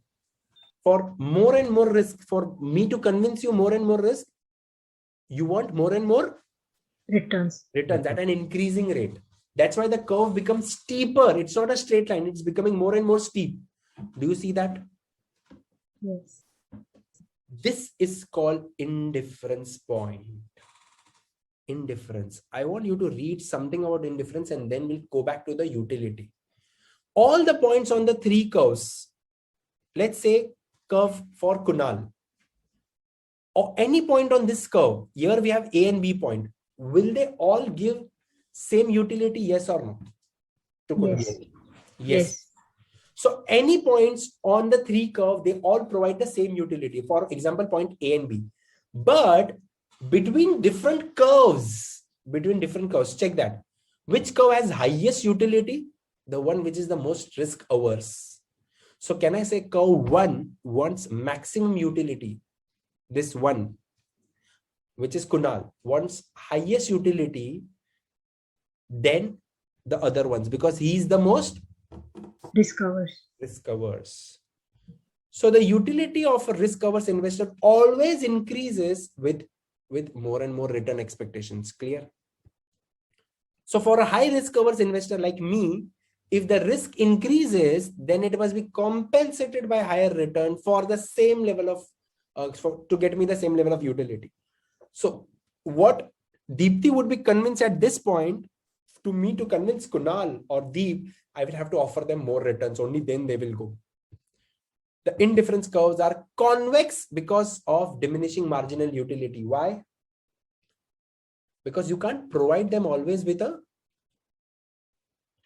S1: For more and more risk, for me to convince you more and more risk, You want more and more
S2: Returns.
S1: at an increasing rate. That's why the curve becomes steeper. It's not a straight line. It's becoming more and more steep. Do you see that?
S2: Yes.
S1: This is called indifference point. Indifference. I want you to read something about indifference and then we'll go back to the utility. All the points on the three curves, let's say curve for Kunal, or any point on this curve, here we have A and B point. Will they all give same utility, yes or no? To Kunal?
S2: Yes.
S1: Yes. So any points on the three curve, they all provide the same utility. For example, point A and B. But between different curves, check that. Which curve has highest utility? The one which is the most risk averse. So can I say curve 1 wants maximum utility? This one, which is Kunal, wants highest utility than the other ones because he is the most
S2: Risk averse.
S1: So the utility of a risk averse investor always increases with more and more return expectations. Clear? So for a high risk averse investor like me, if the risk increases, then it must be compensated by higher return for the same level of to get me the same level of utility. So what Deepti would be convinced at this point, to me to convince Kunal or Deep, I will have to offer them more returns. Only then they will go. The indifference curves are convex because of diminishing marginal utility. Why? Because you can't provide them always with a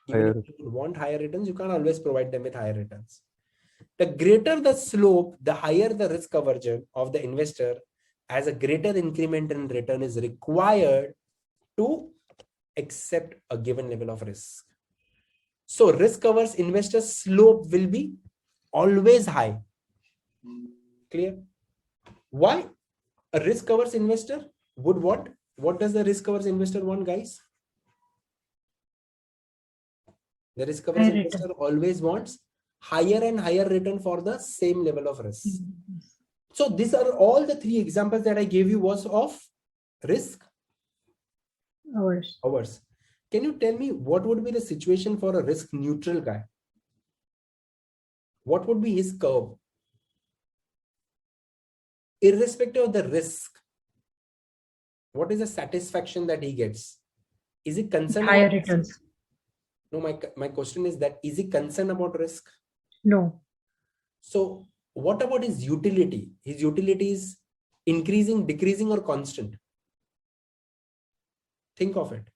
S1: even if you want higher returns, you can't always provide them with higher returns. The greater the slope, the higher the risk aversion of the investor, as a greater increment in return is required to accept a given level of risk. So risk averse investor slope will be always high. Clear? Why a risk averse investor would want? What does the risk averse investor want, guys? The risk averse investor always wants higher and higher return for the same level of risk. So these are all the three examples that I gave you was of risk averse. Can you tell me what would be the situation for a risk neutral guy? What would be his curve? Irrespective of the risk, what is the satisfaction that he gets? Is he concerned
S2: higher
S1: about
S2: returns?
S1: Risk? No, my question is that, is he concerned about risk?
S2: No.
S1: So what about his utility? His utility is increasing, decreasing, or constant? Think of it.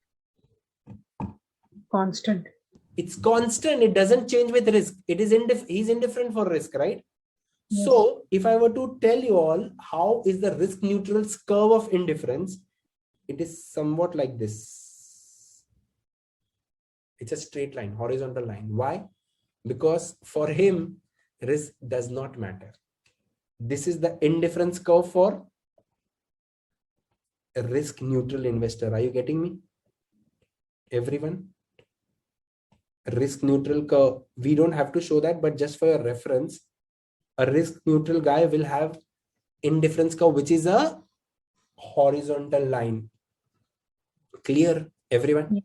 S2: Constant.
S1: It's constant. It doesn't change with risk. It is he's indifferent for risk, right? Yes. So if I were to tell you all how is the risk neutral curve of indifference, it is somewhat like this. It's a straight line, horizontal line. Why? Because for him, risk does not matter. This is the indifference curve for a risk neutral investor. Are you getting me? Everyone? Risk neutral curve. We don't have to show that, but just for your reference, a risk neutral guy will have indifference curve, which is a horizontal line. Clear, everyone? Yeah.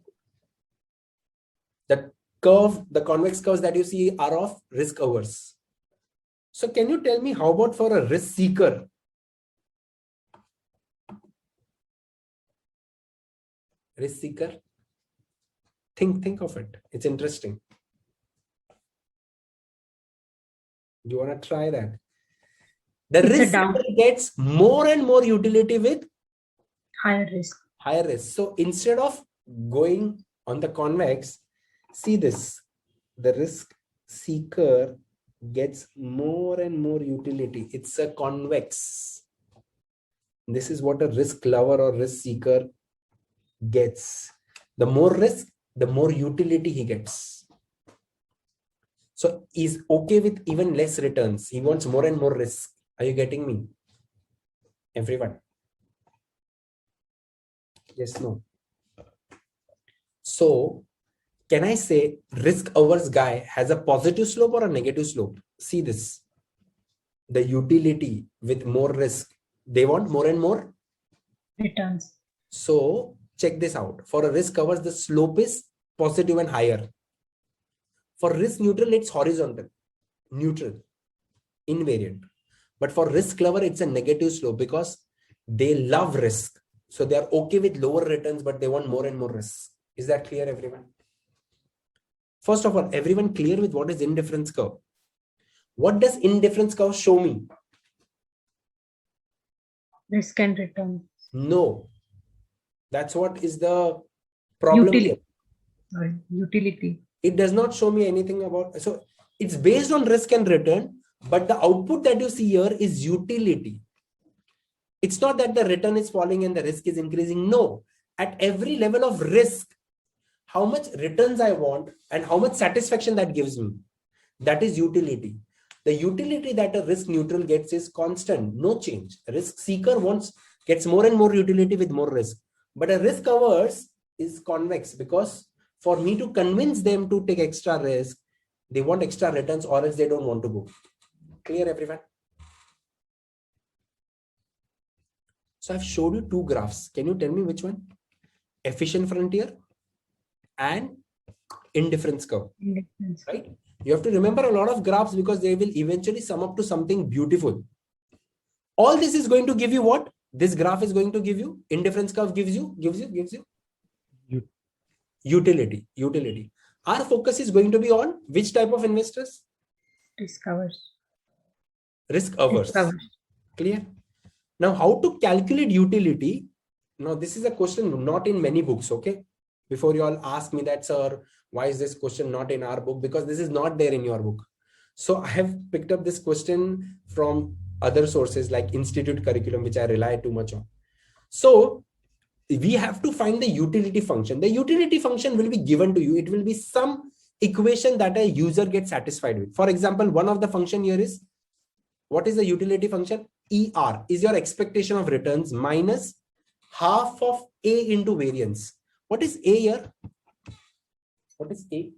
S1: The curve, the convex curves that you see are of risk averse. So can you tell me how about for a risk seeker? Risk seeker? Think of it. It's interesting. Do you want to try that? The risk gets more and more utility with
S2: higher risk.
S1: Higher risk. So instead of going on the convex, see this. The risk seeker gets more and more utility. It's a convex. This is what a risk lover or risk seeker gets. The more risk, the more utility he gets. So he's okay with even less returns. He wants more and more risk. Are you getting me? Everyone? Yes, no. So can I say risk averse guy has a positive slope or a negative slope? See this. The utility with more risk. They want more and more
S2: Returns.
S1: So check this out. For a risk covers, the slope is positive and higher. For risk neutral, it's horizontal, neutral, invariant. But for risk lover, it's a negative slope because they love risk. So they are okay with lower returns, but they want more and more risk. Is that clear, everyone? First of all, everyone clear with what is indifference curve? What does indifference curve show me?
S2: Risk and return.
S1: No. That's what is the problem here.
S2: Sorry, utility.
S1: It does not show me anything about, so it's based on risk and return, but the output that you see here is utility. It's not that the return is falling and the risk is increasing. No, at every level of risk, how much returns I want and how much satisfaction that gives me, that is utility. The utility that a risk neutral gets is constant, no change. A risk seeker gets more and more utility with more risk, but a risk averse is convex because for me to convince them to take extra risk, they want extra returns or else they don't want to go. Clear, everyone? So I've showed you two graphs. Can you tell me which one? Efficient frontier and indifference curve.
S2: Indifference.
S1: Right? You have to remember a lot of graphs because they will eventually sum up to something beautiful. All this is going to give you what? This graph is going to give you. Indifference curve gives you utility. Our focus is going to be on which type of investors?
S2: Risk averse.
S1: Risk averse. Clear? Now, how to calculate utility? Now, this is a question not in many books, okay? Before you all ask me that, sir, why is this question not in our book? Because this is not there in your book. So I have picked up this question from other sources like institute curriculum, which I rely too much on. So we have to find the utility function. The utility function will be given to you. It will be some equation that a user gets satisfied with. For example, one of the function here is, what is the utility function? ER is your expectation of returns minus half of A into variance. What is A here? What is A?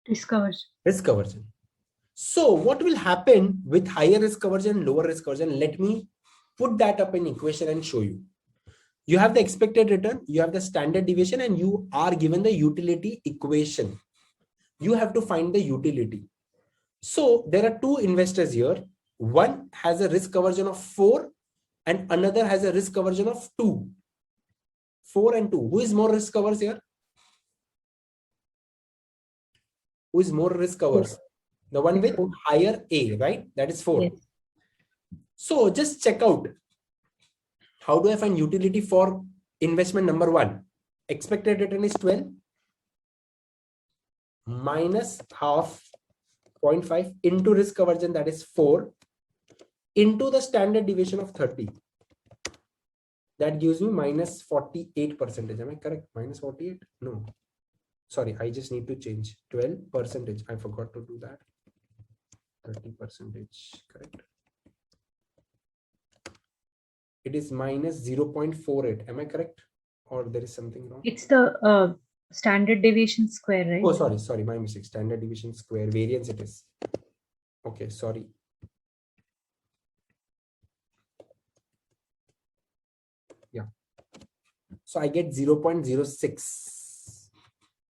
S2: Risk aversion.
S1: Risk aversion. So what will happen with higher risk aversion, lower risk aversion? Let me put that up in equation and show you. You have the expected return, you have the standard deviation, and you are given the utility equation. You have to find the utility. So there are two investors here. One has a risk aversion of 4 and another has a risk aversion of 2. 4 and 2. Who is more risk averse here? Who is more risk averse? The one with higher A, right? That is 4. Yes. So just check out. How do I find utility for investment number 1? Expected return is 12 minus half 0.5 into risk aversion, that is 4, into the standard deviation of 30. That gives me minus 48%. Am I correct? Minus 48? No. Sorry, I just need to change 12%. I forgot to do that. 30%, correct? It is minus 0.48. Am I correct? Or there is something wrong?
S2: It's the standard deviation square, right?
S1: Oh, sorry, my mistake. Standard deviation square, variance it is. Okay, sorry. Yeah. So I get 0.06.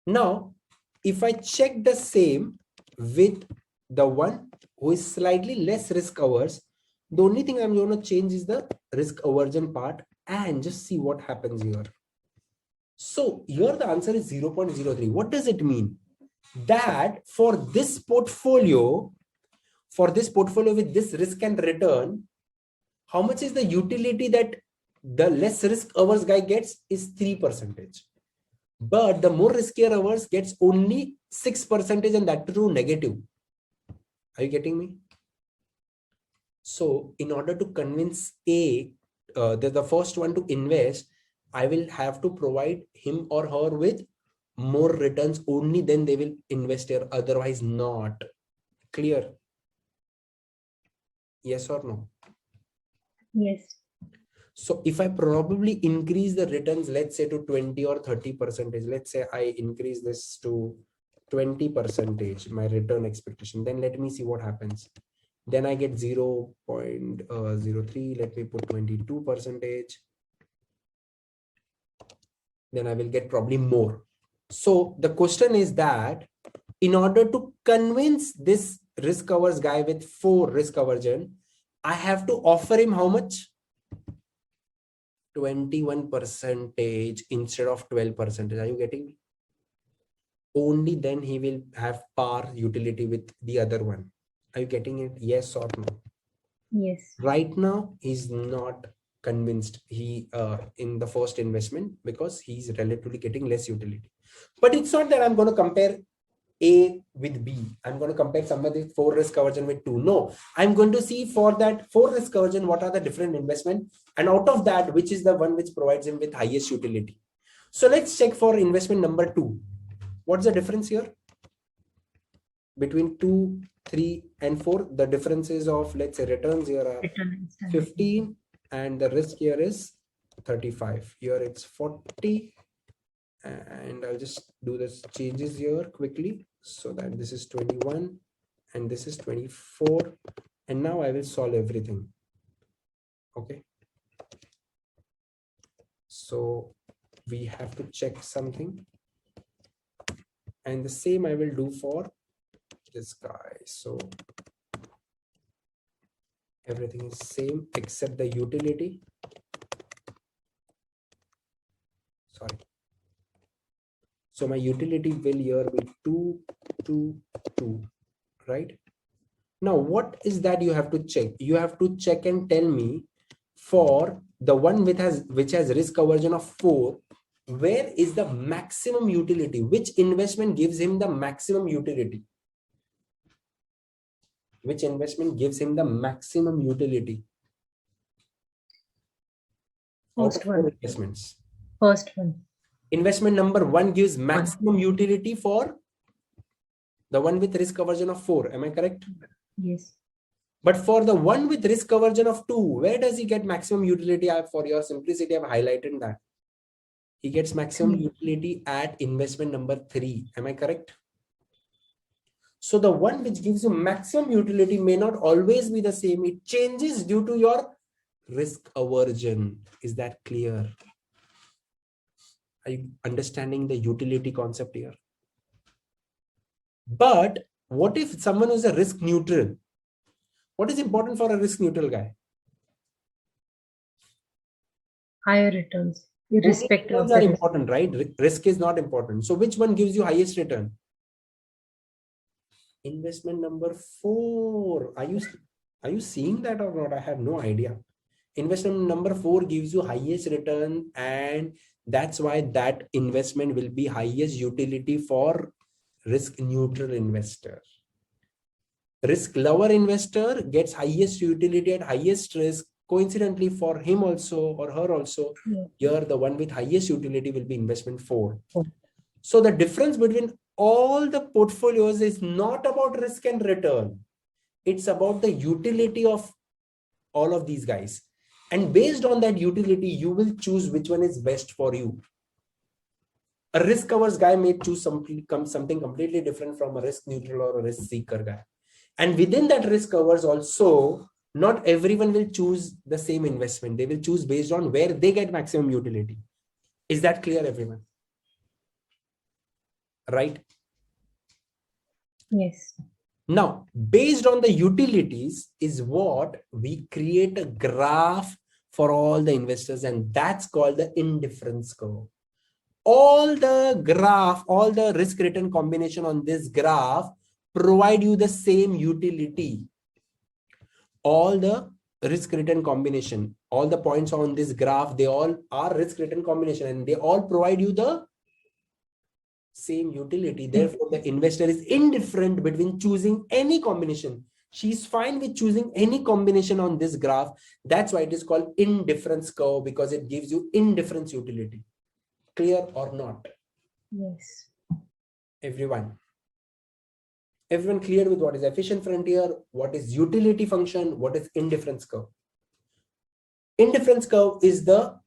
S1: Now, if I check the same with the one who is slightly less risk averse, the only thing I'm going to change is the risk aversion part and just see what happens here. So here the answer is 0.03. What does it mean? That for this portfolio with this risk and return, how much is the utility that the less risk averse guy gets is 3%. But the more riskier averse gets only 6%, and that too negative. Are you getting me? So in order to convince the first one to invest, I will have to provide him or her with more returns, only then they will invest here, otherwise not. Clear? Yes or no?
S2: Yes.
S1: So if I probably increase the returns, let's say to 20 or 30%, let's say I increase this to 20%, my return expectation, then let me see what happens. Then I get 0.03. Let me put 22%. Then I will get probably more. So the question is that in order to convince this risk averse guy with 4 risk aversion, I have to offer him how much? 21% instead of 12%. Are you getting me? Only then he will have par utility with the other one. Are you getting it? Yes or no?
S2: Yes.
S1: Right now, he's not convinced in the first investment because he's relatively getting less utility. But it's not that I'm going to compare A with B. I'm going to compare somebody with 4 risk aversion with 2. No, I'm going to see for that 4 risk aversion, what are the different investment, and out of that, which is the one which provides him with highest utility. So let's check for investment number 2. What's the difference here? Between 2, 3 and 4, the differences of, let's say, returns here are 15 and the risk here is 35. Here it's 40. And I'll just do this changes here quickly so that this is 21 and this is 24. And now I will solve everything. Okay. So we have to check something. And the same I will do for this guy. So everything is same except the utility. Sorry. So my utility will here be 2, 2, 2, right? Now, what is that you have to check? You have to check and tell me for the one which has risk aversion of 4, where is the maximum utility? Which investment gives him the maximum utility? Which investment gives him the maximum utility?
S2: First one.
S1: Investments.
S2: First one.
S1: Investment number 1 gives maximum utility for the one with risk aversion of 4. Am I correct?
S2: Yes.
S1: But for the one with risk aversion of 2, where does he get maximum utility? For your simplicity, I've highlighted that. He gets maximum utility at investment number 3. Am I correct? So the one which gives you maximum utility may not always be the same. It changes due to your risk aversion. Is that clear? Are you understanding the utility concept here? But what if someone is a risk neutral? What is important for a risk neutral guy?
S2: Higher returns, irrespective of
S1: the risk. Important, right? Risk is not important. So which one gives you highest return? Investment number 4. Are you seeing that or not? I have no idea. Investment number 4 gives you highest return, and that's why that investment will be highest utility for risk neutral investor. Risk lower investor gets highest utility at highest risk. Coincidentally, for him also or her also, here the one with highest utility will be investment 4. So the difference between all the portfolios is not about risk and return. It's about the utility of all of these guys. And based on that utility, you will choose which one is best for you. A risk averse guy may choose something completely different from a risk neutral or a risk seeker guy. And within that risk averse also, not everyone will choose the same investment. They will choose based on where they get maximum utility. Is that clear, everyone? Right?
S2: Yes.
S1: Now, based on the utilities is what we create a graph for all the investors, and that's called the indifference curve. All the risk return combination on this graph provide you the same utility. All the risk return combination, all the points on this graph, they all are risk return combination and they all provide you the same utility. Therefore, the investor is indifferent between choosing any combination. She's fine with choosing any combination on this graph. That's why it is called indifference curve, because it gives you indifference utility. Clear or not?
S2: Yes.
S1: Everyone clear with what is efficient frontier, what is utility function, what is indifference curve? Indifference curve is the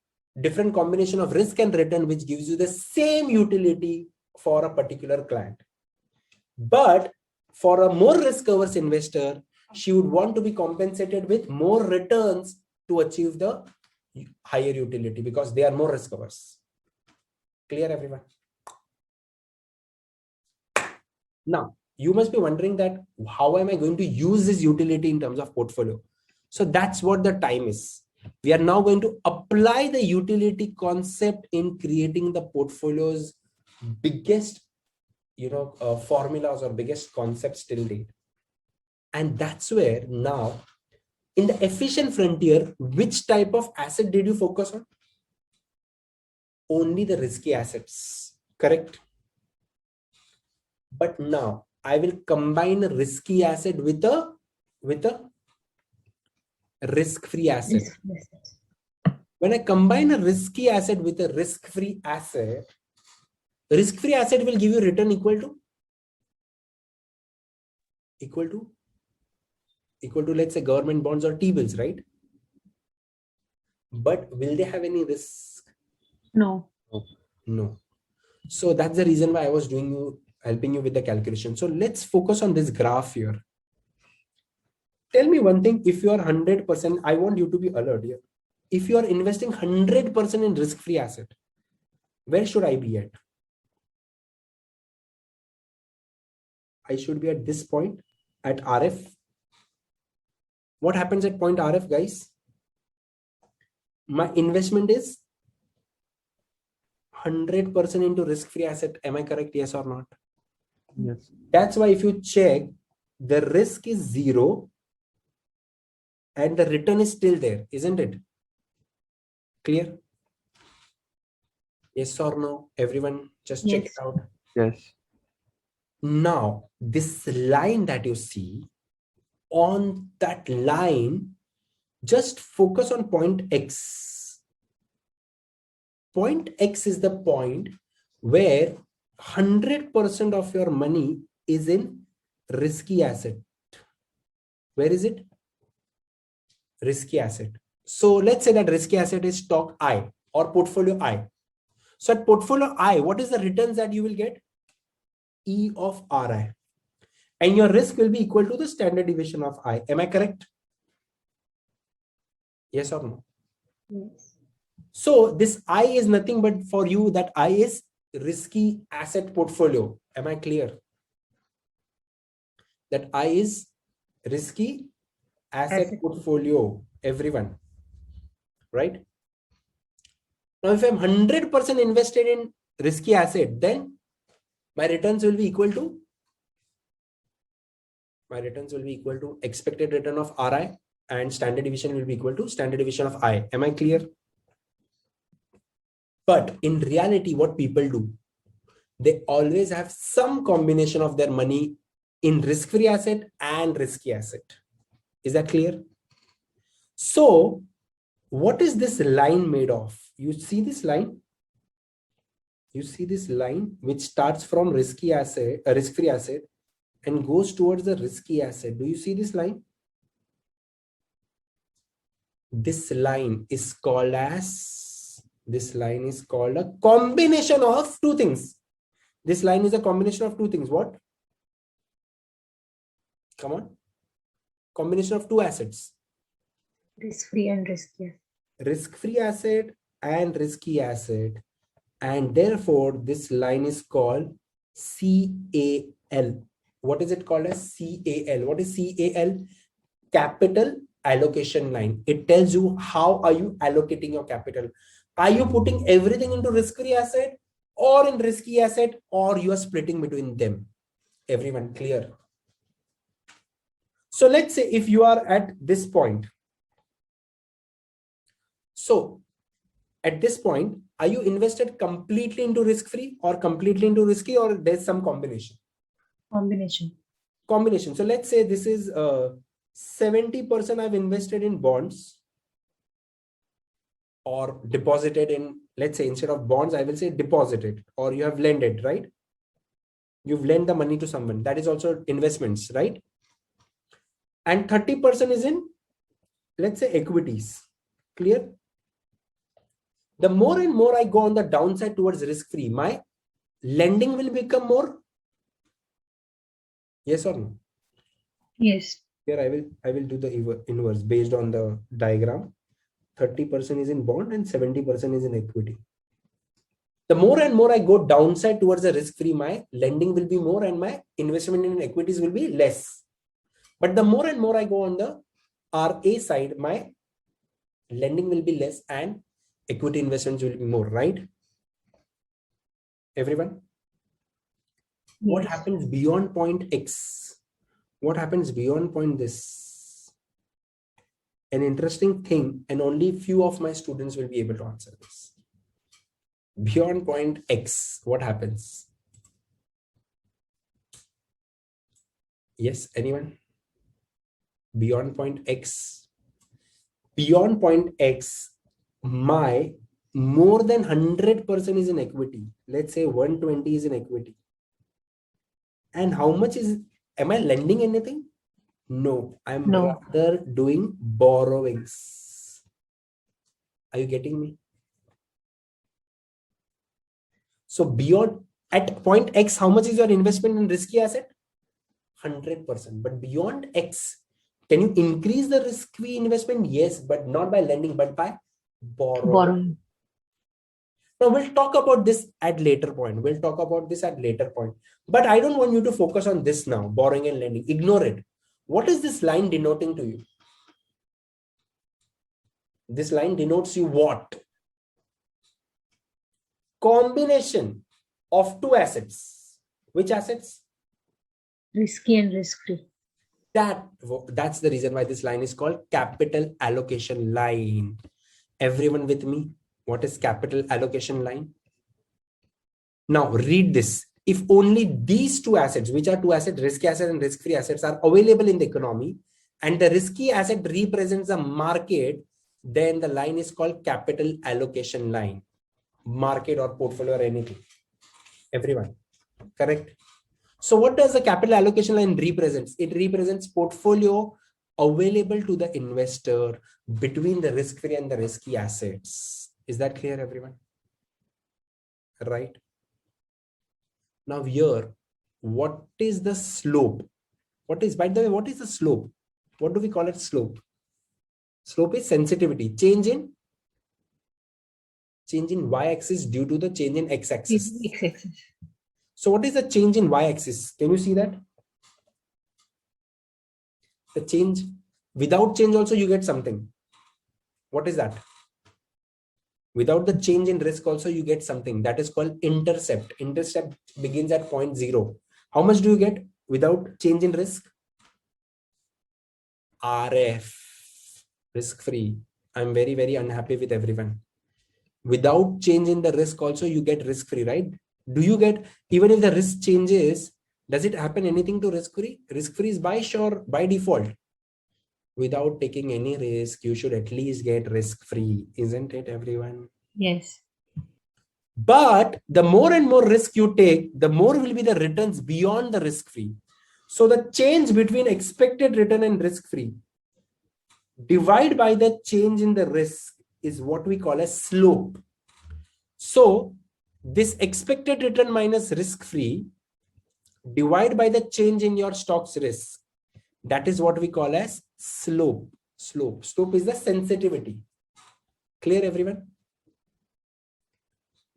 S1: different combination of risk and return which gives you the same utility for a particular client. But for a more risk averse investor, she would want to be compensated with more returns to achieve the higher utility because they are more risk averse. Clear, everyone? Now, you must be wondering that how am I going to use this utility in terms of portfolio? So that's what the time is. We are now going to apply the utility concept in creating the portfolio's biggest, formulas or biggest concepts till date. And that's where now in the efficient frontier, which type of asset did you focus on? Only the risky assets, correct? But now I will combine a risky asset with a risk-free asset. When I combine a risky asset with a risk-free asset will give you return equal to let's say government bonds or T-bills, right? But will they have any risk?
S2: No.
S1: No. So that's the reason why I was helping you with the calculation. So let's focus on this graph here. Tell me one thing, if you are 100%, I want you to be alert here. If you are investing 100% in risk-free asset, where should I be at? I should be at this point at RF. What happens at point RF, guys? My investment is 100% into risk-free asset. Am I correct? Yes or not?
S3: Yes.
S1: That's why if you check, the risk is 0 and the return is still there, isn't it? Clear? Yes or no? Everyone just check it out.
S3: Yes.
S1: Now, this line that you see, on that line, just focus on point X. Point X is the point where 100% of your money is in risky asset. Where is it? Risky asset. So let's say that risky asset is stock I or portfolio I. So at portfolio I, what is the returns that you will get? E of Ri. And your risk will be equal to the standard deviation of I. Am I correct? Yes or no?
S2: Yes.
S1: So this I is nothing but for you that I is risky asset portfolio. Am I clear? That I is risky asset portfolio, everyone. Right? Now, if I'm 100% invested in risky asset, then my returns will be equal to expected return of Ri, and standard deviation will be equal to standard deviation of I. Am I clear? But in reality, what people do, they always have some combination of their money in risk-free asset and risky asset. Is that clear? So what is this line made of? You see this line? You see this line which starts from risky asset, a risk-free asset, and goes towards the risky asset. Do you see this line? This line is called a combination of two things. This line is a combination of two things. What? Come on. Combination of two assets.
S2: Risk-free and risky.
S1: Risk-free asset and risky asset. And therefore, this line is called CAL. What is it called as CAL? What is CAL? Capital allocation line. It tells you how are you allocating your capital. Are you putting everything into risk-free asset or in risky asset, or you are splitting between them? Everyone clear? So let's say if you are at this point. So at this point, are you invested completely into risk-free or completely into risky, or there's some combination? Combination. So let's say this is 70% I've invested in bonds or deposited in, let's say instead of bonds, I will say deposited, or you have lended, right? You've lent the money to someone. That is also investments, right? And 30% is in, let's say, equities. Clear? The more and more I go on the downside towards risk-free, my lending will become more. Yes or no?
S2: Yes.
S1: Here I will do the inverse based on the diagram. 30% is in bond and 70% is in equity. The more and more I go downside towards the risk-free, my lending will be more and my investment in equities will be less. But the more and more I go on the RA side, my lending will be less and equity investments will be more, right? Everyone?
S2: Yes.
S1: What happens beyond point X? What happens beyond point this? An interesting thing, and only few of my students will be able to answer this. Beyond point X, what happens? Yes, anyone? Beyond point X. Beyond point X, my more than 100% is in equity. Let's say 120 is in equity. And how much is, am I lending anything? No, I'm rather doing borrowings. Are you getting me? So beyond, at point X, how much is your investment in risky asset? 100%. But beyond X, can you increase the risk-free investment? Yes, but not by lending, but by borrowing. Now we'll talk about this at later point. But I don't want you to focus on this now, borrowing and lending. Ignore it. What is this line denoting to you? This line denotes you what? Combination of two assets. Which assets?
S2: Risky and risk-free.
S1: That's the reason why this line is called capital allocation line. Everyone with me? What is capital allocation line? Now read this. If only these two assets, which are two assets, risky asset and risk-free assets, are available in the economy, and the risky asset represents a market, then the line is called capital allocation line. Market or portfolio or anything. Everyone, correct? So what does the capital allocation line represents? It represents portfolio available to the investor between the risk-free and the risky assets. Is that clear, everyone? Right? Now here, what is the slope? By the way, what is the slope? What do we call it slope? Slope is sensitivity. Change in y-axis due to the change in x-axis. So what is the change in y-axis? Can you see that? The change, without change also you get something. What is that? Without the change in risk also you get something. That is called intercept. Intercept begins at 0.0. How much do you get without change in risk? RF, risk-free. I'm very, very unhappy with everyone. Without change in the risk also you get risk-free, right? Do you get, even if the risk changes, does it happen anything to risk-free? Risk-free is by default. Without taking any risk, you should at least get risk-free, isn't it, everyone?
S2: Yes.
S1: But the more and more risk you take, the more will be the returns beyond the risk-free. So the change between expected return and risk-free, divide by the change in the risk, is what we call a slope. So this expected return minus risk-free, divide by the change in your stock's risk. That is what we call as slope. Slope is the sensitivity. Clear, everyone?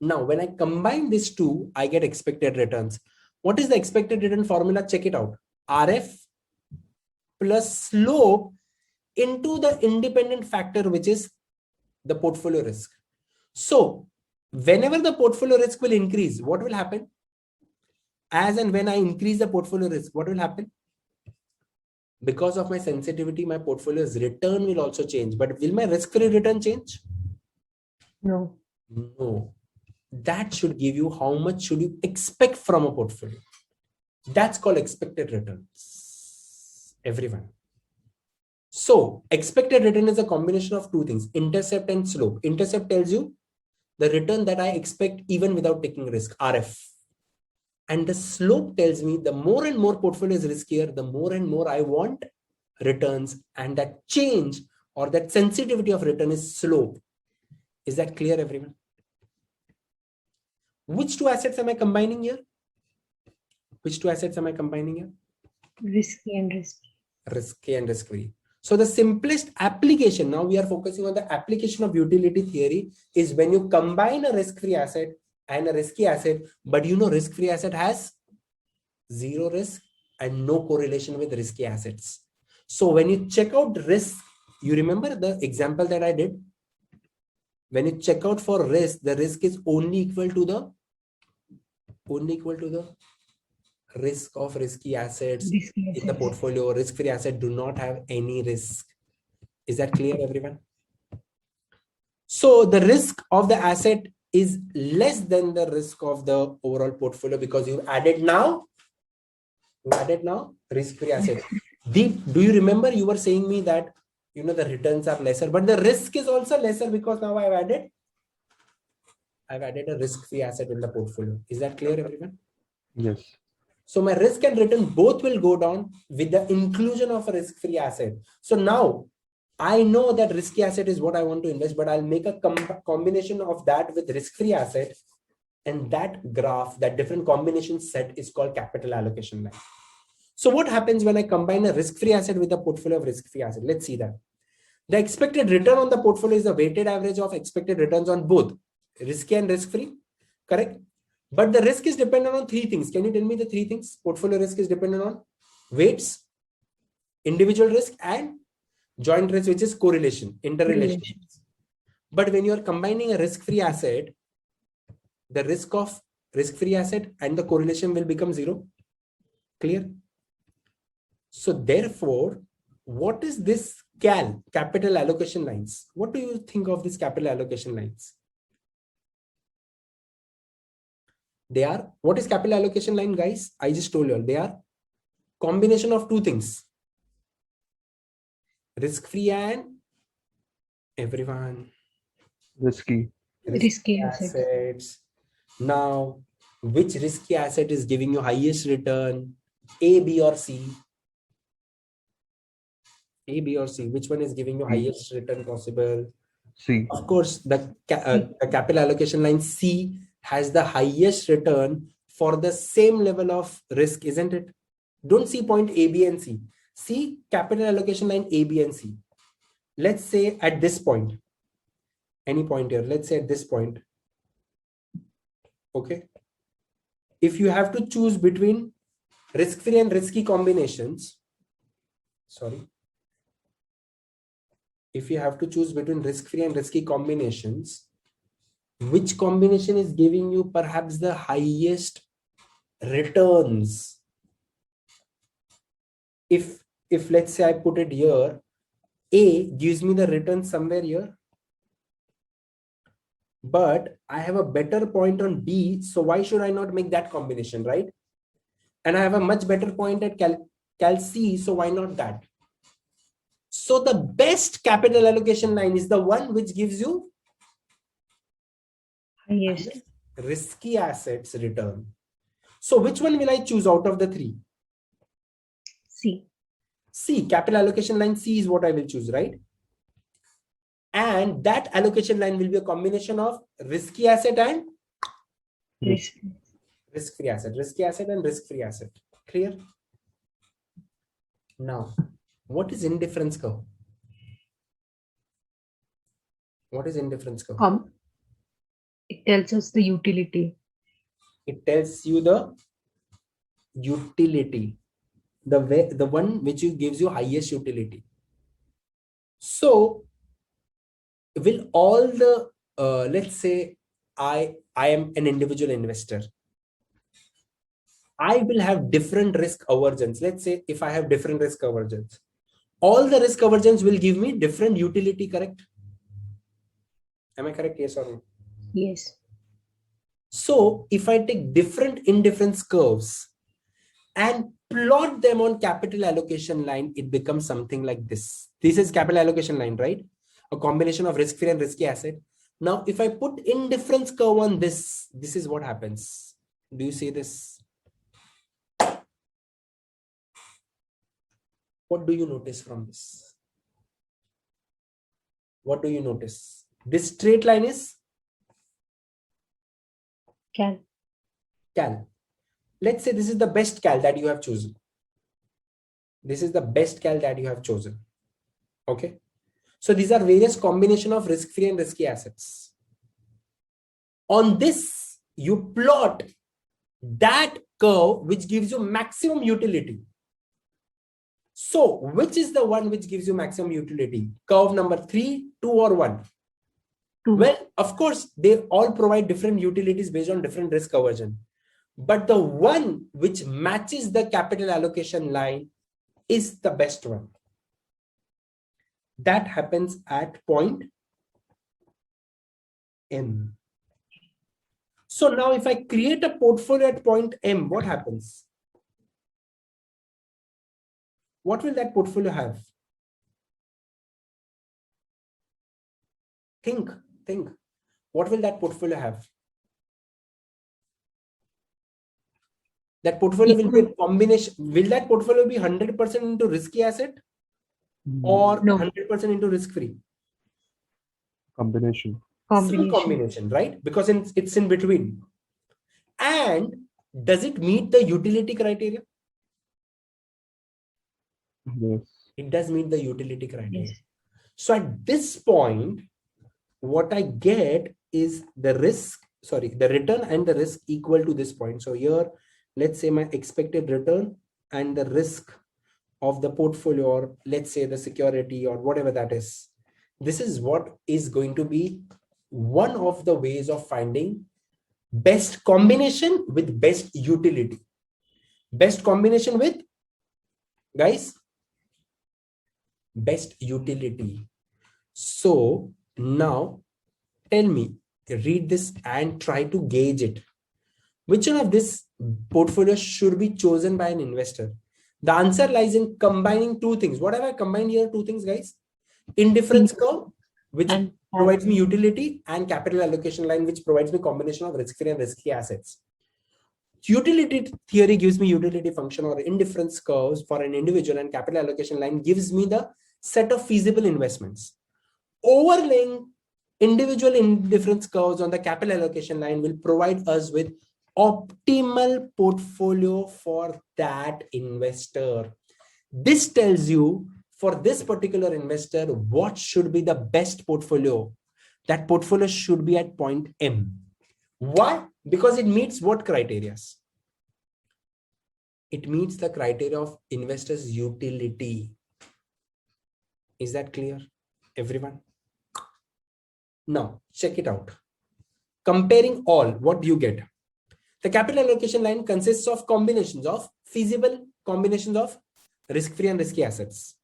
S1: Now, when I combine these two, I get expected returns. What is the expected return formula? Check it out. RF plus slope into the independent factor, which is the portfolio risk. So whenever the portfolio risk will increase, what will happen? As and when I increase the portfolio risk, what will happen? Because of my sensitivity, my portfolio's return will also change. But will my risk-free return change?
S2: No.
S1: No. That should give you how much should you expect from a portfolio. That's called expected returns. Everyone. So expected return is a combination of two things, intercept and slope. Intercept tells you the return that I expect even without taking risk, RF. And the slope tells me the more and more portfolio is riskier, the more and more I want returns, and that change or that sensitivity of return is slope. Is that clear, everyone? Which two assets am I combining here? Which two assets am I combining here?
S2: Risky and risky.
S1: risky and risk-free. So the simplest application, now we are focusing on the application of utility theory, is when you combine a risk-free asset and a risky asset, but you know risk-free asset has zero risk and no correlation with risky assets. So when you check out risk, you remember the example that I did? When you check out for risk, the risk is only equal to the risk of risky assets in the portfolio. Risk-free asset do not have any risk. Is that clear, everyone? So the risk of the asset is less than the risk of the overall portfolio because you added now risk-free assets. Deep, do you remember you were saying me that the returns are lesser, but the risk is also lesser because now I've added a risk-free asset in the portfolio. Is that clear, everyone?
S3: Yes.
S1: So my risk and return both will go down with the inclusion of a risk-free asset. So now I know that risky asset is what I want to invest, but I'll make a combination of that with risk-free asset, and that graph, that different combination set is called capital allocation line. So what happens when I combine a risk-free asset with a portfolio of risk-free asset? Let's see that. The expected return on the portfolio is the weighted average of expected returns on both risky and risk-free, correct? But the risk is dependent on three things. Can you tell me the three things? Portfolio risk is dependent on weights, individual risk, and joint risk, which is correlation, interrelation. But when you are combining a risk-free asset, the risk of risk-free asset and the correlation will become zero. Clear? So therefore, what is this capital allocation lines? What do you think of these capital allocation lines? They are, what is capital allocation line, guys? I just told you all, they are combination of two things. Risk-free and everyone.
S3: Risky
S1: assets. Now, which risky asset is giving you highest return? A, B, or C? A, B, or C? Which one is giving you highest return possible?
S3: C.
S1: Of course, the capital allocation line C has the highest return for the same level of risk, isn't it? Don't see point A, B, and C. See capital allocation line A, B, and C. Let's say at this point, any point here, let's say at this point. Okay. If you have to choose between risk-free and risky combinations, if you have to choose between risk-free and risky combinations, which combination is giving you perhaps the highest returns? If let's say I put it here, A gives me the return somewhere here, but I have a better point on B, so why should I not make that combination, right? And I have a much better point at cal C, so why not that? So the best capital allocation line is the one which gives you
S2: highest
S1: risky assets return. So which one will I choose out of the three? C, capital allocation line C is what I will choose, right? And that allocation line will be a combination of risky asset and risk-free asset. Risky asset and risk-free asset. Clear? Now, what is indifference curve? What is indifference curve?
S2: It tells us the utility.
S1: It tells you the utility, the one which gives you highest utility. So will all the let's say I am an individual investor, I will have different risk aversions. Let's say if I have different risk aversions, all the risk aversions will give me different utility, correct? Am I correct? Yes or no?
S2: Yes.
S1: So if I take different indifference curves and plot them on capital allocation line, it becomes something like this. This is capital allocation line, right? A combination of risk-free and risky asset. Now, if I put indifference curve on this is what happens. Do you see this? What do you notice from this? What do you notice? This straight line is
S2: Cal.
S1: Let's say this is the best cal that you have chosen. This is the best cal that you have chosen. Okay. So these are various combination of risk-free and risky assets. On this, you plot that curve which gives you maximum utility. So which is the one which gives you maximum utility? Curve number 3, 2 or 1?
S2: 2.
S1: Well, of course, they all provide different utilities based on different risk aversion. But the one which matches the capital allocation line is the best one. That happens at point M. So now if I create a portfolio at point M, what happens? What will that portfolio have? Think. What will that portfolio have? That portfolio will be a combination. Will that portfolio be 100% into risky asset or 100% into risk-free?
S3: Combination.
S1: Some combination, right? Because it's in between. And does it meet the utility criteria?
S3: Yes.
S1: It does meet the utility criteria.
S2: Yes.
S1: So at this point, what I get is the return and the risk equal to this point. So here, let's say my expected return and the risk of the portfolio, or let's say the security or whatever that is. This is what is going to be one of the ways of finding best combination with best utility. Best combination with, guys, best utility. So now tell me, read this and try to gauge it. Which one of this portfolio should be chosen by an investor? The answer lies in combining two things. What have I combined here? Two things, guys. Indifference curve, which provides me utility, and capital allocation line, which provides me combination of risk-free and risky assets. Utility theory gives me utility function or indifference curves for an individual, and capital allocation line gives me the set of feasible investments. Overlaying individual indifference curves on the capital allocation line will provide us with optimal portfolio for that investor. This tells you for this particular investor what should be the best portfolio. That portfolio should be at point M. Why? Because it meets what criteria? It meets the criteria of investor's utility. Is that clear, everyone? Now, check it out. Comparing all, what do you get? The capital allocation line consists of combinations of feasible combinations of risk-free and risky assets.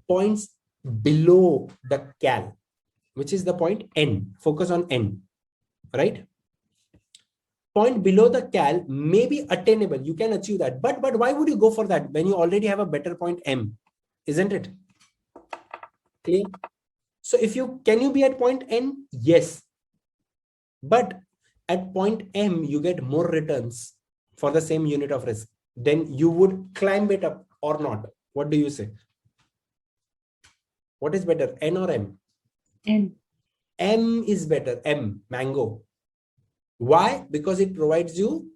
S1: Points below the cal, which is the point N. Focus on N, right? Point below the cal may be attainable. You can achieve that. But why would you go for that when you already have a better point M? Isn't it? Clear? So can you be at point N? Yes. But at point M, you get more returns for the same unit of risk. Then you would climb it up or not. What do you say? What is better, N or M?
S2: M.
S1: M is better. M, mango. Why? Because it provides you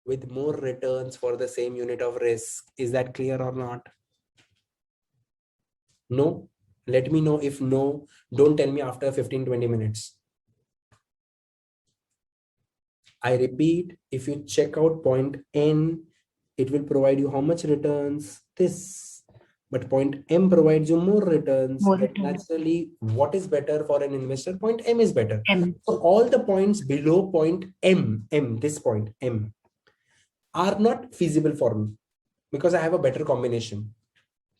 S1: with more returns for the same unit of risk. Is that clear or not? No? Let me know if no. Don't tell me after 15-20 minutes. I repeat, if you check out point N, it will provide you how much returns? This. But point M provides you more returns. Naturally, what is better for an investor? Point M is better.
S2: M.
S1: So all the points below point M, this point M, are not feasible for me because I have a better combination.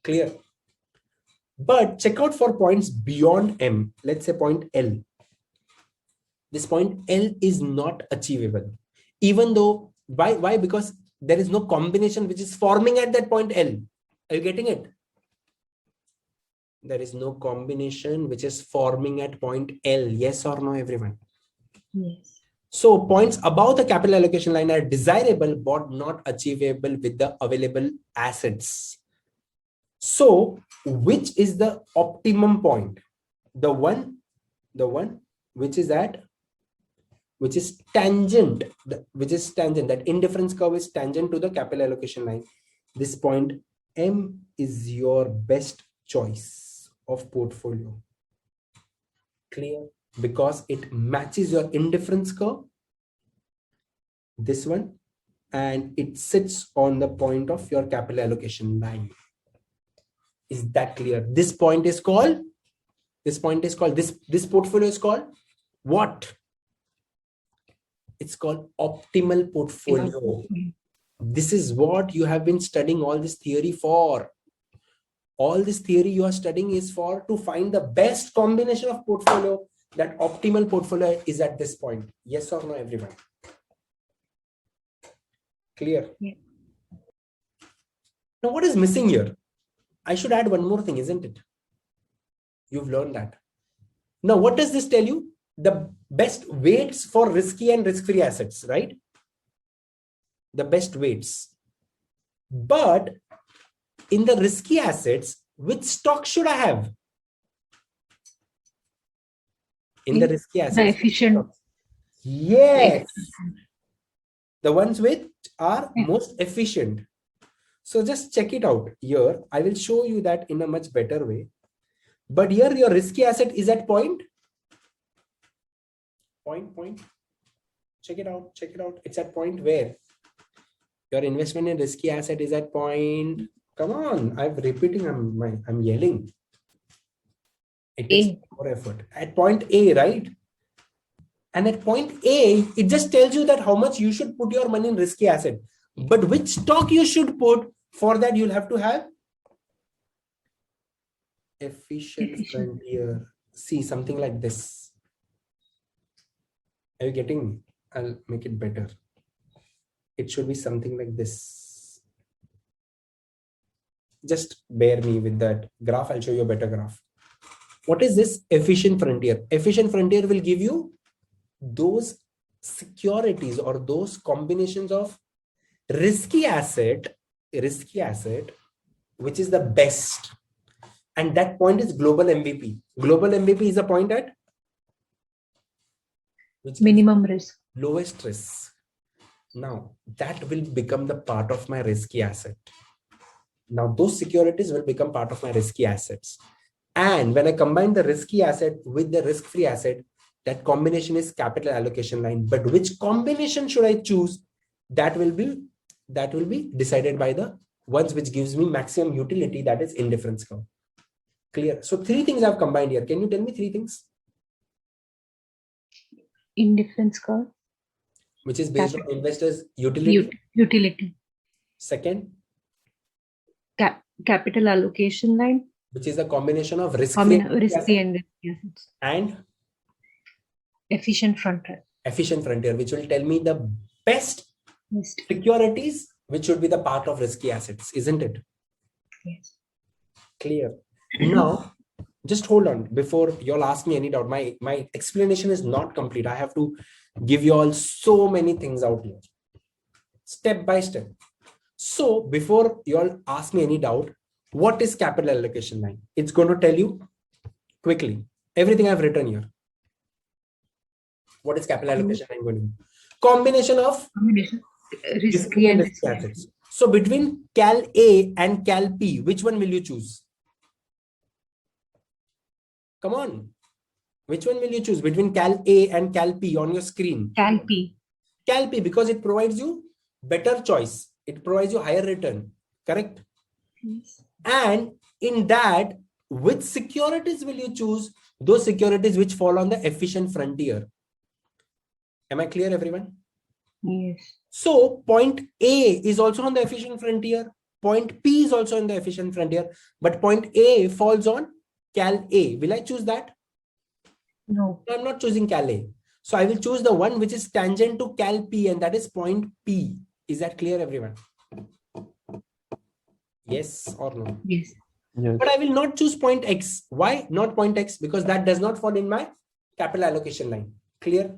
S1: Clear? But check out for points beyond M. Let's say point L. This point L is not achievable. Even though, why? Because there is no combination which is forming at that point L. Are you getting it? There is no combination which is forming at point L. Yes or no, everyone?
S2: Yes.
S1: So points above the capital allocation line are desirable but not achievable with the available assets. So which is the optimum point? The one which is tangent, that indifference curve is tangent to the capital allocation line. This point M is your best choice of portfolio. Clear? Because it matches your indifference curve, this one, and it sits on the point of your capital allocation line. Is that clear? This point is called, this portfolio is called what? It's called optimal portfolio. This is what you have been studying all this theory for. All this theory you are studying is for to find the best combination of portfolio. That optimal portfolio is at this point. Yes or no, everyone? Clear?
S2: Yeah.
S1: Now, what is missing here? I should add one more thing, isn't it? You've learned that. Now, what does this tell you? The best weights for risky and risk-free assets, right? The best weights. But in the risky assets, which stock should I have? In the risky assets.
S2: The efficient.
S1: Yes. The ones which are most efficient. So just check it out here. I will show you that in a much better way. But here your risky asset is at point. Point. Check it out. It's at point where? Your investment in risky asset is at point. Come on, I'm repeating, I'm yelling. It takes more effort. At point A, right? And at point A, it just tells you that how much you should put your money in risky asset. But which stock you should put, for that you'll have to have efficient frontier. See, something like this. Are you getting me? I'll make it better. It should be something like this. Just bear me with that graph. I'll show you a better graph. What is this efficient frontier? Efficient frontier will give you those securities or those combinations of risky asset, which is the best. And that point is global MVP. Global MVP is a point at which
S2: minimum risk.
S1: Lowest risk. Now that will become the part of my risky asset. Now those securities will become part of my risky assets. And when I combine the risky asset with the risk-free asset, that combination is capital allocation line. But which combination should I choose? That will be decided by the ones which gives me maximum utility, that is indifference curve. Clear? So three things I've combined here. Can you tell me three things?
S2: Indifference curve.
S1: Which is based on investors' utility.
S2: Utility.
S1: Second.
S2: Capital allocation line.
S1: Which is a combination of risky
S2: and risky assets.
S1: And
S2: efficient frontier.
S1: Efficient frontier, which will tell me the best securities, which should be the part of risky assets, isn't it?
S2: Yes.
S1: Clear. Now, just hold on before you'll ask me any doubt. My explanation is not complete. I have to give you all so many things out here, step by step. So before you'll ask me any doubt, what is capital allocation line? It's going to tell you quickly everything I've written here. What is capital allocation line going to be? Combination of risky and risky assets. So between Cal A and Cal P, which one will you choose? Come on. Which one will you choose between Cal A and Cal P on your screen?
S2: Cal P.
S1: Cal P, because it provides you better choice. It provides you higher return. Correct?
S2: Yes.
S1: And in that, which securities will you choose? Those securities which fall on the efficient frontier. Am I clear, everyone?
S2: Yes.
S1: So point A is also on the efficient frontier. Point P is also on the efficient frontier. But point A falls on Cal A. Will I choose that?
S2: No.
S1: I'm not choosing Cal A. So I will choose the one which is tangent to Cal P, and that is point P. Is that clear, everyone? Yes or no?
S2: Yes.
S3: Yes.
S1: But I will not choose point X. Why not point X? Because that does not fall in my capital allocation line. Clear?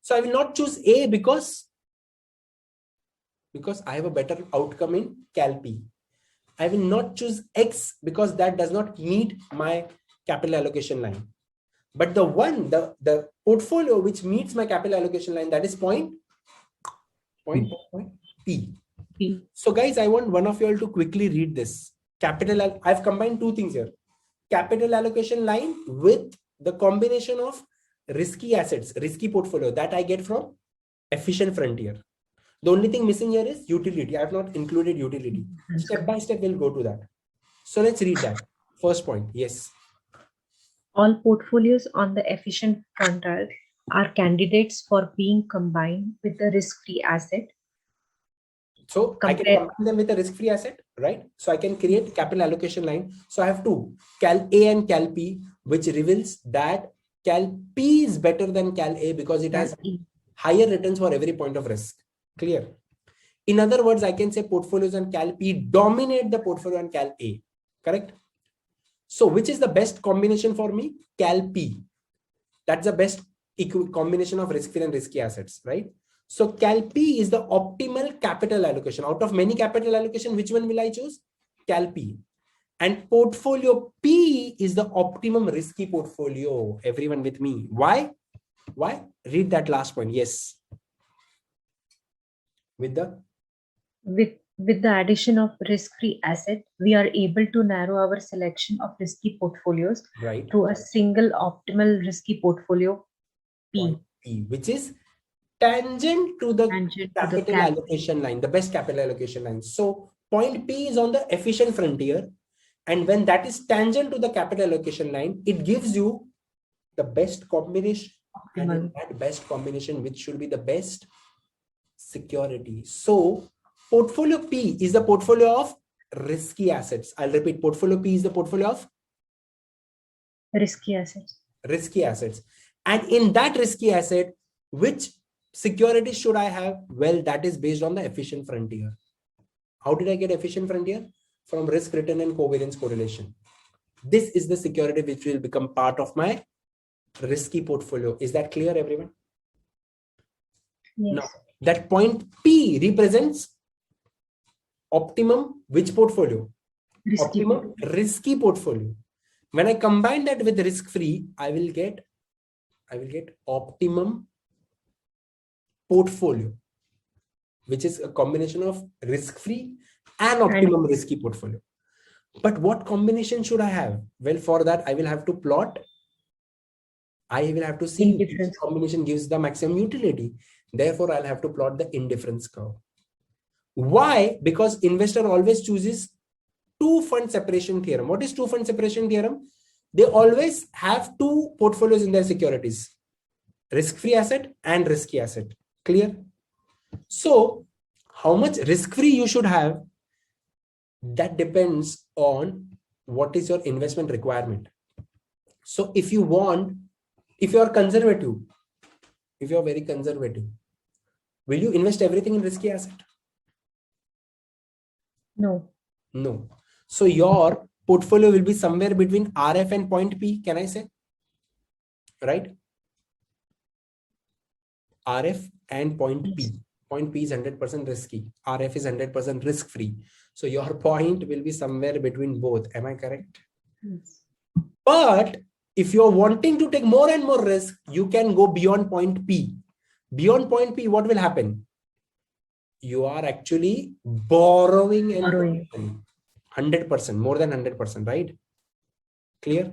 S1: So I will not choose A because I have a better outcome in Cal P. I will not choose X because that does not meet my capital allocation line. But the one, the portfolio which meets my capital allocation line, that is point P.
S2: P.
S1: So guys, I want one of you all to quickly read this. I've combined two things here. Capital allocation line with the combination of risky assets, risky portfolio that I get from efficient frontier. The only thing missing here is utility. I have not included utility. Step by step, we'll go to that. So let's read that. First point. Yes.
S2: All portfolios on the efficient frontier are candidates for being combined with the risk-free asset.
S1: So I can combine them with a risk-free asset, right? So I can create capital allocation line. So I have two, Cal A and Cal P, which reveals that Cal P is better than Cal A because it has higher returns for every point of risk. Clear? In other words, I can say portfolios on Cal P dominate the portfolio on Cal A. Correct? So which is the best combination for me? Cal P. That's the best combination of risk-free and risky assets, right? So Cal P is the optimal capital allocation. Out of many capital allocation, which one will I choose? Cal P. And portfolio P is the optimum risky portfolio. Everyone with me? Why? Why? Read that last point. Yes. With
S2: the addition of risk-free asset, we are able to narrow our selection of risky portfolios to a single optimal risky portfolio P.
S1: P, which is tangent to the capital allocation line, the best capital allocation line. So point P is on the efficient frontier. And when that is tangent to the capital allocation line, it gives you the best combination. And in that best combination, which should be the best security. So portfolio P is the portfolio of risky assets. I'll repeat, portfolio P is the portfolio of
S2: risky assets.
S1: Risky assets. And in that risky asset, which security should I have? Well, that is based on the efficient frontier. How did I get efficient frontier? From risk, return, and covariance correlation. This is the security which will become part of my risky portfolio. Is that clear, everyone?
S2: Yes.
S1: Now, that point P represents optimum which portfolio? Optimum risky portfolio. When I combine that with risk-free, I will get optimum portfolio, which is a combination of risk-free and optimum risky portfolio. But what combination should I have? Well, for that, I will have to plot. I will have to see which combination gives the maximum utility. Therefore, I'll have to plot the indifference curve. Why? Because investor always chooses two fund separation theorem. What is two fund separation theorem? They always have two portfolios in their securities, risk-free asset and risky asset. Clear? So how much risk-free you should have, that depends on what is your investment requirement. So if you are conservative, if you are very conservative, will you invest everything in risky asset?
S2: No.
S1: No. So your portfolio will be somewhere between RF and point P, can I say? Right? RF and point P. Point P is 100% risky. RF is 100% risk-free. So your point will be somewhere between both. Am I correct?
S2: Yes.
S1: But if you're wanting to take more and more risk, you can go beyond point P. Beyond point P, what will happen? You are actually borrowing 100%, more than 100%, right? Clear?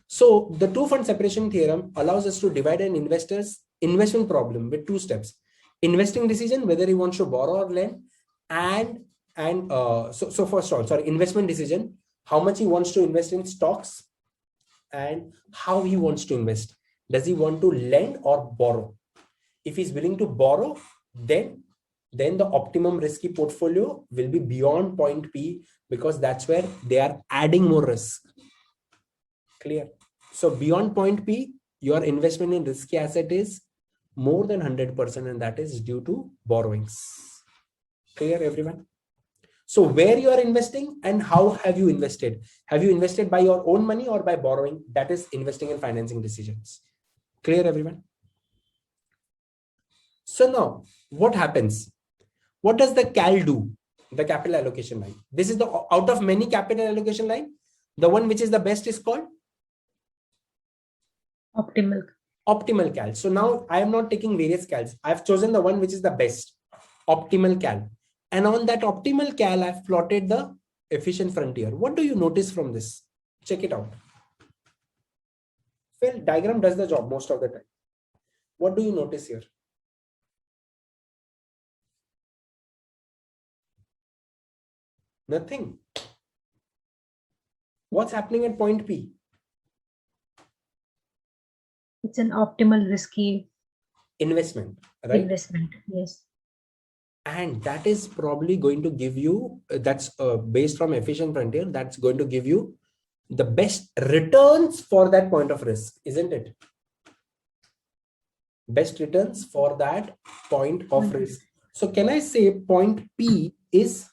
S1: So the two fund separation theorem allows us to divide an investor's investment problem with two steps: investing decision, whether he wants to borrow or lend, so first of all, investment decision, how much he wants to invest in stocks, and how he wants to invest. Does he want to lend or borrow? If he's willing to borrow, then the optimum risky portfolio will be beyond point P, because that's where they are adding more risk. Clear? So beyond point P, your investment in risky asset is more than 100%, and that is due to borrowings. Clear, everyone? So where you are investing and how have you invested? Have you invested by your own money or by borrowing? That is investing and financing decisions. Clear, everyone? So now what happens? What does the CAL do? The capital allocation line. This is the out of many capital allocation line, the one which is the best is called optimal CAL. So now I am not taking various CALs. I have chosen the one which is the best, optimal CAL. And on that optimal cal, I've plotted the efficient frontier. What do you notice from this? Check it out. Well, diagram does the job most of the time. What do you notice here? Nothing. What's happening at point P?
S2: It's an optimal risky
S1: Investment, right?
S2: investment. Yes.
S1: And that is probably going to give you, that's based from efficient frontier, that's going to give you the best returns for that point of risk, isn't it? Best returns for that point of risk. So can I say point P is,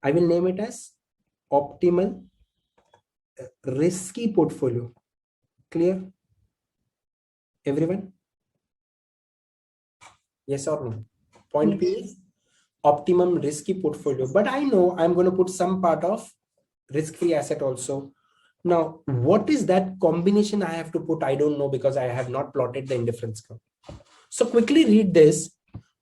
S1: I will name it as optimal risky portfolio. Clear? Everyone? Yes or no? Point P is optimum risky portfolio. But I know I'm going to put some part of risk-free asset also. Now, what is that combination I have to put? I don't know, because I have not plotted the indifference curve. So quickly read this.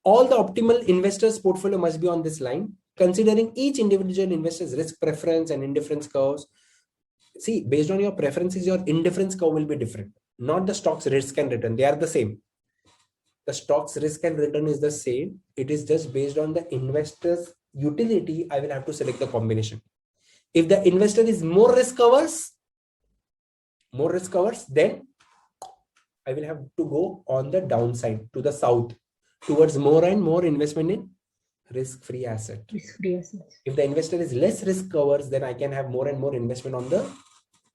S1: All the optimal investors' portfolio must be on this line, considering each individual investor's risk preference and indifference curves. See, based on your preferences, your indifference curve will be different. Not the stock's risk and return. They are the same. The stock's risk and return is the same. It is just based on the investor's utility. I will have to select the combination. If the investor is more risk averse, then I will have to go on the downside to the south towards more and more investment in risk-free asset.
S2: Risk-free assets.
S1: If the investor is less risk averse, then I can have more and more investment on the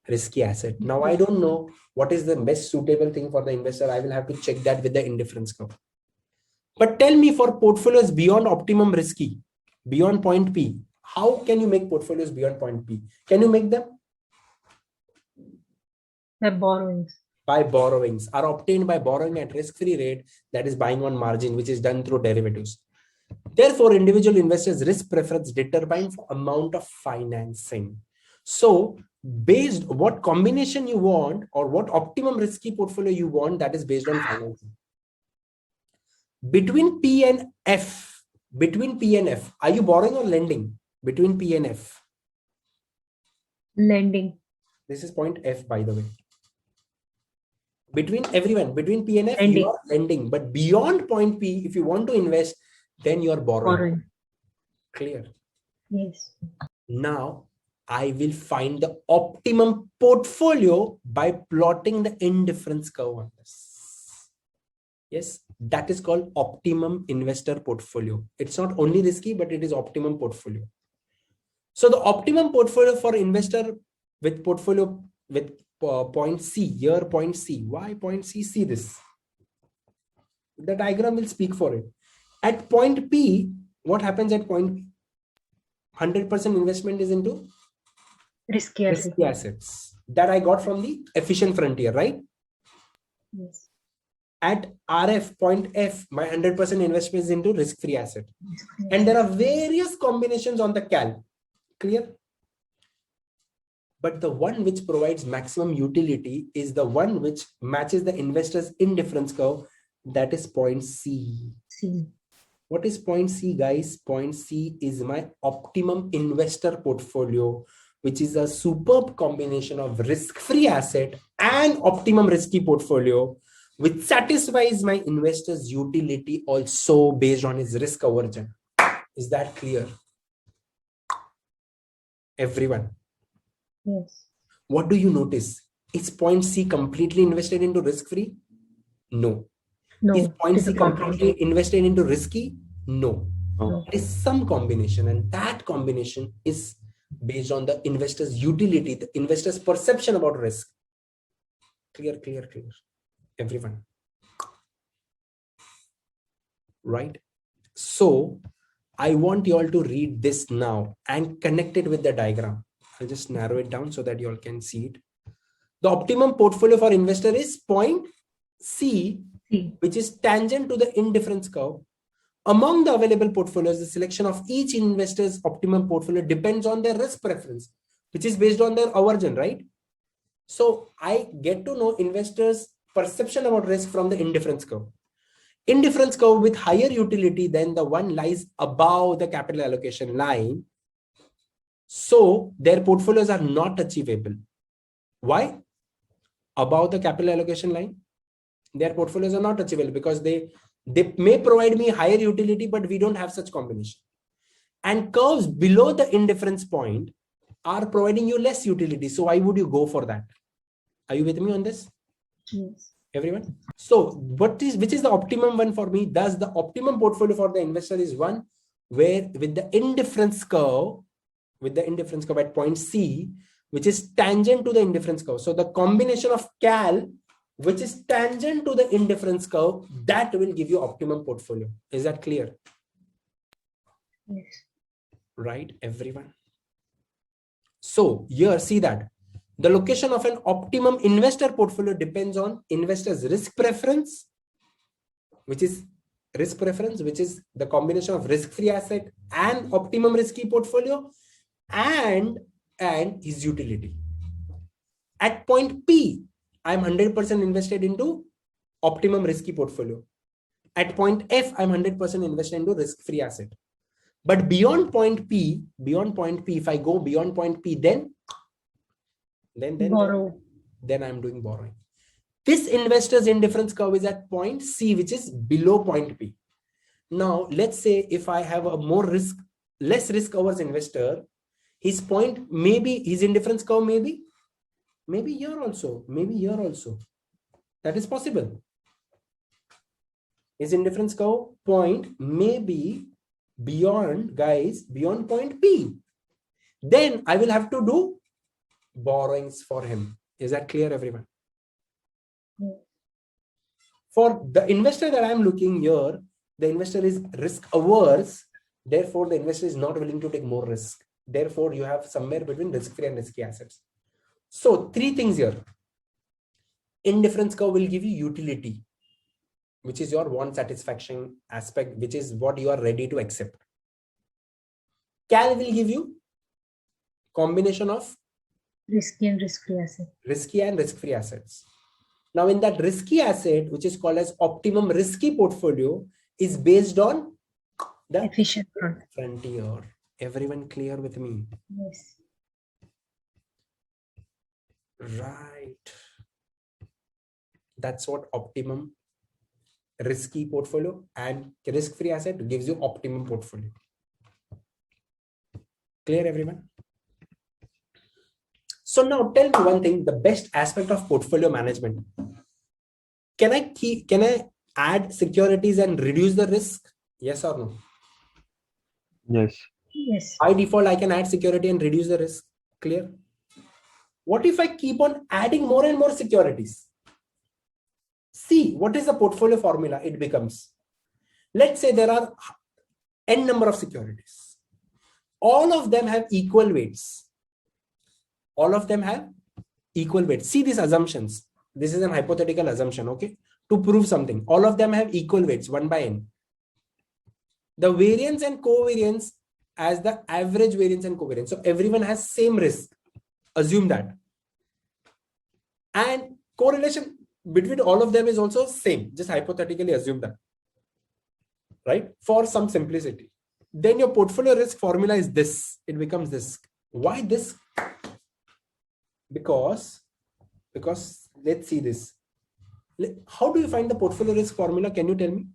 S1: risky asset. Now, I don't know what is the best suitable thing for the investor. I will have to check that with the indifference curve. But tell me, for portfolios beyond optimum risky, beyond point P, how can you make portfolios beyond point P? Can you make them?
S2: The borrowings.
S1: By borrowings, are obtained by borrowing at risk-free rate, that is buying on margin, which is done through derivatives. Therefore, individual investors' risk preference determines the amount of financing. So, based what combination you want or what optimum risky portfolio you want, that is based on financing. Between P and F, are you borrowing or lending? Between P and F.
S2: Lending.
S1: This is point F, by the way. Between everyone, between P and F,
S2: Lending.
S1: you are lending. But beyond point P, if you want to invest, then you are borrowing. Clear?
S2: Yes.
S1: Now, I will find the optimum portfolio by plotting the indifference curve on this. Yes, that is called optimum investor portfolio. It's not only risky, but it is optimum portfolio. So the optimum portfolio for investor with portfolio with point C, here point C. Why point C? See this. The diagram will speak for it. At point P, what happens at point P? 100% investment is into
S2: Risky
S1: assets. That I got from the efficient frontier, right?
S2: Yes.
S1: At RF, point F, my 100% investment is into risk-free asset. And there are various combinations on the cal. Clear? But the one which provides maximum utility is the one which matches the investor's indifference curve. That is point C. What is point C, guys? Point C is my optimum investor portfolio, which is a superb combination of risk-free asset and optimum risky portfolio, which satisfies my investor's utility also based on his risk aversion. Is that clear? Everyone?
S2: Yes.
S1: What do you notice? Is point C completely invested into risk-free? No.
S2: No.
S1: Is point C completely invested into risky? No.
S3: No.
S1: It is some combination, and that combination is based on the investor's utility, the investor's perception about risk. Clear. Everyone. Right? So, I want you all to read this now and connect it with the diagram. I'll just narrow it down so that you all can see it. The optimum portfolio for investor is point C, which is tangent to the indifference curve. Among the available portfolios, the selection of each investor's optimum portfolio depends on their risk preference, which is based on their aversion, right? So I get to know investors' perception about risk from the indifference curve. Indifference curve with higher utility than the one lies above the capital allocation line. So their portfolios are not achievable. Why? Above the capital allocation line, their portfolios are not achievable because they may provide me higher utility, but we don't have such combination. And curves below the indifference point are providing you less utility. So why would you go for that? Are you with me on this?
S2: Yes.
S1: Everyone? So which is the optimum one for me? Thus the optimum portfolio for the investor is one where with the indifference curve at point C, which is tangent to the indifference curve. So the combination of cal, which is tangent to the indifference curve, that will give you optimum portfolio. Is that clear?
S2: Yes.
S1: Right, everyone? So here, see that the location of an optimum investor portfolio depends on investor's risk preference, which is the combination of risk-free asset and optimum risky portfolio, and his utility. At point P, I'm 100% invested into optimum risky portfolio. At point F, I'm 100% invested into risk-free asset. But beyond point P, if I go beyond point P, then I'm doing borrowing. This investor's indifference curve is at point C, which is below point P. Now, let's say if I have a less risk averse investor, his indifference curve maybe here also, That is possible. His indifference curve point may be beyond point P. Then I will have to do borrowings for him. Is that clear, everyone?
S2: Yes.
S1: For the investor that I'm looking here, the investor is risk averse. Therefore, the investor is not willing to take more risk. Therefore, you have somewhere between risk-free and risky assets. So, three things here. Indifference curve will give you utility, which is your want satisfaction aspect, which is what you are ready to accept. Cal will give you combination of
S2: risky and risk-free
S1: assets. Now, in that risky asset, which is called as optimum risky portfolio, is based on the
S2: efficient
S1: frontier. Everyone clear with me?
S2: Yes.
S1: Right. That's what optimum risky portfolio and risk-free asset gives you optimum portfolio. Clear, everyone? So now tell me one thing, the best aspect of portfolio management. Can I add securities and reduce the risk? Yes or no?
S3: Yes.
S2: Yes.
S1: By default, I can add security and reduce the risk. Clear? What if I keep on adding more and more securities? See, what is the portfolio formula? It becomes, let's say there are n number of securities. All of them have equal weights. See these assumptions. This is an hypothetical assumption, okay? To prove something. All of them have equal weights, 1 by n. The variance and covariance as the average variance and covariance. So everyone has same risk. Assume that. And correlation between all of them is also same. Just hypothetically assume that. Right? For some simplicity. Then your portfolio risk formula is this. It becomes this. Why this? Because let's see this. How do you find the portfolio risk formula? Can you tell me?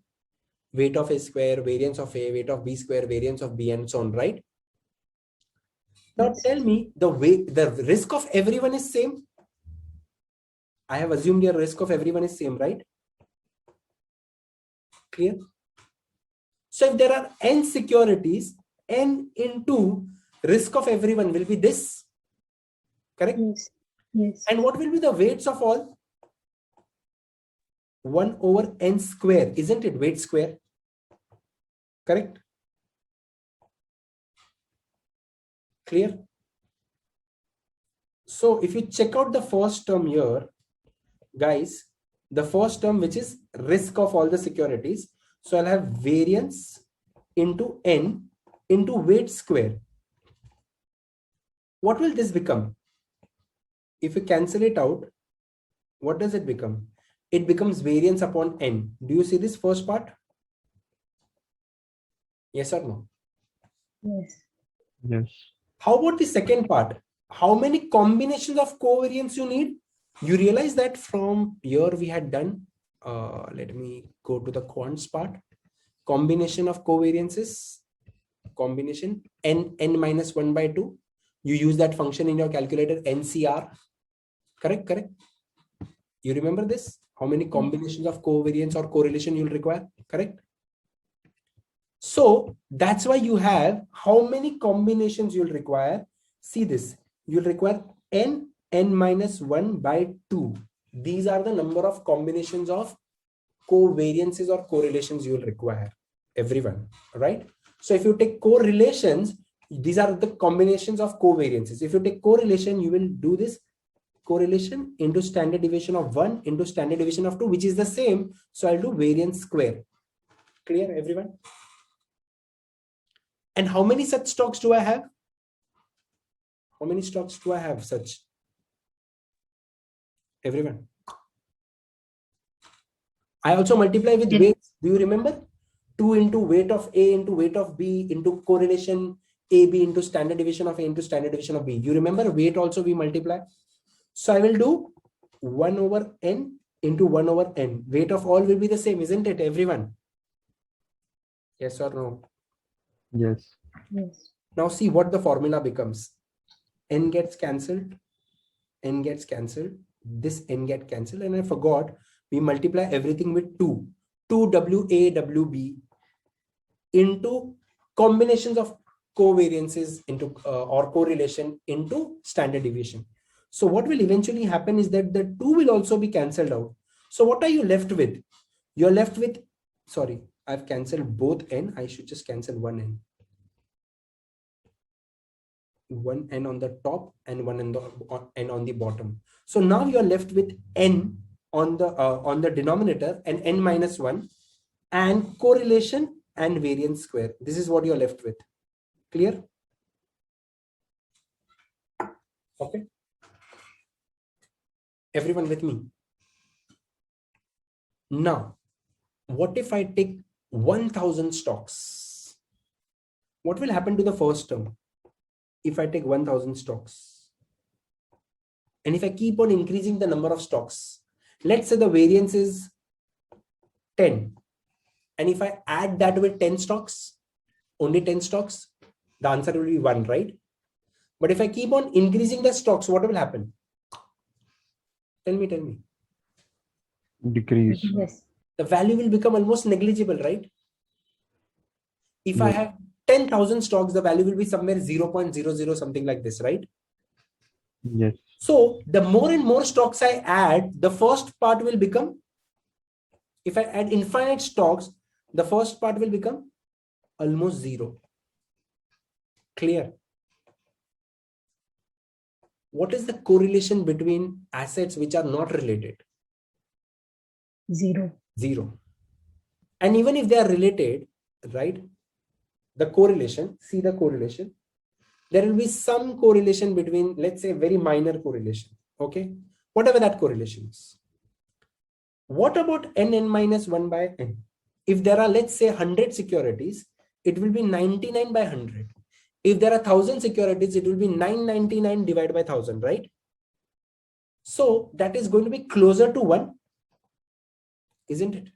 S1: Weight of A square, variance of A, weight of B square, variance of B, and so on, right? Now tell me the risk of everyone is same. I have assumed your risk of everyone is same, right? Clear? So if there are n securities, n into risk of everyone will be this. Correct?
S2: Yes. Yes.
S1: And what will be the weights of all? 1 over n square, isn't it? Weight square. Correct? Clear? So if you check out the first term here, guys, the first term, which is risk of all the securities. So I'll have variance into n into weight square. What will this become? If you cancel it out, what does it become? it becomes variance upon n. Do you see this first part? Yes or no?
S2: Yes.
S3: Yes.
S1: How about the second part? How many combinations of covariance you need? You realize that from here we had done, let me go to the quants part. Combination of covariances, combination n minus 1 by 2. You use that function in your calculator, NCR. Correct? You remember this? How many combinations of covariance or correlation you'll require? Correct? So that's why you have how many combinations you'll require. See this, you'll require n minus 1 by 2. These are the number of combinations of covariances or correlations you'll require, everyone, right? So if you take correlations, these are the combinations of covariances. If you take correlation, you will do this correlation into standard deviation of 1 into standard deviation of 2, which is the same. So I'll do variance square. Clear, everyone? And how many such stocks do I have? How many stocks do I have such? Everyone. I also multiply with weights. Do you remember? 2 into weight of A into weight of B into correlation AB into standard deviation of A into standard deviation of B. You remember weight also we multiply. So I will do 1 over N into 1 over N. Weight of all will be the same, isn't it, everyone? Yes or no?
S3: Yes.
S2: Yes.
S1: Now see what the formula becomes. N gets cancelled. N gets cancelled. This N get cancelled. And I forgot, we multiply everything with 2. 2WA, WB into combinations of covariances into or correlation into standard deviation. So what will eventually happen is that the 2 will also be cancelled out. So what are you left with? You're left with, sorry, I've cancelled both N. I should just cancel one N. One N on the top and one N on the bottom. So now you're left with N on the denominator and N minus 1 and correlation and variance square. This is what you're left with. Clear? Okay. Everyone with me? Now, what if I take 1000 stocks? What will happen to the first term? If I take 1000 stocks and if I keep on increasing the number of stocks, let's say the variance is 10. And if I add that with 10 stocks, only 10 stocks, the answer will be 1, right? But if I keep on increasing the stocks, what will happen? Tell me.
S3: Decrease.
S2: Yes.
S1: The value will become almost negligible, right? If I have 10,000 stocks, the value will be somewhere 0.00 something like this, right?
S3: Yes.
S1: So the more and more stocks I add, the first part will become, if I add infinite stocks, the first part will become almost 0. Clear? What is the correlation between assets which are not related?
S2: 0.
S1: 0. And even if they are related, right? The correlation, see the correlation. There will be some correlation between, let's say, very minor correlation. Okay. Whatever that correlation is. What about N minus 1 by N? If there are, let's say, 100 securities, it will be 99 by 100. If there are 1000 securities, it will be 999 divided by 1000, right? So that is going to be closer to 1, isn't it?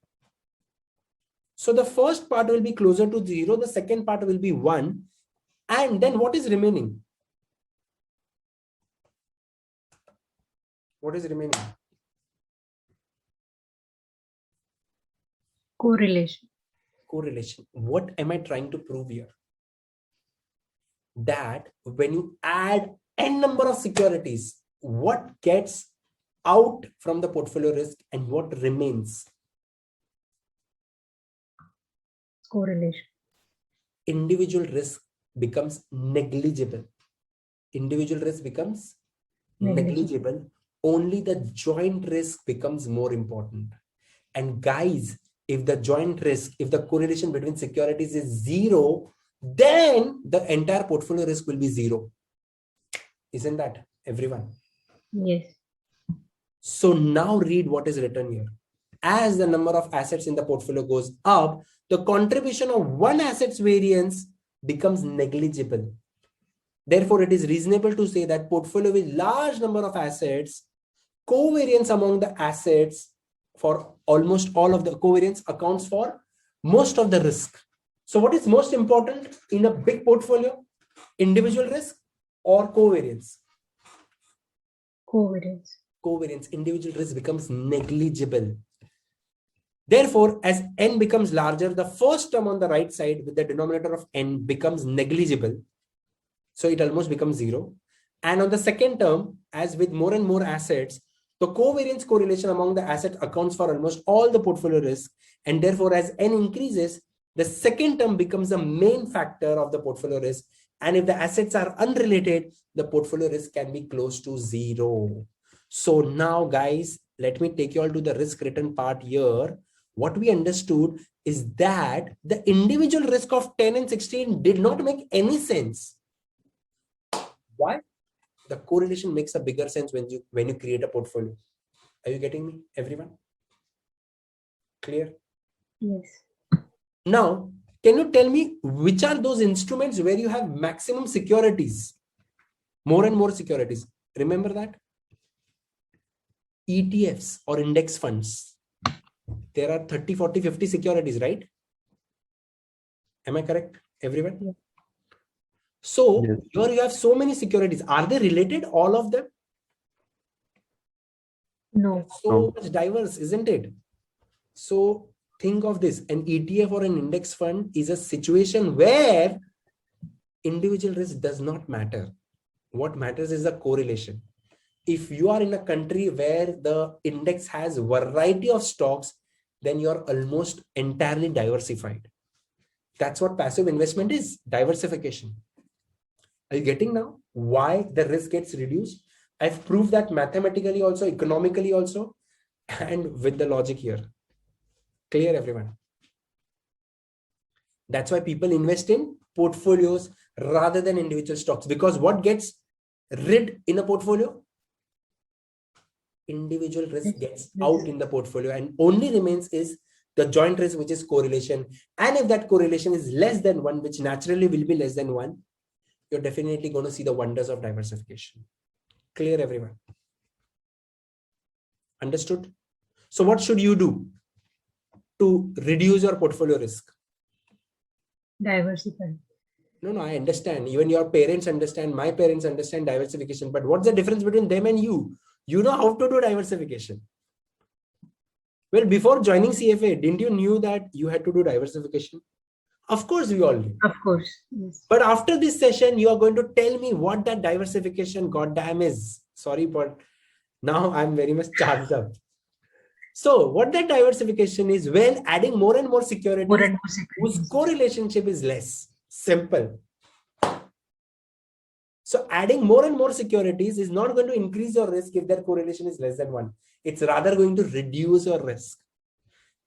S1: So the first part will be closer to 0, the second part will be 1, and then what is remaining? What is remaining?
S2: Correlation.
S1: Correlation. What am I trying to prove here? That when you add n number of securities, what gets out from the portfolio risk and what remains?
S2: Correlation.
S1: Individual risk becomes negligible. Individual risk becomes negligible. Only the joint risk becomes more important. And guys, if the joint risk, if the correlation between securities is 0, then the entire portfolio risk will be 0. Isn't that, everyone?
S2: Yes.
S1: So now read what is written here. as the number of assets in the portfolio goes up, the contribution of one asset's variance becomes negligible. Therefore, it is reasonable to say that portfolio with large number of assets, covariance among the assets for almost all of the covariance accounts for most of the risk. So what is most important in a big portfolio? Individual risk or covariance?
S2: Covariance.
S1: Covariance, individual risk becomes negligible. Therefore, as n becomes larger, the first term on the right side with the denominator of n becomes negligible. So it almost becomes 0. And on the second term, as with more and more assets, the covariance correlation among the asset accounts for almost all the portfolio risk. And therefore, as n increases, the second term becomes the main factor of the portfolio risk. And if the assets are unrelated, the portfolio risk can be close to 0. So now, guys, let me take you all to the risk return part here. What we understood is that the individual risk of 10 and 16 did not make any sense. Why? The correlation makes a bigger sense when you create a portfolio. Are you getting me, everyone? Clear?
S2: Yes.
S1: Now, can you tell me which are those instruments where you have maximum securities? More and more securities. Remember that? ETFs or index funds. There are 30, 40, 50 securities, right? Am I correct, everyone?
S2: Yes.
S1: So
S3: Yes.
S1: here you have so many securities. Are they related, all of them?
S2: No.
S1: So much diverse, isn't it? So think of this, an ETF or an index fund is a situation where individual risk does not matter. What matters is the correlation. If you are in a country where the index has variety of stocks, then you're almost entirely diversified. That's what passive investment is, diversification. Are you getting now why the risk gets reduced? I've proved that mathematically also, economically also, and with the logic here. Clear, everyone? That's why people invest in portfolios rather than individual stocks, because what gets rid in a portfolio? Individual risk gets out in the portfolio, and only remains is the joint risk, which is correlation. And if that correlation is less than 1, which naturally will be less than 1, you're definitely going to see the wonders of diversification. Clear, everyone? Understood? So what should you do to reduce your portfolio risk?
S2: Diversify.
S1: No, I understand. Even your parents understand, my parents understand diversification. But what's the difference between them and you? You know how to do diversification. Well, before joining CFA, didn't you knew that you had to do diversification? Of course, we all knew.
S2: Of course. Yes.
S1: But after this session, you are going to tell me what that diversification goddamn is. Sorry, but now I'm very much charged up. So what that diversification is, when adding more and more securities,
S2: More and more securities.
S1: whose correlationship is less. Simple. So adding more and more securities is not going to increase your risk if their correlation is less than 1. It's rather going to reduce your risk.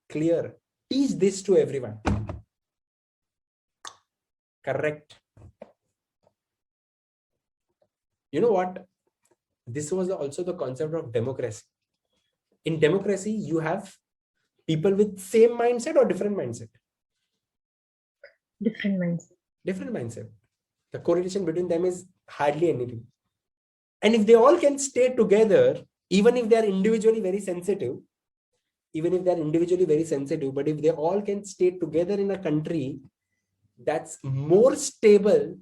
S1: Clear? Teach this to everyone. Correct. You know what? This was also the concept of democracy. In democracy, you have people with same mindset or different mindset?
S2: Different mindset.
S1: Different mindset. The correlation between them is hardly anything. And if they all can stay together, even if they are individually very sensitive, but if they all can stay together in a country that's more stable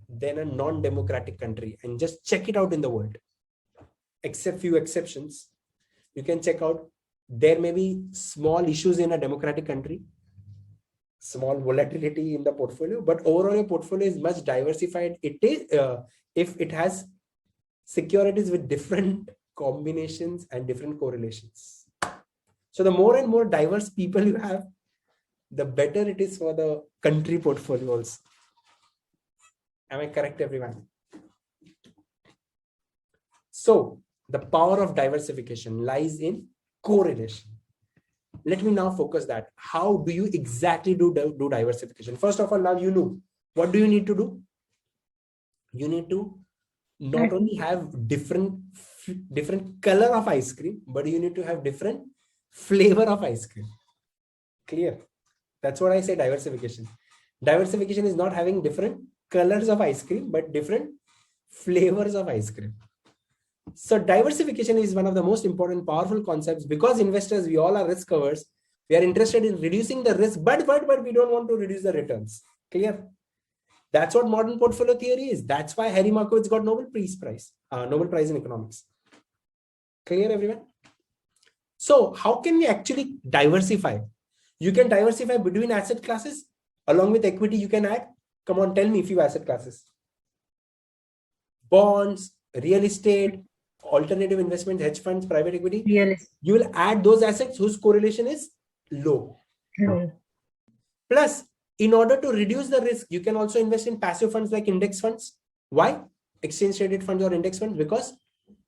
S1: than a non-democratic country, and just check it out in the world, except few exceptions, you can check out, there may be small issues in a democratic country, small volatility in the portfolio, but overall your portfolio is much diversified. It is if it has securities with different combinations and different correlations. So the more and more diverse people you have, the better it is for the country portfolios. Am I correct, everyone? So the power of diversification lies in correlation. Let me now focus that. How do you exactly do diversification? First of all, now you know. What do you need to do? You need to not only have different color of ice cream, but you need to have different flavor of ice cream. Clear? That's what I say diversification. Diversification is not having different colors of ice cream, but different flavors of ice cream. So diversification is one of the most important, powerful concepts because investors, we all are risk averse. We are interested in reducing the risk, but we don't want to reduce the returns. Clear? That's what modern portfolio theory is. That's why Harry Markowitz got Nobel Prize in economics. Clear, everyone? So how can we actually diversify? You can diversify between asset classes. Along with equity, you can add. Come on, tell me a few asset classes. Bonds, real estate, alternative investments, hedge funds, private equity.
S2: Real estate.
S1: You will add those assets whose correlation is low. Plus, in order to reduce the risk, you can also invest in passive funds like index funds. Why? Exchange traded funds or index funds, because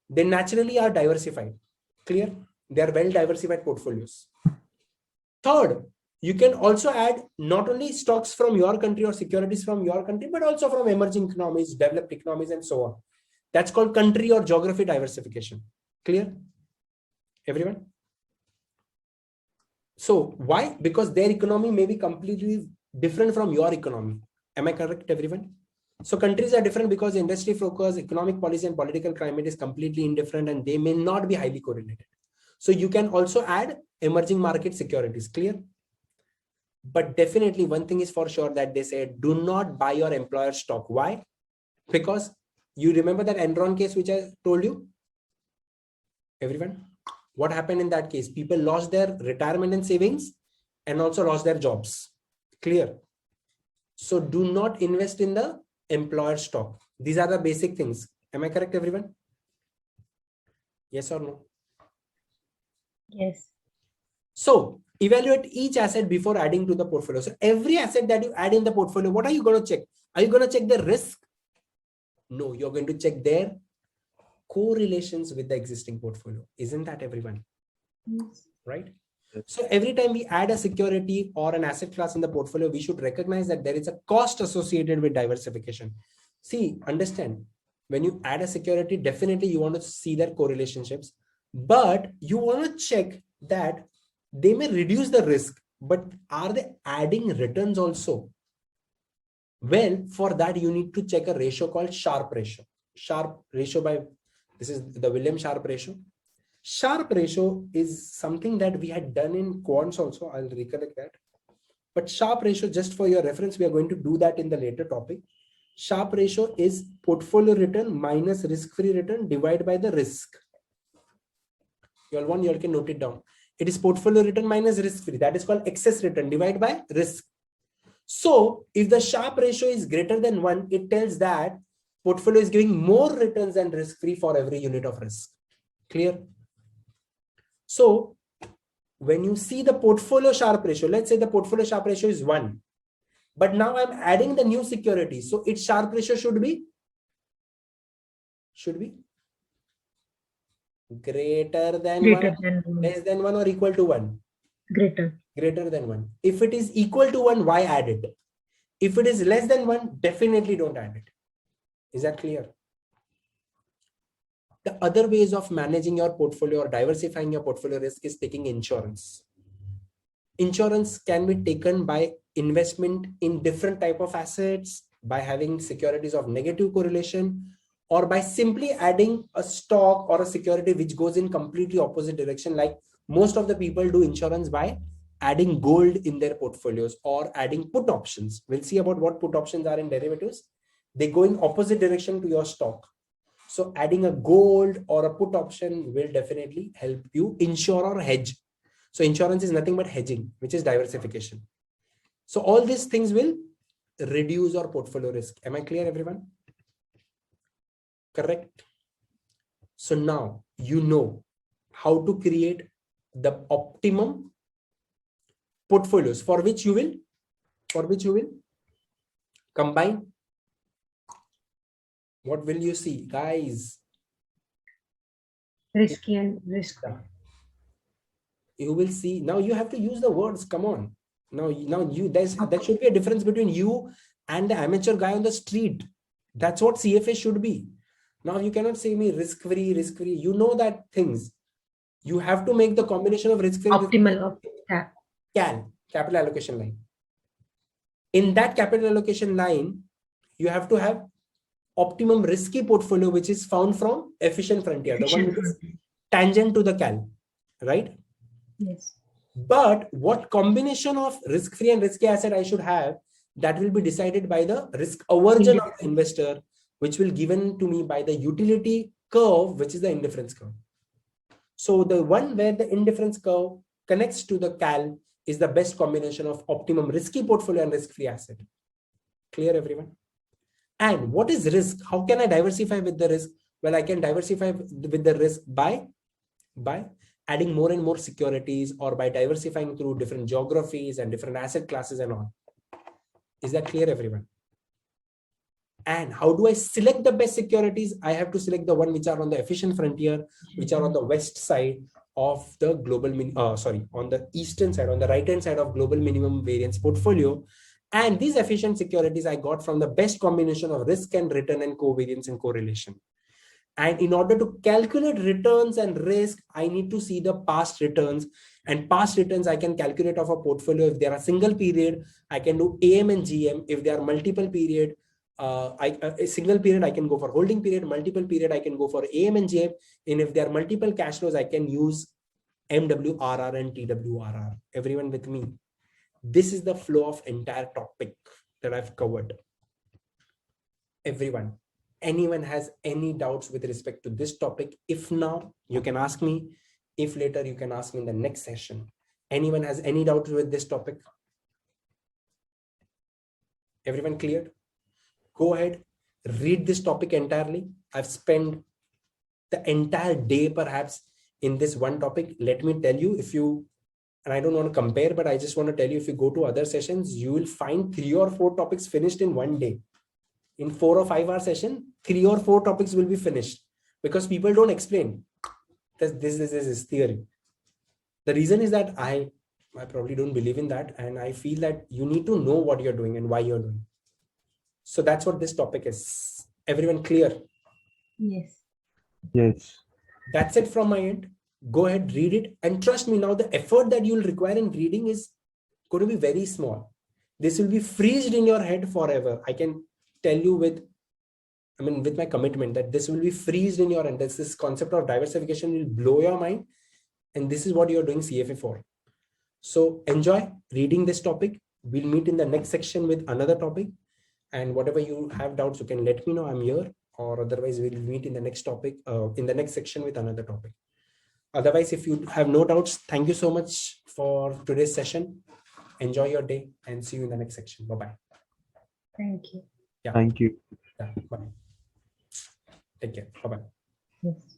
S1: they naturally are diversified. Clear? They are well diversified portfolios. Third, you can also add not only stocks from your country or securities from your country, but also from emerging economies, developed economies, and so on. That's called country or geography diversification. Clear? Everyone? So why? Because their economy may be completely different from your economy. Am I correct, everyone? So countries are different because industry focus, economic policy, and political climate is completely indifferent, and they may not be highly correlated. So you can also add emerging market securities. Clear? But definitely one thing is for sure that they say, do not buy your employer stock. Why? Because you remember that Enron case which I told you? Everyone? What happened in that case? People lost their retirement and savings and also lost their jobs. Clear? So do not invest in the employer stock. These are the basic things. Am I correct, everyone? Yes or no?
S2: Yes.
S1: So evaluate each asset before adding to the portfolio. So every asset that you add in the portfolio, what are you going to check? Are you going to check the risk? No, you're going to check their correlations with the existing portfolio. Isn't that, everyone?
S2: Yes.
S1: Right? So every time we add a security or an asset class in the portfolio, we should recognize that there is a cost associated with diversification. See, understand, when you add a security, definitely you want to see their correlationships, but you want to check that they may reduce the risk, but are they adding returns also? Well, for that, you need to check a ratio called Sharpe ratio. Sharpe ratio this is the William Sharpe ratio. Sharpe ratio is something that we had done in quants also. I'll recollect that. But Sharpe ratio, just for your reference, we are going to do that in the later topic. Sharpe ratio is portfolio return minus risk-free return divided by the risk. You all can note it down. It is portfolio return minus risk-free. That is called excess return divided by risk. So if the Sharpe ratio is greater than 1, it tells that portfolio is giving more returns than risk-free for every unit of risk. Clear? So when you see the portfolio Sharpe ratio, let's say the portfolio Sharpe ratio is 1, but now I'm adding the new security. So its Sharpe ratio should be greater than 1, less than 1, or equal to 1? Greater than 1. If it is equal to 1, why add it? If it is less than 1, definitely don't add it. Is that clear? The other ways of managing your portfolio or diversifying your portfolio risk is taking insurance. Insurance can be taken by investment in different type of assets, by having securities of negative correlation, or by simply adding a stock or a security which goes in completely opposite direction. Like most of the people do insurance by adding gold in their portfolios or adding put options. We'll see about what put options are in derivatives. They go in opposite direction to your stock. So adding a gold or a put option will definitely help you insure or hedge. So insurance is nothing but hedging, which is diversification. So all these things will reduce your portfolio risk. Am I clear, everyone? Correct. So now you know how to create the optimum portfolios for which you will combine. What will you see, guys?
S2: Risky and risk.
S1: You will see. Now you have to use the words. Come on. Now there should be a difference between you and the amateur guy on the street. That's what CFA should be. Now you cannot say me risk-free. You know that things. You have to make the combination of risk-free and
S2: Optimal of that.
S1: capital allocation line. In that capital allocation line, you have to have optimum risky portfolio, which is found from efficient frontier, the one which is tangent to the cal, right?
S2: Yes.
S1: But what combination of risk-free and risky asset I should have, that will be decided by the risk aversion of the investor, which will given to me by the utility curve, which is the indifference curve. So the one where the indifference curve connects to the cal is the best combination of optimum risky portfolio and risk-free asset. Clear, everyone? And what is risk? How can I diversify with the risk? Well, I can diversify with the risk by adding more and more securities, or by diversifying through different geographies and different asset classes and all. Is that clear, everyone? And how do I select the best securities? I have to select the one which are on the efficient frontier, which are on the west side of the global, on the eastern side, on the right hand side of global minimum variance portfolio. And these efficient securities I got from the best combination of risk and return and covariance and correlation. And in order to calculate returns and risk, I need to see the past returns. And past returns I can calculate of a portfolio. If they are a single period, I can do AM and GM. If they are multiple period, a single period, I can go for holding period. Multiple period, I can go for AM and GM. And if there are multiple cash flows, I can use MWRR and TWRR. Everyone with me? This is the flow of entire topic that I've covered. Everyone. Anyone has any doubts with respect to this topic? If now, you can ask me. If later, you can ask me in the next session. Anyone has any doubts with this topic? Everyone cleared? Go ahead, read this topic entirely. I've spent the entire day perhaps in this one topic. Let me tell you, if you, and I don't want to compare, but I just want to tell you, if you go to other sessions, you will find 3 or 4 topics finished in one day. In 4 or 5 hour session, 3 or 4 topics will be finished, because people don't explain that this is theory. The reason is that I probably don't believe in that, and I feel that you need to know what you're doing and why you're doing. So that's what this topic is. Everyone clear?
S2: Yes.
S3: Yes.
S1: That's it from my end. Go ahead, read it, and trust me, now the effort that you'll require in reading is going to be very small. This will be freezed in your head forever. I can tell you with my commitment that this will be freezed in your head. This concept of diversification will blow your mind, and this is what you're doing CFA for. So enjoy reading this topic. We'll meet in the next section with another topic, and whatever you have doubts, you can let me know. I'm here, or otherwise we'll meet in the next topic, in the next section with another topic. Otherwise, if you have no doubts, thank you so much for today's session. Enjoy your day and see you in the next section. Bye-bye.
S2: Thank you.
S1: Yeah.
S3: Thank you.
S1: Yeah. Bye. Take care. Bye-bye.
S2: Yes.